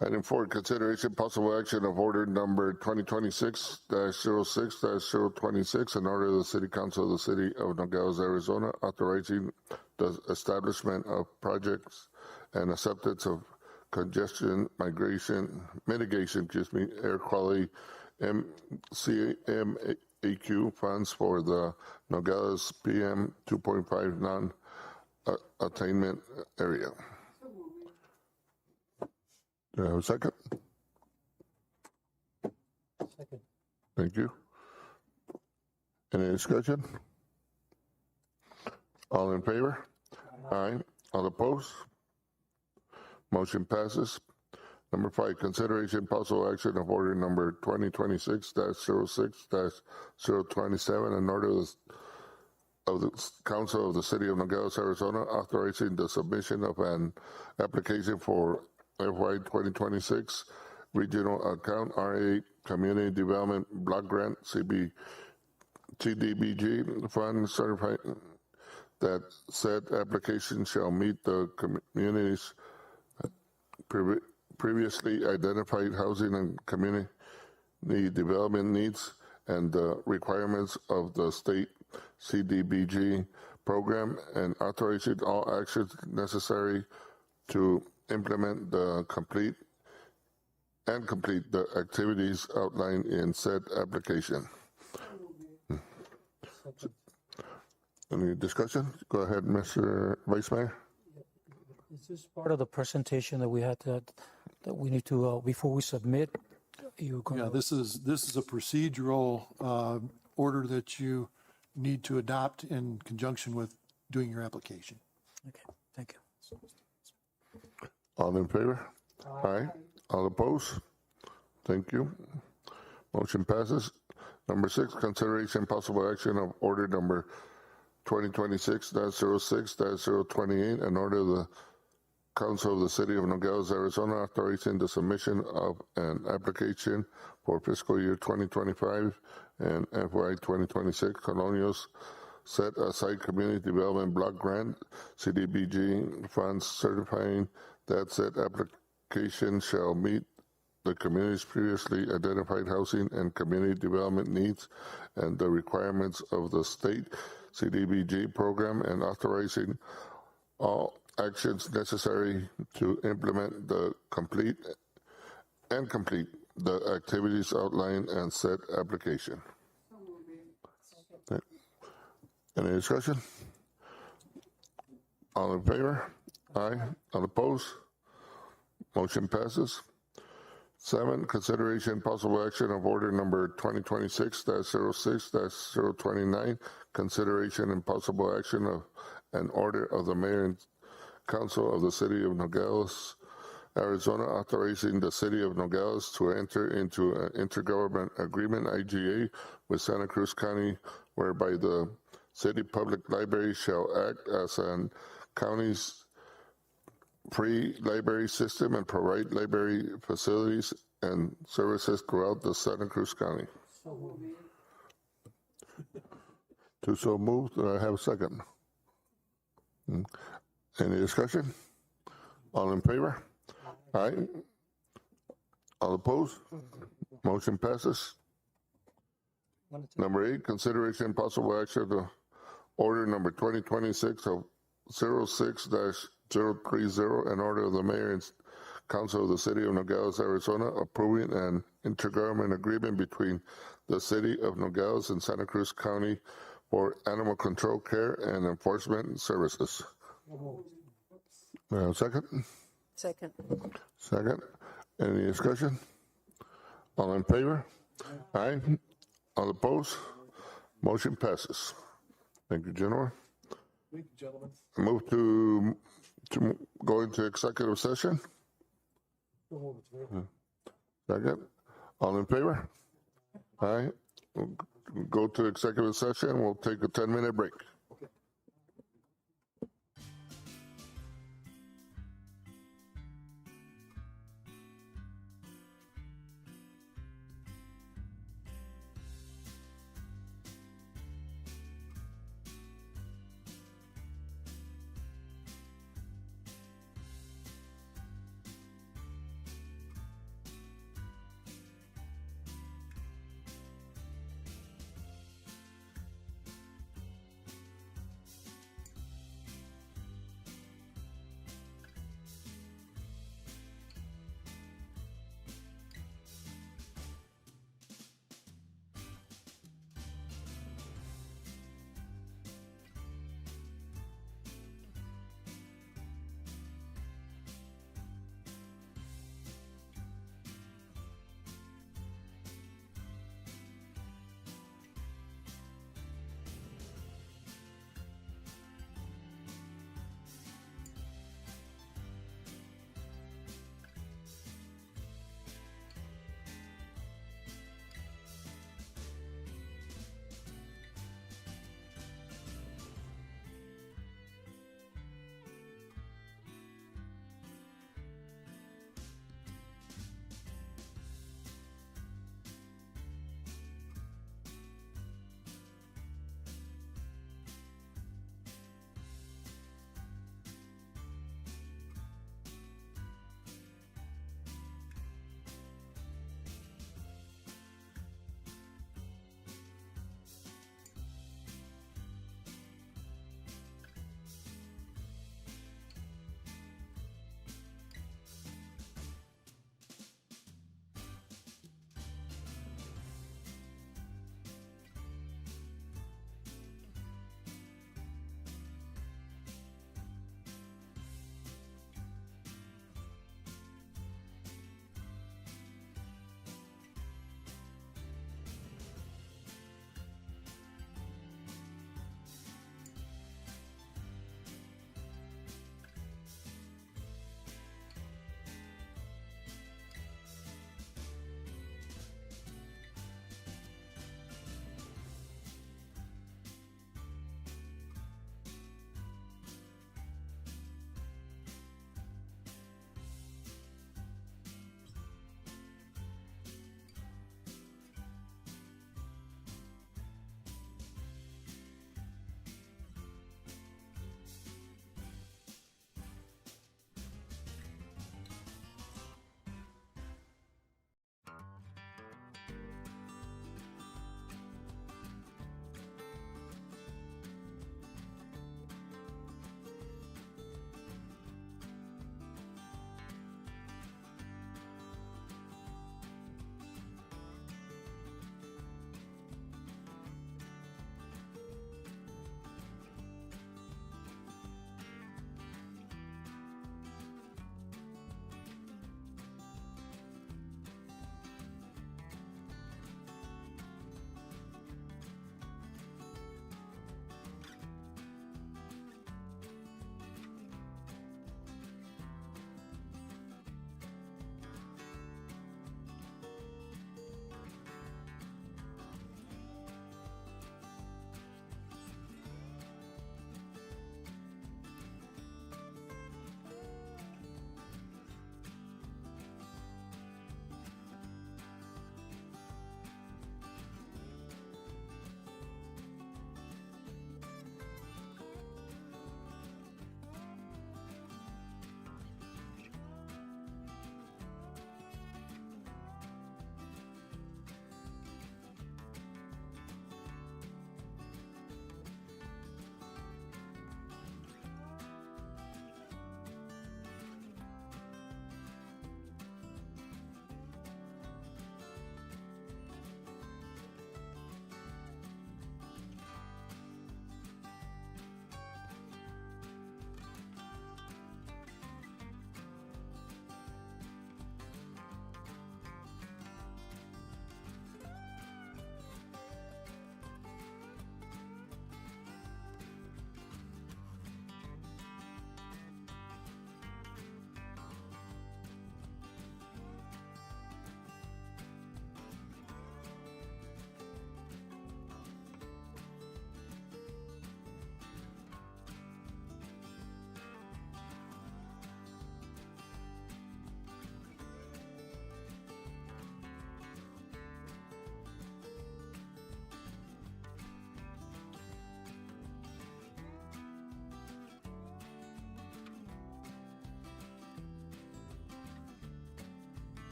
Item 4, consideration possible action of order number 2026-06-026, an order of the City Council of the City of Nogales, Arizona, authorizing the establishment of projects and acceptance of congestion mitigation, air quality CMAQ funds for the Nogales PM 2.5 non-attainment area. Do I have a second? Second. Thank you. Any discussion? All in favor? Aye. All opposed? Motion passes. Number 5, consideration possible action of order number 2026-06-027, an order of the Council of the City of Nogales, Arizona, authorizing the submission of an application for FY 2026 Regional Account RA Community Development Block Grant CDBG Fund certified that said application shall meet the community's previously identified housing and community development needs and the requirements of the state CDBG program, and authorizing all actions necessary to implement complete the activities outlined in said application. Any discussion? Go ahead, Mr. Vice Mayor. Is this part of the presentation that we had that we need to, before we submit? Yeah, this is a procedural order that you need to adopt in conjunction with doing your application. Okay, thank you. All in favor? Aye. All opposed? Thank you. Motion passes. Number 6, consideration possible action of order number 2026-06-028, an order of the Council of the City of Nogales, Arizona, authorizing the submission of an application for fiscal year 2025 and FY 2026 Colonials Set Aside Community Development Block Grant, CDBG funds, certifying that said application shall meet the community's previously identified housing and community development needs and the requirements of the state CDBG program, and authorizing all actions necessary to implement the complete the activities outlined and said application. Okay. Any discussion? All in favor? Aye. All opposed? Motion passes. 7, consideration and possible action of order number 2026-06-029, consideration and possible action of an order of the mayor and council of the city of Nogales, Arizona, authorizing the city of Nogales to enter into an intergovernment agreement, IGA, with Santa Cruz County, whereby the city public library shall act as an county's free library system and provide library facilities and services throughout the Santa Cruz County. To so moved, I have a second. Any discussion? All in favor? Aye. All opposed? Motion passes. Number 8, consideration and possible action of order number 2026 of 06-030, an order of the mayor and council of the city of Nogales, Arizona, approving an intergovernmental agreement between the city of Nogales and Santa Cruz County for animal control care and enforcement services. Second? Second. Second. Any discussion? All in favor? Aye. All opposed? Motion passes. Thank you, General. Thank you, gentlemen. Move to go into executive session. Second. All in favor? Aye. We'll go to executive session. We'll take a 10-minute break.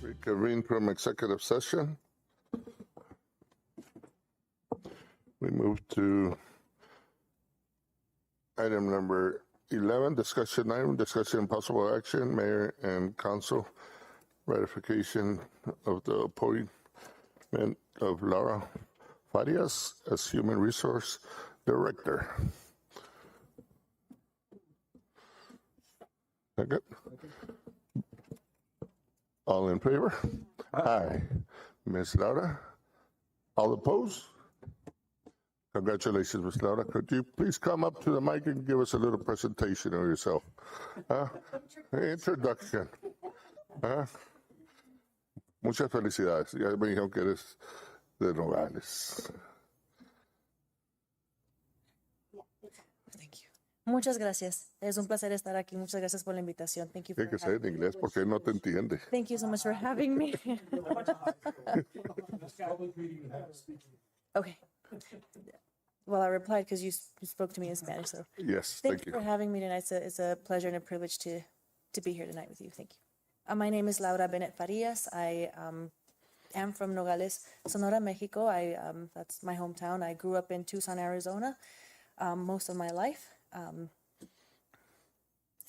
Reconvene from executive session. We move to item number 11, discussion item, discussion and possible action, mayor and council ratification of the appointment of Laura Farias as human resource director. Second. All in favor? Aye. Ms. Laura? All opposed? Congratulations, Ms. Laura. Could you please come up to the mic and give us a little presentation of yourself? Introduction. Muchas felicidades. Ya me dijeron que eres de Nogales. Muchas gracias. Es un placer estar aquí. Muchas gracias por la invitación. Thank you for Tiene que ser en having me. inglés porque no te entiende. Thank you so much for having me. Okay. Well, I replied because you spoke to me in Spanish. So Yes, thank thank you you. for having me tonight. It's a pleasure and a privilege to be here tonight with you. Thank you. My name is Laura Bennett Farias. I am from Nogales, Sonora, Mexico. That's my hometown. I grew up in Tucson, Arizona, most of my life.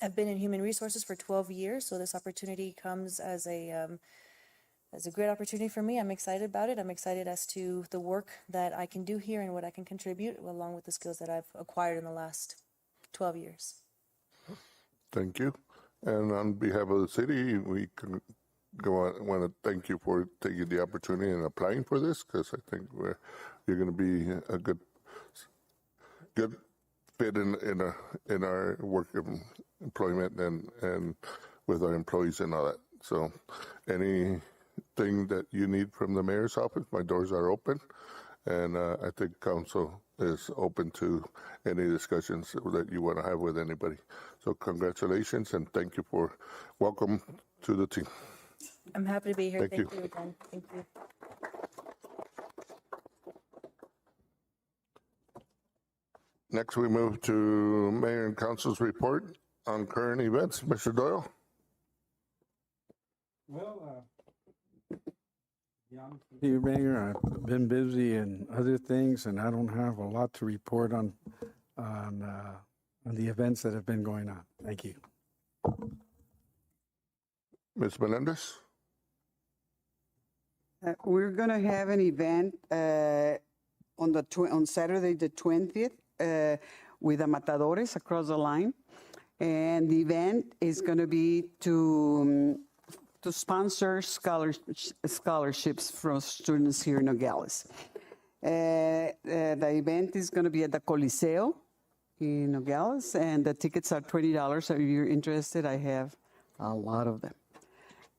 I've been in human resources for 12 years, so this opportunity comes as a great opportunity for me. I'm excited about it. I'm excited as to the work that I can do here and what I can contribute, along with the skills that I've acquired in the last 12 years. Thank you. And on behalf of the city, we can want to thank you for taking the opportunity and applying for this, because I think you're going to be a good fit in our work employment and with our employees and all that. So anything that you need from the mayor's office, my doors are open. And I think council is open to any discussions that you want to have with anybody. So congratulations and thank you for welcome to the team. I'm happy to be here. Thank you. Thank you again. Thank you. Next, we move to Mayor and Council's report on current events. Mr. Doyle? Well, Dear Mayor, I've been busy in other things, and I don't have a lot to report on the events that have been going on. Thank you. Ms. Melendez? We're going to have an event on Saturday the 20th with the Matadores across the line. And the event is going to be to sponsor scholarships from students here in Nogales. The event is going to be at the Coliseo in Nogales, and the tickets are $20. So if you're interested, I have a lot of them.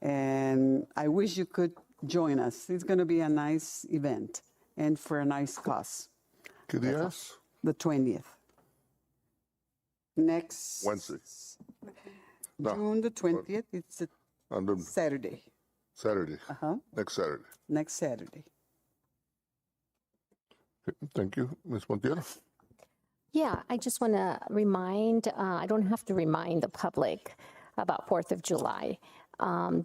And I wish you could join us. It's going to be a nice event and for a nice cause. ¿Qué día es? The 20th. Next Wednesday. No. June the 20th. It's a On the Saturday. Saturday. Uh-huh. Next Saturday. Next Saturday. Thank you. Ms. Montiel? Yeah, I just want to remind, I don't have to remind the public about 4th of July.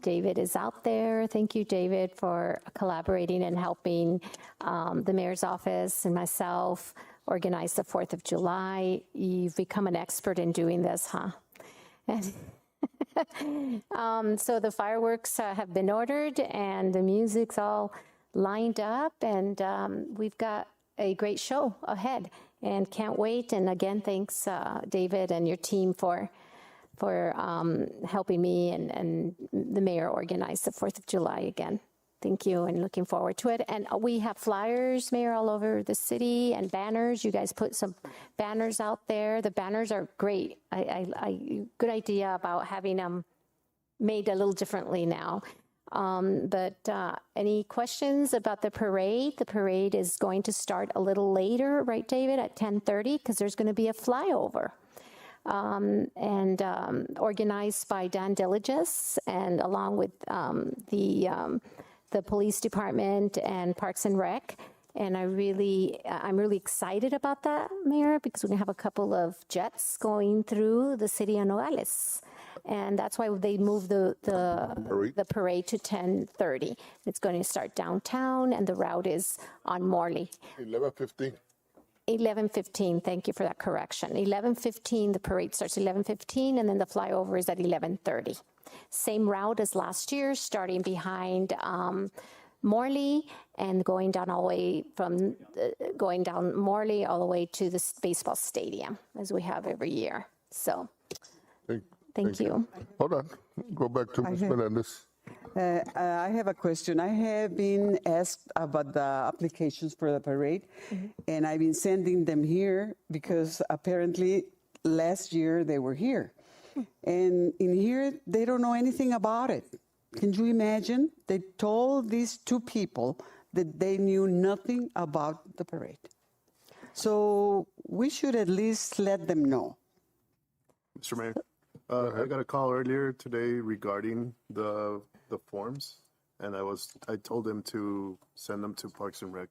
David is out there. Thank you, David, for collaborating and helping the mayor's office and myself organize the 4th of July. You've become an expert in doing this, huh? And so the fireworks have been ordered and the music's all lined up, and we've got a great show ahead and can't wait. And again, thanks, David and your team for helping me and the mayor organize the 4th of July again. Thank you, and looking forward to it. And we have flyers, Mayor, all over the city, and banners. You guys put some banners out there. The banners are great. Good idea about having them made a little differently now. But any questions about the parade? The parade is going to start a little later, right, David, at 10:30, because there's going to be a flyover. And organized by Dan Diligis, and along with the police department and Parks and Rec. And I'm really excited about that, Mayor, because we're gonna have a couple of jets going through the city of Nogales. And that's why they moved the parade to 10:30. It's going to start downtown, and the route is on Morley. 11:15. 11:15, thank you for that correction. 11:15, the parade starts 11:15, and then the flyover is at 11:30. Same route as last year, starting behind Morley and going down all the way from, going down Morley all the way to the baseball stadium, as we have every year. So, thank you. Hold on, go back to Ms. Menendez. I have a question. I have been asked about the applications for the parade, and I've been sending them here because apparently last year they were here. And in here, they don't know anything about it. Can you imagine? They told these two people that they knew nothing about the parade. So we should at least let them know. Mr. Mayor, I got a call earlier today regarding the forms, and I told them to send them to Parks and Rec.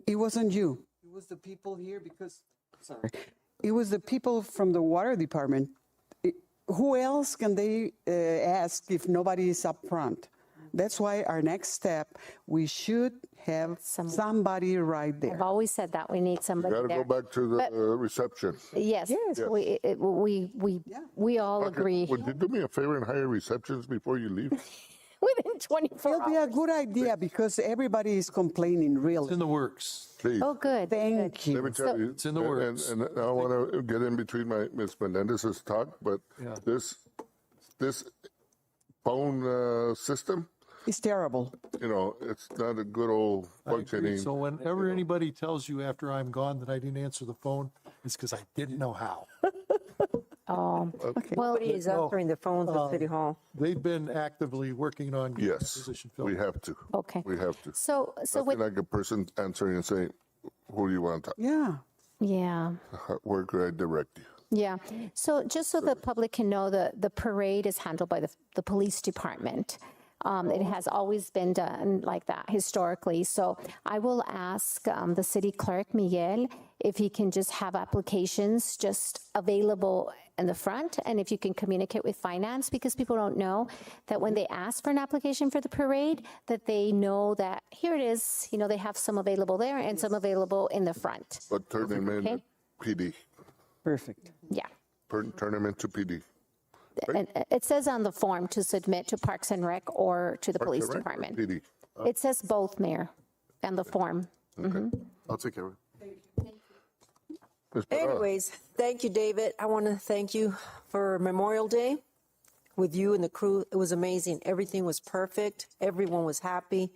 It wasn't you. It was the people here because, sorry, it was the people from the water department. Who else can they ask if nobody is up front? That's why our next step, we should have somebody right there. I've always said that we need You somebody gotta there. go back to the reception. Yes, we all agree. Would you do me a favor and hire receptions before you leave? Within 24 It'll be a good idea because everybody is complaining, really. It's in the works. Please. Oh, good. Thank you. Let me tell you. It's in the works. And I want to get in between Ms. Menendez's talk, but this phone system, It's terrible. it's not a good old I agree. functioning. So whenever anybody tells you after I'm gone that I didn't answer the phone, it's because I didn't know how. Well, Nobody is answering the phones at City Hall. They've been actively working on getting that Yes, position filled. we have to. okay. We have to. So Nothing with, like a person answering and saying, who do you want to talk? Yeah. yeah. Where could I direct you? Yeah. So just so the public can know, the parade is handled by the police department. It has always been done like that historically. So I will ask the city clerk, Miguel, if he can just have applications just available in the front, and if you can communicate with finance, because people don't know that when they ask for an application for the parade, that they know that here it is, they have some available there and some available in the front. But turn them into PD. Perfect. Yeah. Turn them into PD. And it says on the form to submit to Parks and Rec or to the Parks police and Rec or department. PD? It says both, Mayor, and the form. Okay. I'll take care of it. Ms. Parada. Anyways, thank you, David. I want to thank you for Memorial Day with you and the crew. It was amazing. Everything was perfect. Everyone was happy.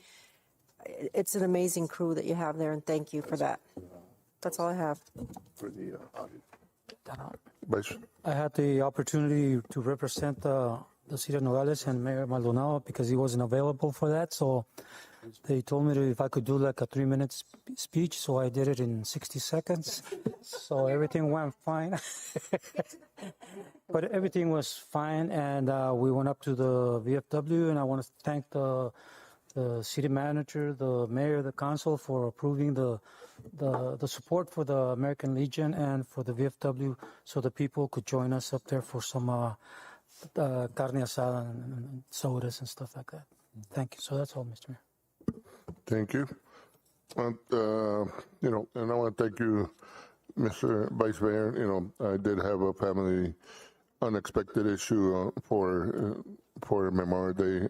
It's an amazing crew that you have there, and thank you for that. That's all I have. For the audit. Vice. I had the opportunity to represent the city of Nogales and Mayor Maldonado because he wasn't available for that. So they told me if I could do like a 3-minute speech. So I did it in 60 seconds. So everything went fine. But everything was fine. And we went up to the VFW, and I want to thank the city manager, the mayor, the council for approving the support for the American Legion and for the VFW, so the people could join us up there for some carne asada and sodas and stuff like that. Thank you. So that's all, Mr. Mayor. Thank you. And, and I want to thank you, Mr. Vice Mayor. I did have a family unexpected issue for Memorial Day.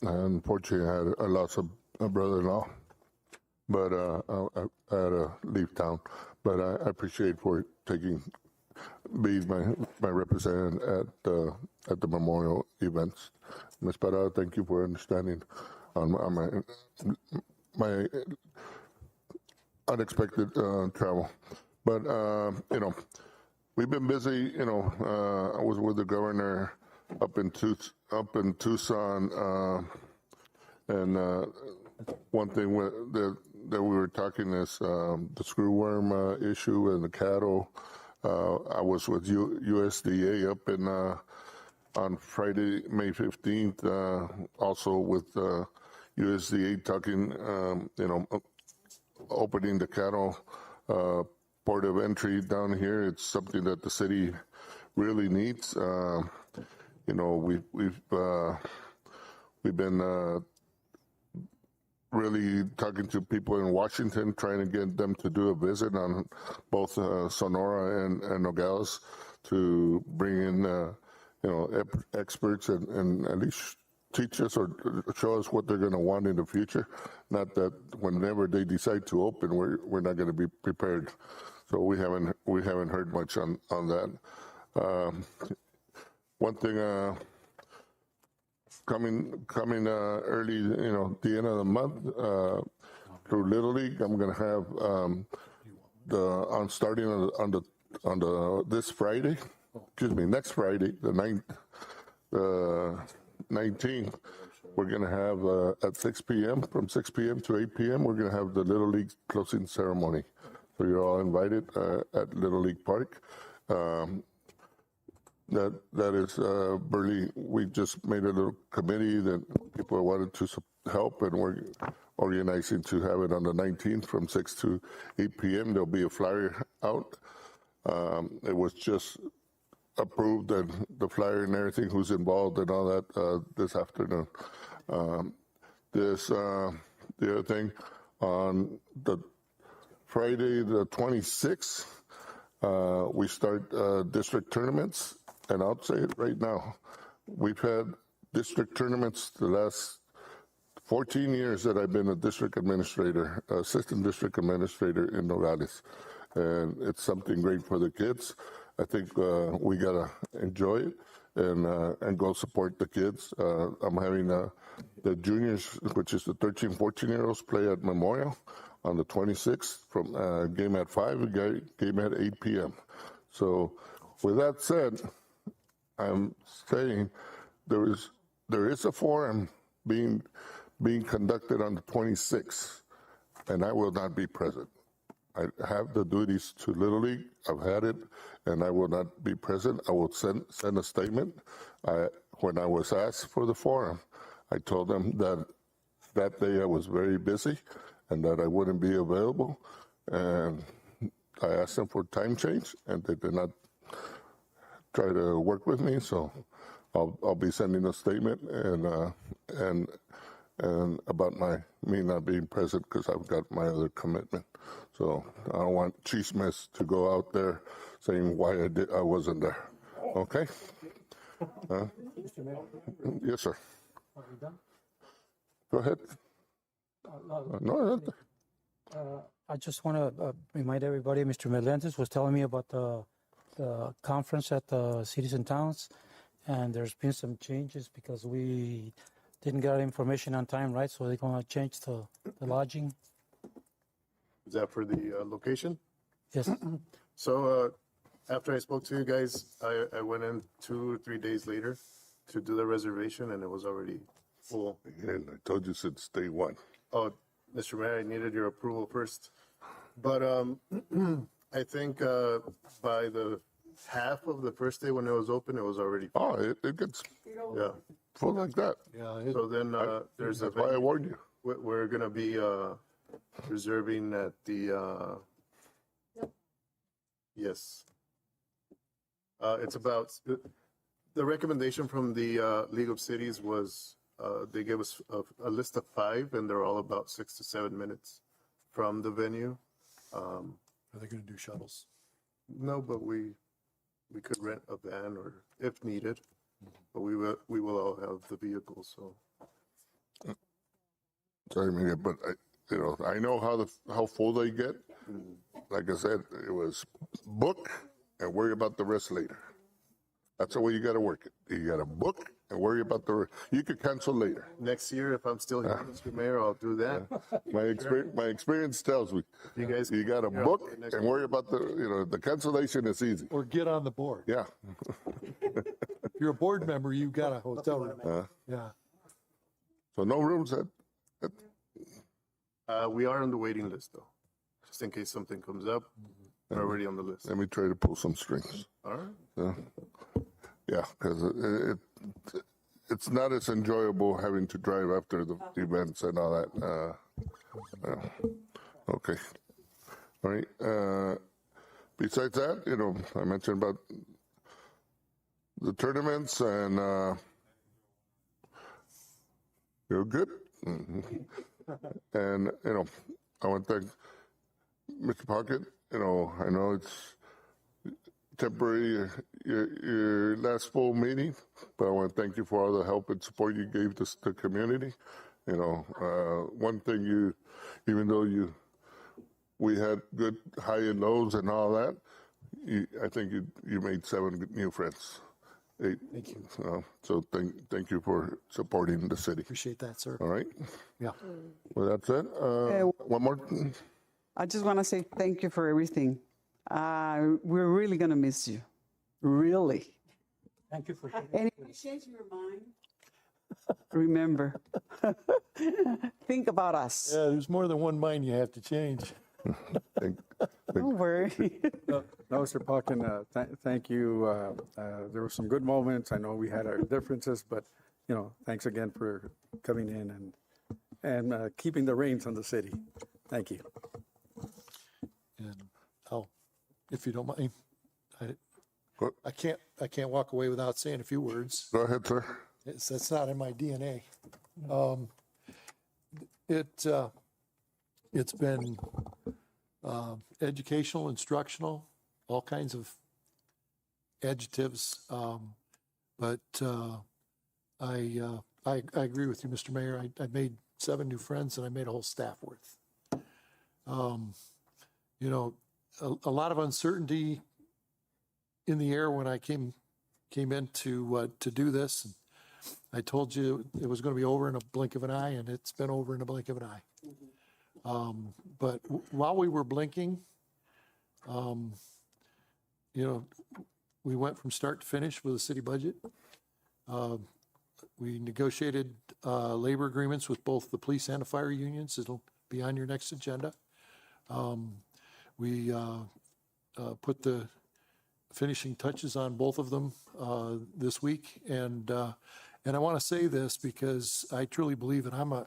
Unfortunately, I had a loss of a brother-in-law, but I had to leave town. But I appreciate for being my representative at the memorial events. Ms. Parada, thank you for understanding on my unexpected travel. But we've been busy. I was with the governor up in Tucson, and one thing that we were talking is the screwworm issue and the cattle. I was with USDA up in on Friday, May 15th, also with USDA talking, opening the cattle port of entry down here. It's something that the city really needs. You know, we've been really talking to people in Washington, trying to get them to do a visit on both Sonora and Nogales to bring in, you know, experts and at least teach us or show us what they're going to want in the future. Not that whenever they decide to open, we're not going to be prepared. So we haven't heard much on that. One thing. Coming early, you know, the end of the month through Little League, I'm gonna have starting on the this Friday, next Friday, the 19th. We're gonna have at 6 p.m. from 6 p.m. to 8 p.m. We're gonna have the Little League closing ceremony. So you're all invited at Little League Park. That is Burley. We just made a little committee that people wanted to help, and we're organizing to have it on the 19th from 6 to 8 p.m. There'll be a flyer out. It was just approved, and the flyer and everything, who's involved and all that this afternoon. The other thing, on the Friday the 26th, we start district tournaments. And I'll say it right now, we've had district tournaments the last 14 years that I've been a district administrator, assistant district administrator in Nogales. And it's something great for the kids. I think we gotta enjoy it and go support the kids. I'm having the juniors, which is the 13, 14-year-olds, play at Memorial on the 26th from game at 5, game at 8 p.m. So with that said, I'm saying there is a forum being conducted on the 26th, and I will not be present. I have the duties to Little League. I've had it, and I will not be present. I will send a statement. When I was asked for the forum, I told them that day I was very busy and that I wouldn't be available. And I asked them for time change, and they did not try to work with me, so I'll be sending a statement and about me not being present because I've got my other commitment. So I don't want Chismes to go out there saying why I wasn't there. Okay? Yes, sir. Go ahead. No. I just want to remind everybody, Mr. Melendez was telling me about the conference at the Cities and Towns, and there's been some changes because we didn't get information on time, right? So they're going to change the lodging. Is that for the location? Yes. So after I spoke to you guys, I went in 2 or 3 days later to do the reservation, and it was already full. And I told you since day one. Oh, Mr. Mayor, I needed your approval first. But I think by the half of the first day when it was open, it was already full. Oh, it gets Yeah. full like that. Yeah, So then there's a That's why I warned you. we're gonna be reserving at the yes. It's about the recommendation from the League of Cities was they gave us a list of 5, and they're all about 6 to 7 minutes from the venue. Are they going to do shuttles? No, but we could rent a van or if needed, but we will all have the vehicles. So Sorry, Miguel, but I know how full they get. Like I said, it was book and worry about the rest later. That's the way you got to work it. You got to book and worry about you could cancel later. next year, if I'm still here, Mr. Mayor, I'll do that. My experience tells me You guys, you got to book and worry about the cancellation is easy. Or get on the board. Yeah. If you're a board member, you've got a hotel room. Yeah. So no rooms at we are on the waiting list though, just in case something comes up. We're already on the list. Let me try to pull some strings. All right. Yeah, because it's not as enjoyable having to drive after the events and all that. Okay. All right. Besides that, I mentioned about the tournaments, and you're good. And, you know, I want to thank Mr. Pocket. You know, I know it's temporary, your last full meeting, but I want to thank you for all the help and support you gave the community. You know, one thing even though we had good high and lows and all that, I think you made 7 new friends. 8. Thank you. So thank you for supporting the city. Appreciate that, sir. All right. Yeah. Well, that's it. One more. I just want to say thank you for everything. We're really going to miss you. Really. Thank you for. And if you change your mind, remember, think about us. Yeah, there's more than one mind you have to change. Don't worry. No, Mr. Puckin, thank you. There were some good moments. I know we had our differences, but, you know, thanks again for coming in and keeping the reins on the city. Thank you. And if you don't mind, I can't walk away without saying a few words. Go ahead, sir. That's not in my DNA. It's been educational, instructional, all kinds of adjectives. But I agree with you, Mr. Mayor. I made 7 new friends, and I made a whole staff worth. You know, a lot of uncertainty in the air when I came in to do this. And I told you it was going to be over in a blink of an eye, and it's been over in a blink of an eye. But while we were blinking, you know, we went from start to finish with a city budget. We negotiated labor agreements with both the police and the fire unions. It'll be on your next agenda. We put the finishing touches on both of them this week, and I want to say this because I truly believe it. I'm a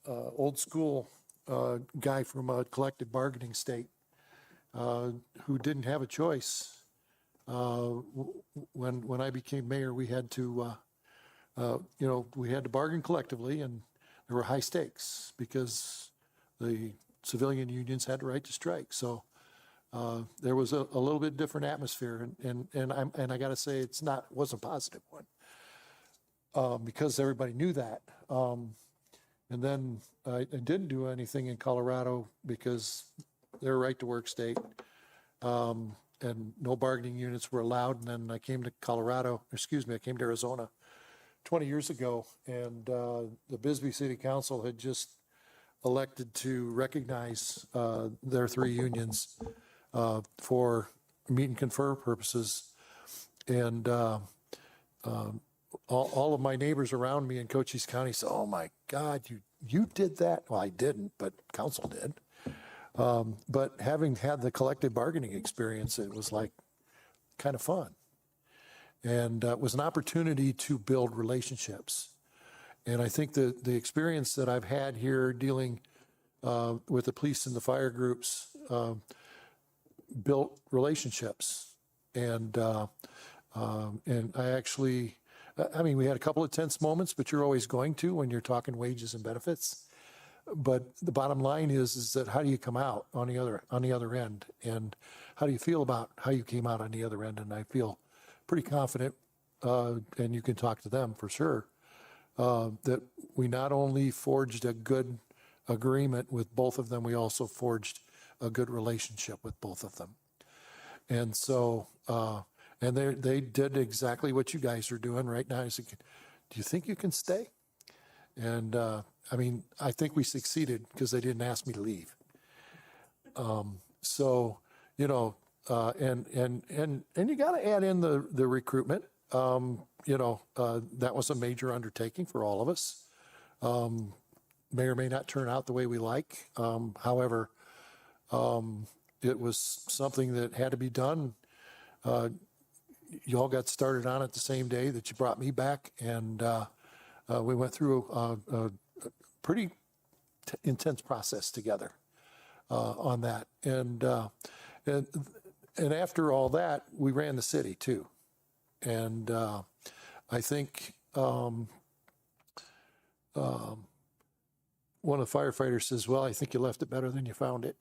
old school guy from a collective bargaining state who didn't have a choice. When I became mayor, we had to, you know, we had to bargain collectively, and there were high stakes because the civilian unions had the right to strike. So there was a little bit different atmosphere, and I got to say wasn't a positive one because everybody knew that. And then I didn't do anything in Colorado because they're a right to work state, and no bargaining units were allowed. And then I came to I came to Arizona 20 years ago, and the Bisbee City Council had just elected to recognize their 3 unions for meet and confer purposes. And all of my neighbors around me in Cochise County said, "Oh my God, you did that." Well, I didn't, but council did. But having had the collective bargaining experience, it was like kind of fun. And it was an opportunity to build relationships. And I think the experience that I've had here dealing with the police and the fire groups built relationships. And I actually, I mean, we had a couple of tense moments, but you're always going to when you're talking wages and benefits. But the bottom line is that how do you come out on the other end, and how do you feel about how you came out on the other end? And I feel pretty confident, and you can talk to them for sure, that we not only forged a good agreement with both of them, we also forged a good relationship with both of them. And so, and they did exactly what you guys are doing right now. I said, "Do you think you can stay?" And I mean, I think we succeeded because they didn't ask me to leave. So, you know, and you got to add in the recruitment. You know, that was a major undertaking for all of us. May or may not turn out the way we like. However, it was something that had to be done. You all got started on it the same day that you brought me back, and we went through a pretty intense process together on that. And after all that, we ran the city too. And I think one of the firefighters says, well, I think you left it better than you found it.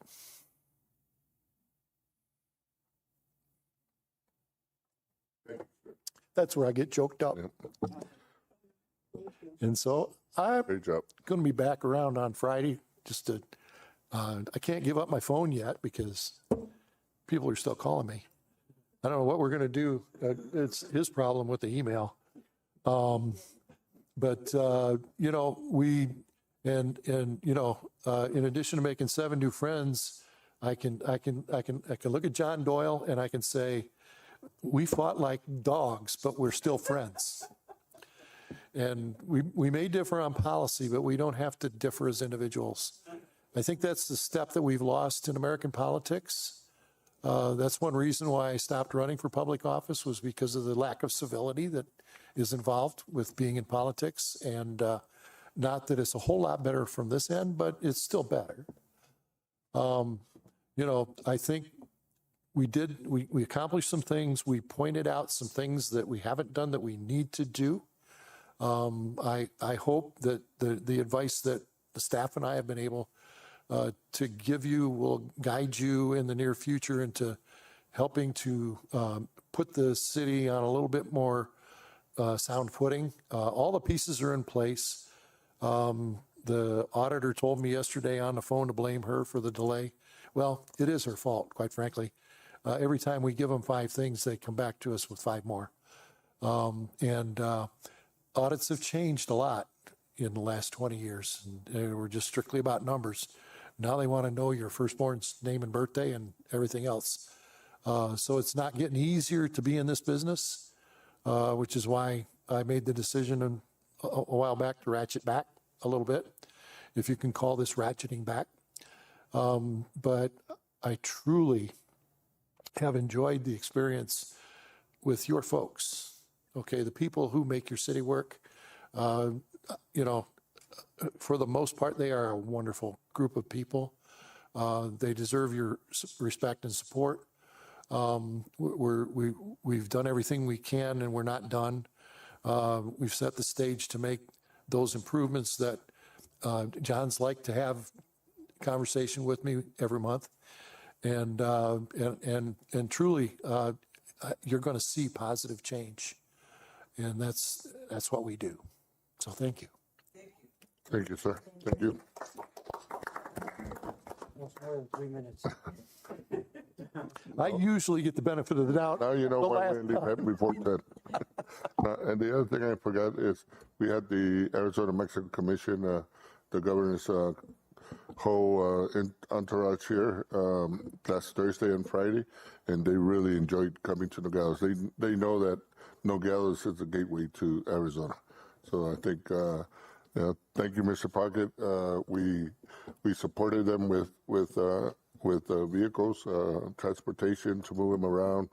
That's where I get choked up. And so I'm Great job. going to be back around on Friday just to, I can't give up my phone yet because people are still calling me. I don't know what we're going to do. It's his problem with the email. But you know, in addition to making 7 new friends, I can look at John Doyle and I can say, we fought like dogs, but we're still friends. And we may differ on policy, but we don't have to differ as individuals. I think that's the step that we've lost in American politics. That's one reason why I stopped running for public office, was because of the lack of civility that is involved with being in politics. And not that it's a whole lot better from this end, but it's still better. You know, I think we accomplished some things. We pointed out some things that we haven't done that we need to do. I hope that the advice that the staff and I have been able to give you will guide you in the near future into helping to put the city on a little bit more sound footing. All the pieces are in place. The auditor told me yesterday on the phone to blame her for the delay. Well, it is her fault, quite frankly. Every time we give them 5 things, they come back to us with 5 more. Audits have changed a lot in the last 20 years. They were just strictly about numbers. Now they want to know your firstborn's name and birthday and everything else. So it's not getting easier to be in this business, which is why I made the decision a while back to ratchet back a little bit, if you can call this ratcheting back. But I truly have enjoyed the experience with your folks. Okay, the people who make your city work, you know, for the most part, they are a wonderful group of people. They deserve your respect and support. We've done everything we can, and we're not done. We've set the stage to make those improvements that John's like to have conversation with me every month, and truly, you're going to see positive change, and that's what we do. So thank you. Thank you, sir. Thank you. That's more than 3 minutes. I usually get the benefit of the doubt. Now you know The why last we leave time. before 10. And the other thing I forgot is we had the Arizona Mexican Commission, the governor's whole entourage here last Thursday and Friday, and they really enjoyed coming to Nogales. They know that Nogales is the gateway to Arizona. So I think, thank you, Mr. Pocket. We supported them with vehicles, transportation to move them around,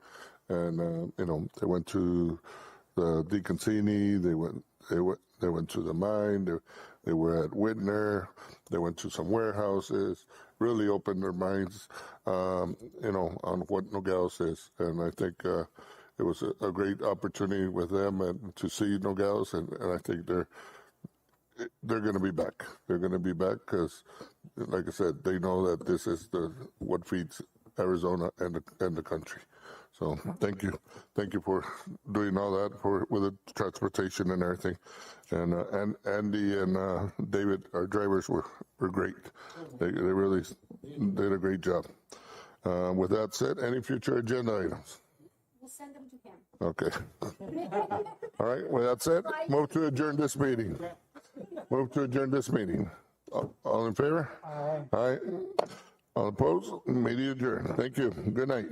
and they went to the DeConcini, they went to the mine, they were at Whitner, they went to some warehouses, really opened their minds, on what Nogales is, and I think it was a great opportunity with them and to see Nogales, and I think they're going to be back. They're going to be back because, like I said, they know that this is what feeds Arizona and the country. So thank you for doing all that with the transportation and everything. And Andy and David, our drivers, were great. They really did a great job. With that said, any future agenda items? We'll send them to him. Okay. All right. With that said, move to adjourn this meeting. Move to adjourn this meeting. All in favor? Aye. All opposed? Meeting adjourned. Thank you. Good night.